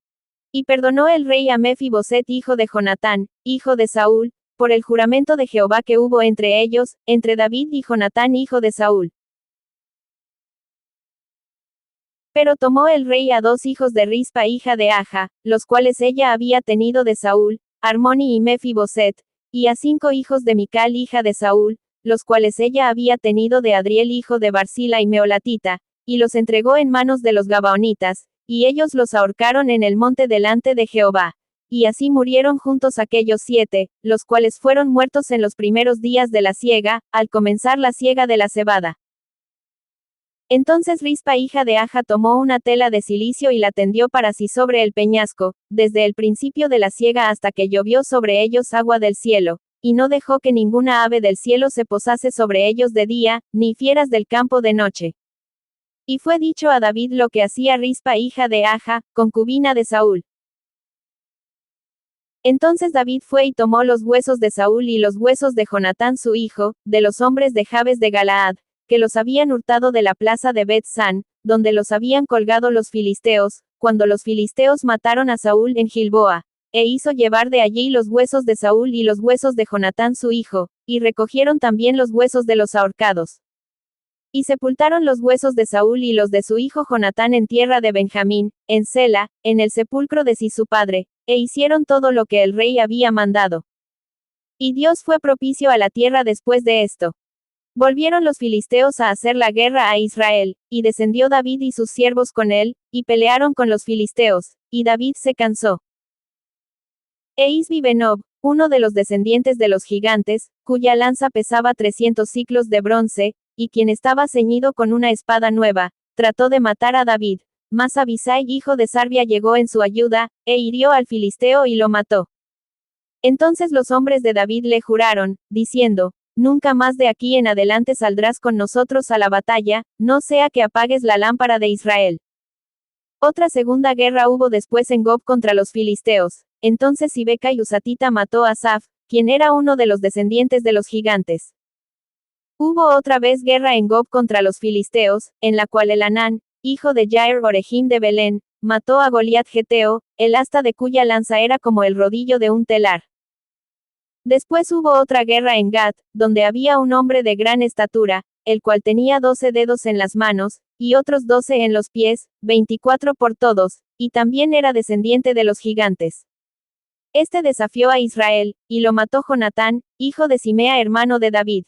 Y perdonó el rey a Mefiboset hijo de Jonatán, hijo de Saúl, por el juramento de Jehová que hubo entre ellos, entre David y Jonatán hijo de Saúl. Pero tomó el rey a 2 hijos de Rispa hija de Aja, los cuales ella había tenido de Saúl, Armoni y Mefiboset, y a 5 hijos de Mical hija de Saúl, los cuales ella había tenido de Adriel hijo de Barzila y Meolatita, y los entregó en manos de los Gabaonitas, y ellos los ahorcaron en el monte delante de Jehová. Y así murieron juntos aquellos 7, los cuales fueron muertos en los primeros días de la siega, al comenzar la siega de la cebada. Entonces Rispa hija de Aja tomó una tela de cilicio y la tendió para sí sobre el peñasco, desde el principio de la siega hasta que llovió sobre ellos agua del cielo, y no dejó que ninguna ave del cielo se posase sobre ellos de día, ni fieras del campo de noche. Y fue dicho a David lo que hacía Rispa hija de Aja, concubina de Saúl. Entonces David fue y tomó los huesos de Saúl y los huesos de Jonatán su hijo, de los hombres de Jabes de Galaad, que los habían hurtado de la plaza de Bet-San, donde los habían colgado los filisteos, cuando los filisteos mataron a Saúl en Gilboa, e hizo llevar de allí los huesos de Saúl y los huesos de Jonatán su hijo, y recogieron también los huesos de los ahorcados. Y sepultaron los huesos de Saúl y los de su hijo Jonatán en tierra de Benjamín, en Sela, en el sepulcro de Cis su padre, e hicieron todo lo que el rey había mandado. Y Dios fue propicio a la tierra después de esto. Volvieron los filisteos a hacer la guerra a Israel, y descendió David y sus siervos con él, y pelearon con los filisteos, y David se cansó. E Isbi-Benob, uno de los descendientes de los gigantes, cuya lanza pesaba 300 siclos de bronce, y quien estaba ceñido con una espada nueva, trató de matar a David, mas Abisai hijo de Sarbia llegó en su ayuda, e hirió al filisteo y lo mató. Entonces los hombres de David le juraron, diciendo, nunca más de aquí en adelante saldrás con nosotros a la batalla, no sea que apagues la lámpara de Israel. Otra segunda guerra hubo después en Gob contra los filisteos. Entonces Sibeca y Usatita mató a Asaf, quien era uno de los descendientes de los gigantes. Hubo otra vez guerra en Gob contra los filisteos, en la cual Elanán, hijo de Jair Orejim de Belén, mató a Goliat Geteo, el asta de cuya lanza era como el rodillo de un telar. Después hubo otra guerra en Gat, donde había un hombre de gran estatura, el cual tenía 12 dedos en las manos, y otros 12 en los pies, 24 por todos, y también era descendiente de los gigantes. Este desafió a Israel, y lo mató Jonatán, hijo de Simea hermano de David.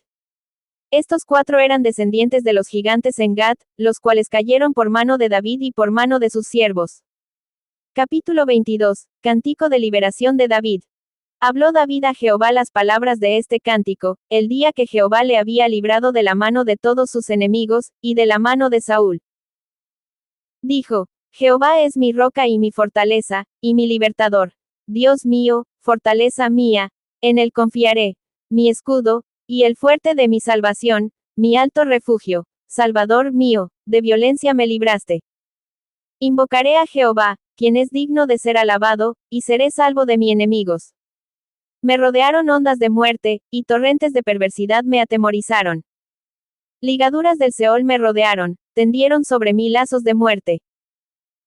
Estos 4 eran descendientes de los gigantes en Gat, los cuales cayeron por mano de David y por mano de sus siervos. Capítulo 22. Cántico de liberación de David. Habló David a Jehová las palabras de este cántico, el día que Jehová le había librado de la mano de todos sus enemigos, y de la mano de Saúl. Dijo, Jehová es mi roca y mi fortaleza, y mi libertador. Dios mío, fortaleza mía, en él confiaré. Mi escudo, y el fuerte de mi salvación, mi alto refugio. Salvador mío, de violencia me libraste. Invocaré a Jehová, quien es digno de ser alabado, y seré salvo de mis enemigos. Me rodearon ondas de muerte, y torrentes de perversidad me atemorizaron. Ligaduras del Seol me rodearon, tendieron sobre mí lazos de muerte.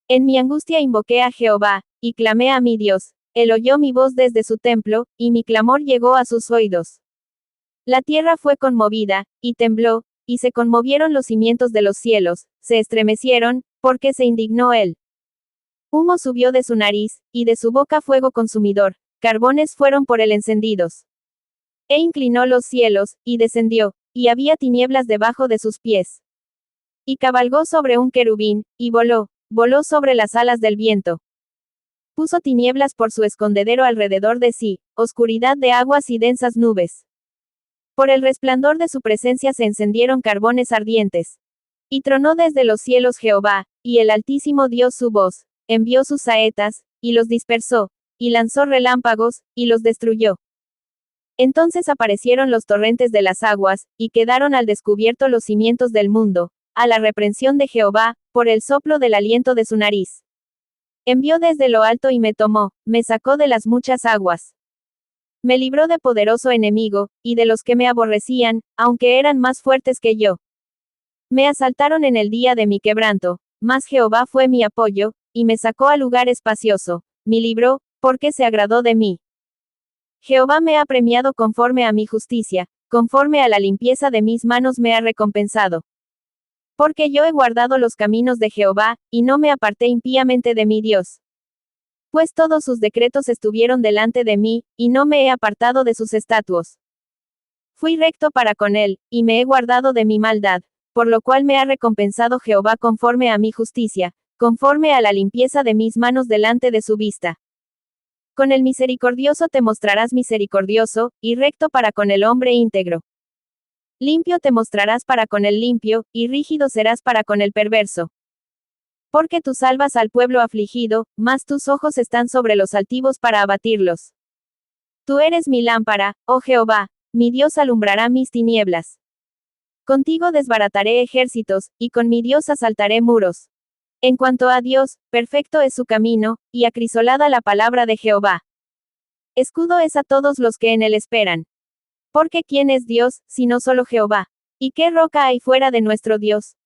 En mi angustia invoqué a Jehová, y clamé a mi Dios. Él oyó mi voz desde su templo, y mi clamor llegó a sus oídos. La tierra fue conmovida, y tembló, y se conmovieron los cimientos de los cielos, se estremecieron, porque se indignó él. Humo subió de su nariz, y de su boca fuego consumidor. Carbones fueron por él encendidos. E inclinó los cielos, y descendió, y había tinieblas debajo de sus pies. Y cabalgó sobre un querubín, y voló sobre las alas del viento. Puso tinieblas por su escondedero alrededor de sí, oscuridad de aguas y densas nubes. Por el resplandor de su presencia se encendieron carbones ardientes. Y tronó desde los cielos Jehová, y el Altísimo dio su voz, envió sus saetas, y los dispersó, y lanzó relámpagos, y los destruyó. Entonces aparecieron los torrentes de las aguas, y quedaron al descubierto los cimientos del mundo, a la reprensión de Jehová, por el soplo del aliento de su nariz. Envió desde lo alto y me tomó, me sacó de las muchas aguas. Me libró de poderoso enemigo, y de los que me aborrecían, aunque eran más fuertes que yo. Me asaltaron en el día de mi quebranto, mas Jehová fue mi apoyo, y me sacó a lugar espacioso, me libró, porque se agradó de mí. Jehová me ha premiado conforme a mi justicia, conforme a la limpieza de mis manos me ha recompensado. Porque yo he guardado los caminos de Jehová, y no me aparté impíamente de mi Dios. Pues todos sus decretos estuvieron delante de mí, y no me he apartado de sus estatutos. Fui recto para con él, y me he guardado de mi maldad, por lo cual me ha recompensado Jehová conforme a mi justicia, conforme a la limpieza de mis manos delante de su vista. Con el misericordioso te mostrarás misericordioso, y recto para con el hombre íntegro. Limpio te mostrarás para con el limpio, y rígido serás para con el perverso. Porque tú salvas al pueblo afligido, mas tus ojos están sobre los altivos para abatirlos. Tú eres mi lámpara, oh Jehová, mi Dios alumbrará mis tinieblas. Contigo desbarataré ejércitos, y con mi Dios asaltaré muros. En cuanto a Dios, perfecto es su camino, y acrisolada la palabra de Jehová. Escudo es a todos los que en él esperan. Porque ¿quién es Dios, sino solo Jehová? ¿Y qué roca hay fuera de nuestro Dios?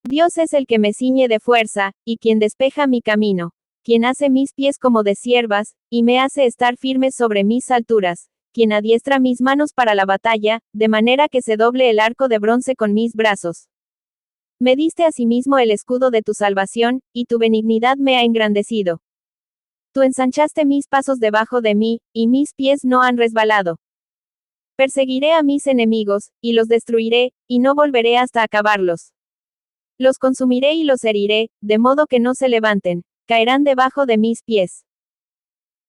Dios es el que me ciñe de fuerza, y quien despeja mi camino, quien hace mis pies como de ciervas, y me hace estar firme sobre mis alturas, quien adiestra mis manos para la batalla, de manera que se doble el arco de bronce con mis brazos. Me diste asimismo el escudo de tu salvación, y tu benignidad me ha engrandecido. Tú ensanchaste mis pasos debajo de mí, y mis pies no han resbalado. Perseguiré a mis enemigos, y los destruiré, y no volveré hasta acabarlos. Los consumiré y los heriré, de modo que no se levanten, caerán debajo de mis pies.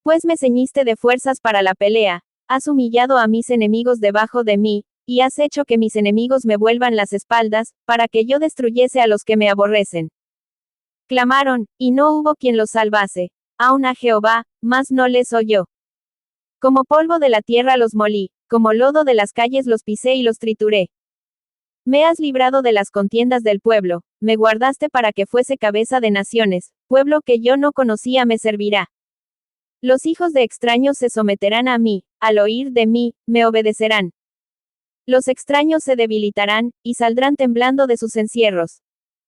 Pues me ceñiste de fuerzas para la pelea, has humillado a mis enemigos debajo de mí, y has hecho que mis enemigos me vuelvan las espaldas, para que yo destruyese a los que me aborrecen. Clamaron, y no hubo quien los salvase, aun a Jehová, mas no les oyó. Como polvo de la tierra los molí, como lodo de las calles los pisé y los trituré. Me has librado de las contiendas del pueblo, me guardaste para que fuese cabeza de naciones, pueblo que yo no conocía me servirá. Los hijos de extraños se someterán a mí, al oír de mí, me obedecerán. Los extraños se debilitarán, y saldrán temblando de sus encierros.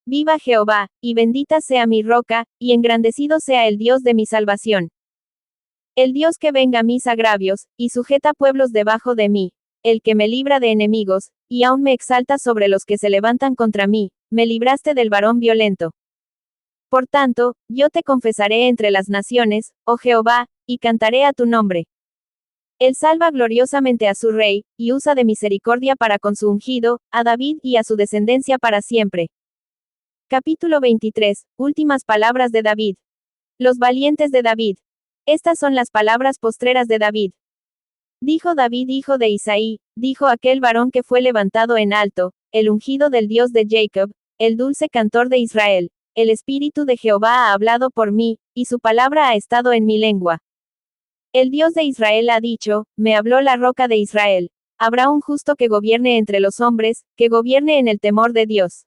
Viva Jehová, y bendita sea mi roca, y engrandecido sea el Dios de mi salvación. El Dios que venga mis agravios, y sujeta pueblos debajo de mí, el que me libra de enemigos, y aún me exalta sobre los que se levantan contra mí, me libraste del varón violento. Por tanto, yo te confesaré entre las naciones, oh Jehová, y cantaré a tu nombre. Él salva gloriosamente a su rey, y usa de misericordia para con su ungido, a David y a su descendencia para siempre. Capítulo 23, últimas palabras de David. Los valientes de David. Estas son las palabras postreras de David. Dijo David hijo de Isaí, dijo aquel varón que fue levantado en alto, el ungido del Dios de Jacob, el dulce cantor de Israel, el Espíritu de Jehová ha hablado por mí, y su palabra ha estado en mi lengua. El Dios de Israel ha dicho, me habló la roca de Israel. Habrá un justo que gobierne entre los hombres, que gobierne en el temor de Dios.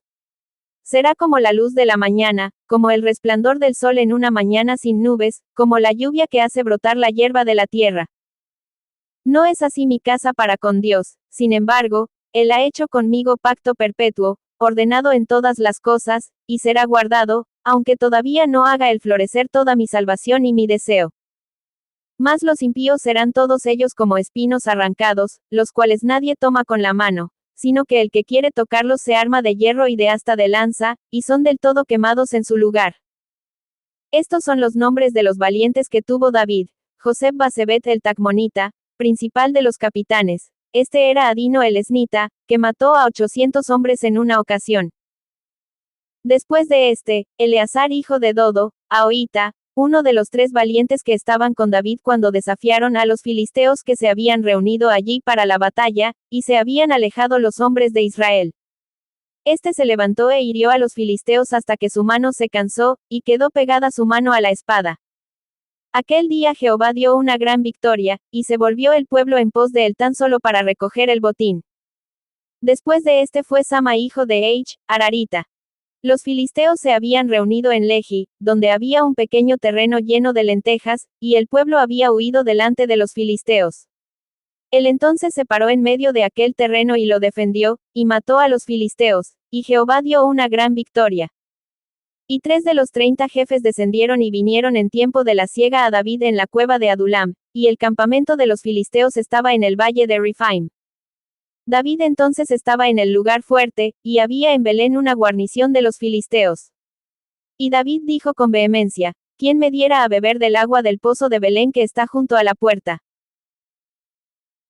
Será como la luz de la mañana, como el resplandor del sol en una mañana sin nubes, como la lluvia que hace brotar la hierba de la tierra. No es así mi casa para con Dios, sin embargo, Él ha hecho conmigo pacto perpetuo, ordenado en todas las cosas, y será guardado, aunque todavía no haga el florecer toda mi salvación y mi deseo. Mas los impíos serán todos ellos como espinos arrancados, los cuales nadie toma con la mano, sino que el que quiere tocarlos se arma de hierro y de asta de lanza, y son del todo quemados en su lugar. Estos son los nombres de los valientes que tuvo David: Joseb Basebet el Tacmonita, principal de los capitanes. Este era Adino el Esnita, que mató a 800 hombres en una ocasión. Después de este, Eleazar hijo de Dodo, Ahoita, uno de los 3 valientes que estaban con David cuando desafiaron a los filisteos que se habían reunido allí para la batalla, y se habían alejado los hombres de Israel. Este se levantó e hirió a los filisteos hasta que su mano se cansó, y quedó pegada su mano a la espada. Aquel día Jehová dio una gran victoria, y se volvió el pueblo en pos de él tan solo para recoger el botín. Después de este fue Sama hijo de Eich, Ararita. Los filisteos se habían reunido en Lehi, donde había un pequeño terreno lleno de lentejas, y el pueblo había huido delante de los filisteos. Él entonces se paró en medio de aquel terreno y lo defendió, y mató a los filisteos, y Jehová dio una gran victoria. Y 3 de los 30 jefes descendieron y vinieron en tiempo de la siega a David en la cueva de Adulam, y el campamento de los filisteos estaba en el valle de Rifaim. David entonces estaba en el lugar fuerte, y había en Belén una guarnición de los filisteos. Y David dijo con vehemencia: ¿Quién me diera a beber del agua del pozo de Belén que está junto a la puerta?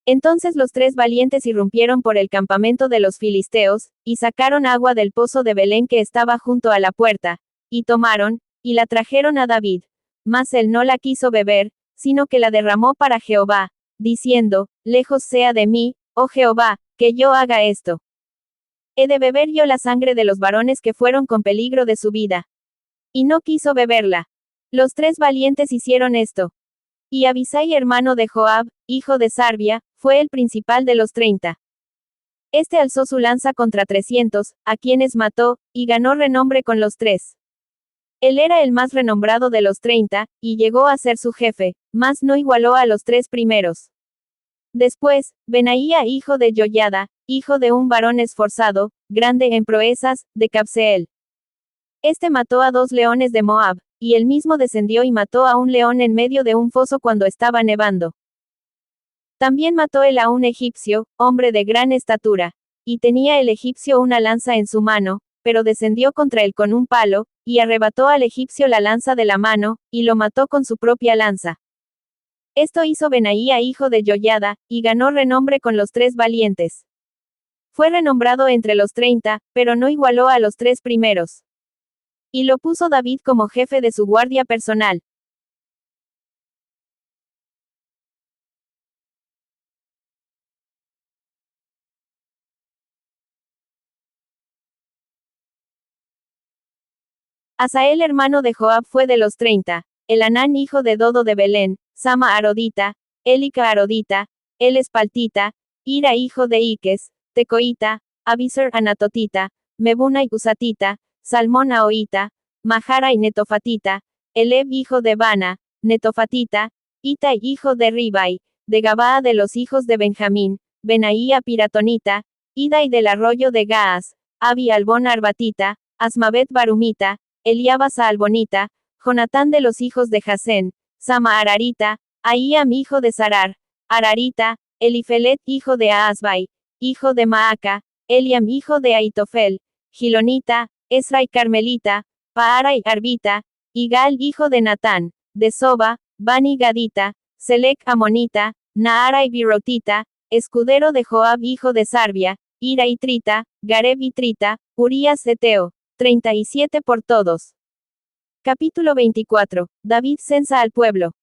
Entonces los tres valientes irrumpieron por el campamento de los filisteos, y sacaron agua del pozo de Belén que estaba junto a la puerta, y tomaron, y la trajeron a David. Mas él no la quiso beber, sino que la derramó para Jehová, diciendo: Lejos sea de mí, oh Jehová, que yo haga esto. He de beber yo la sangre de los varones que fueron con peligro de su vida. Y no quiso beberla. Los tres valientes hicieron esto. Y Abisai, hermano de Joab, hijo de Sarvia, fue el principal de los 30. Este alzó su lanza contra 300, a quienes mató, y ganó renombre con los tres. Él era el más renombrado de los 30, y llegó a ser su jefe, mas no igualó a los tres primeros. Después, Benaía, hijo de Joiada, hijo de un varón esforzado, grande en proezas, de Cabseel. Este mató a 2 leones de Moab, y él mismo descendió y mató a un león en medio de un foso cuando estaba nevando. También mató él a un egipcio, hombre de gran estatura. Y tenía el egipcio una lanza en su mano, pero descendió contra él con un palo, y arrebató al egipcio la lanza de la mano, y lo mató con su propia lanza. Esto hizo Benaía hijo de Joiada, y ganó renombre con los tres valientes. Fue renombrado entre los 30, pero no igualó a los tres primeros. Y lo puso David como jefe de su guardia personal. Asael hermano de Joab fue de los 30, Elanán hijo de Dodo de Belén, Sama Arodita, Elica Arodita, El Espaltita, Ira hijo de Iques, Tecoita, Abisar Anatotita, Mebuna y Usatita, Salmón Ahoita, Mahara y Netofatita, Eleb hijo de Bana, Netofatita, Itai hijo de Ribai, de Gabaa de los hijos de Benjamín, Benaía Piratonita, Idai del arroyo de Gaas, Abi Albón Arbatita, Asmavet Barumita, Eliaba Saalbonita, Jonatán de los hijos de Jasén, Sama Ararita, Ahíam hijo de Sarar, Ararita, Elifelet hijo de Aasbai, hijo de Maaca, Eliam hijo de Aitofel, Gilonita, Esra y Carmelita, Paara y Arbita, Igal hijo de Natán, de Soba, Bani Gadita, Selec Amonita, Naara y Birotita, escudero de Joab hijo de Sarvia, Ira y Trita, Gareb y Trita, Urías Eteo. 37 por todos. Capítulo 24. David censa al pueblo.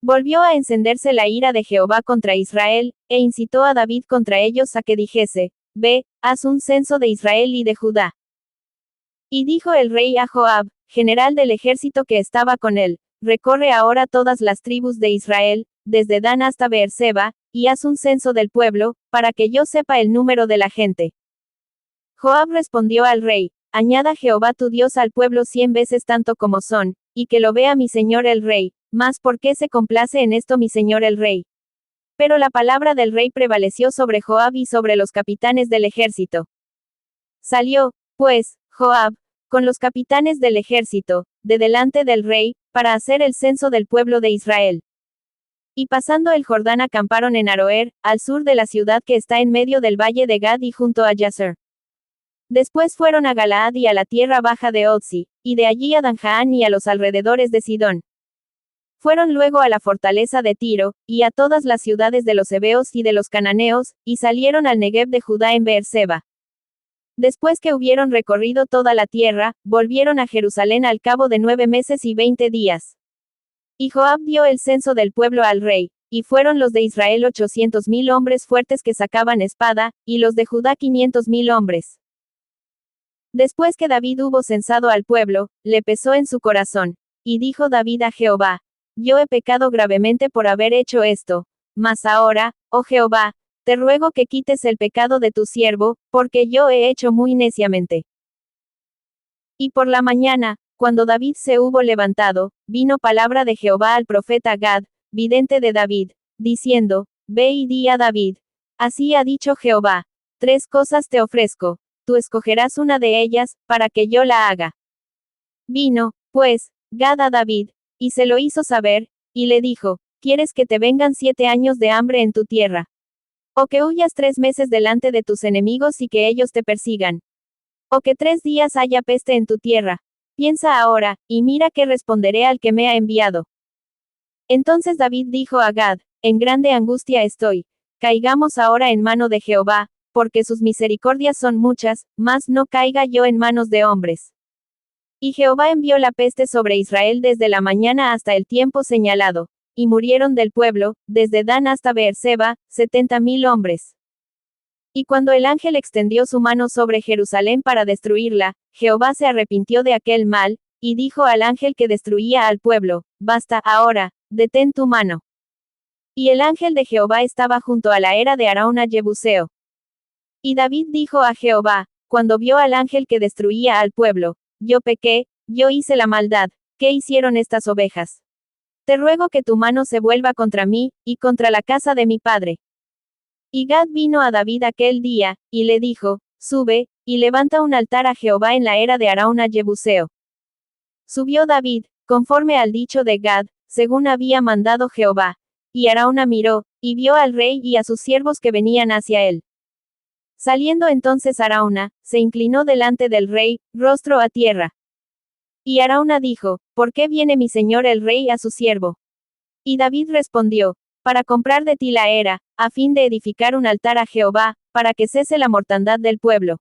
Volvió a encenderse la ira de Jehová contra Israel, e incitó a David contra ellos a que dijese: Ve, haz un censo de Israel y de Judá. Y dijo el rey a Joab, general del ejército que estaba con él: Recorre ahora todas las tribus de Israel, desde Dan hasta Beerseba, y haz un censo del pueblo, para que yo sepa el número de la gente. Joab respondió al rey: Añada Jehová tu Dios al pueblo 100 veces tanto como son, y que lo vea mi señor el rey, mas ¿por qué se complace en esto mi señor el rey? Pero la palabra del rey prevaleció sobre Joab y sobre los capitanes del ejército. Salió, pues, Joab, con los capitanes del ejército, de delante del rey, para hacer el censo del pueblo de Israel. Y pasando el Jordán acamparon en Aroer, al sur de la ciudad que está en medio del valle de Gad y junto a Yazer. Después fueron a Galaad y a la tierra baja de Otzi, y de allí a Danjaán y a los alrededores de Sidón. Fueron luego a la fortaleza de Tiro, y a todas las ciudades de los heveos y de los cananeos, y salieron al Negev de Judá en Beerseba. Después que hubieron recorrido toda la tierra, volvieron a Jerusalén al cabo de 9 meses y 20 días. Y Joab dio el censo del pueblo al rey, y fueron los de Israel 800,000 hombres fuertes que sacaban espada, y los de Judá 500,000 hombres. Después que David hubo censado al pueblo, le pesó en su corazón. Y dijo David a Jehová: Yo he pecado gravemente por haber hecho esto. Mas ahora, oh Jehová, te ruego que quites el pecado de tu siervo, porque yo he hecho muy neciamente. Y por la mañana, cuando David se hubo levantado, vino palabra de Jehová al profeta Gad, vidente de David, diciendo: Ve y di a David: Así ha dicho Jehová: 3 cosas te ofrezco. Tú escogerás una de ellas, para que yo la haga. Vino, pues, Gad a David, y se lo hizo saber, y le dijo: ¿Quieres que te vengan 7 años de hambre en tu tierra? O que huyas 3 meses delante de tus enemigos y que ellos te persigan. O que 3 días haya peste en tu tierra. Piensa ahora, y mira qué responderé al que me ha enviado. Entonces David dijo a Gad, en grande angustia estoy. Caigamos ahora en mano de Jehová, porque sus misericordias son muchas, mas no caiga yo en manos de hombres. Y Jehová envió la peste sobre Israel desde la mañana hasta el tiempo señalado, y murieron del pueblo, desde Dan hasta Beerseba, 70,000 hombres. Y cuando el ángel extendió su mano sobre Jerusalén para destruirla, Jehová se arrepintió de aquel mal, y dijo al ángel que destruía al pueblo, basta, ahora, detén tu mano. Y el ángel de Jehová estaba junto a la era de Arauna Jebuseo. Y David dijo a Jehová, cuando vio al ángel que destruía al pueblo, yo pequé, yo hice la maldad, ¿qué hicieron estas ovejas? Te ruego que tu mano se vuelva contra mí, y contra la casa de mi padre. Y Gad vino a David aquel día, y le dijo, sube, y levanta un altar a Jehová en la era de Arauna Jebuseo. Subió David, conforme al dicho de Gad, según había mandado Jehová. Y Arauna miró, y vio al rey y a sus siervos que venían hacia él. Saliendo entonces Arauna, se inclinó delante del rey, rostro a tierra. Y Arauna dijo, ¿por qué viene mi señor el rey a su siervo? Y David respondió, para comprar de ti la era, a fin de edificar un altar a Jehová, para que cese la mortandad del pueblo.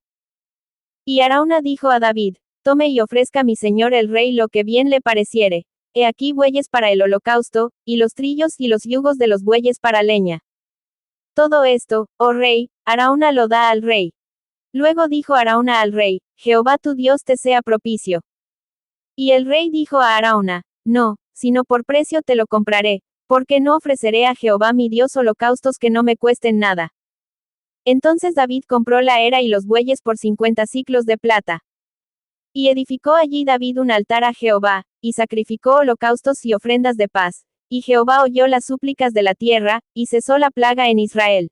Y Arauna dijo a David, tome y ofrezca mi señor el rey lo que bien le pareciere. He aquí bueyes para el holocausto, y los trillos y los yugos de los bueyes para leña. Todo esto, oh rey, Arauna lo da al rey. Luego dijo Arauna al rey, Jehová tu Dios te sea propicio. Y el rey dijo a Arauna, no, sino por precio te lo compraré, porque no ofreceré a Jehová mi Dios holocaustos que no me cuesten nada. Entonces David compró la era y los bueyes por 50 siclos de plata. Y edificó allí David un altar a Jehová, y sacrificó holocaustos y ofrendas de paz. Y Jehová oyó las súplicas de la tierra, y cesó la plaga en Israel.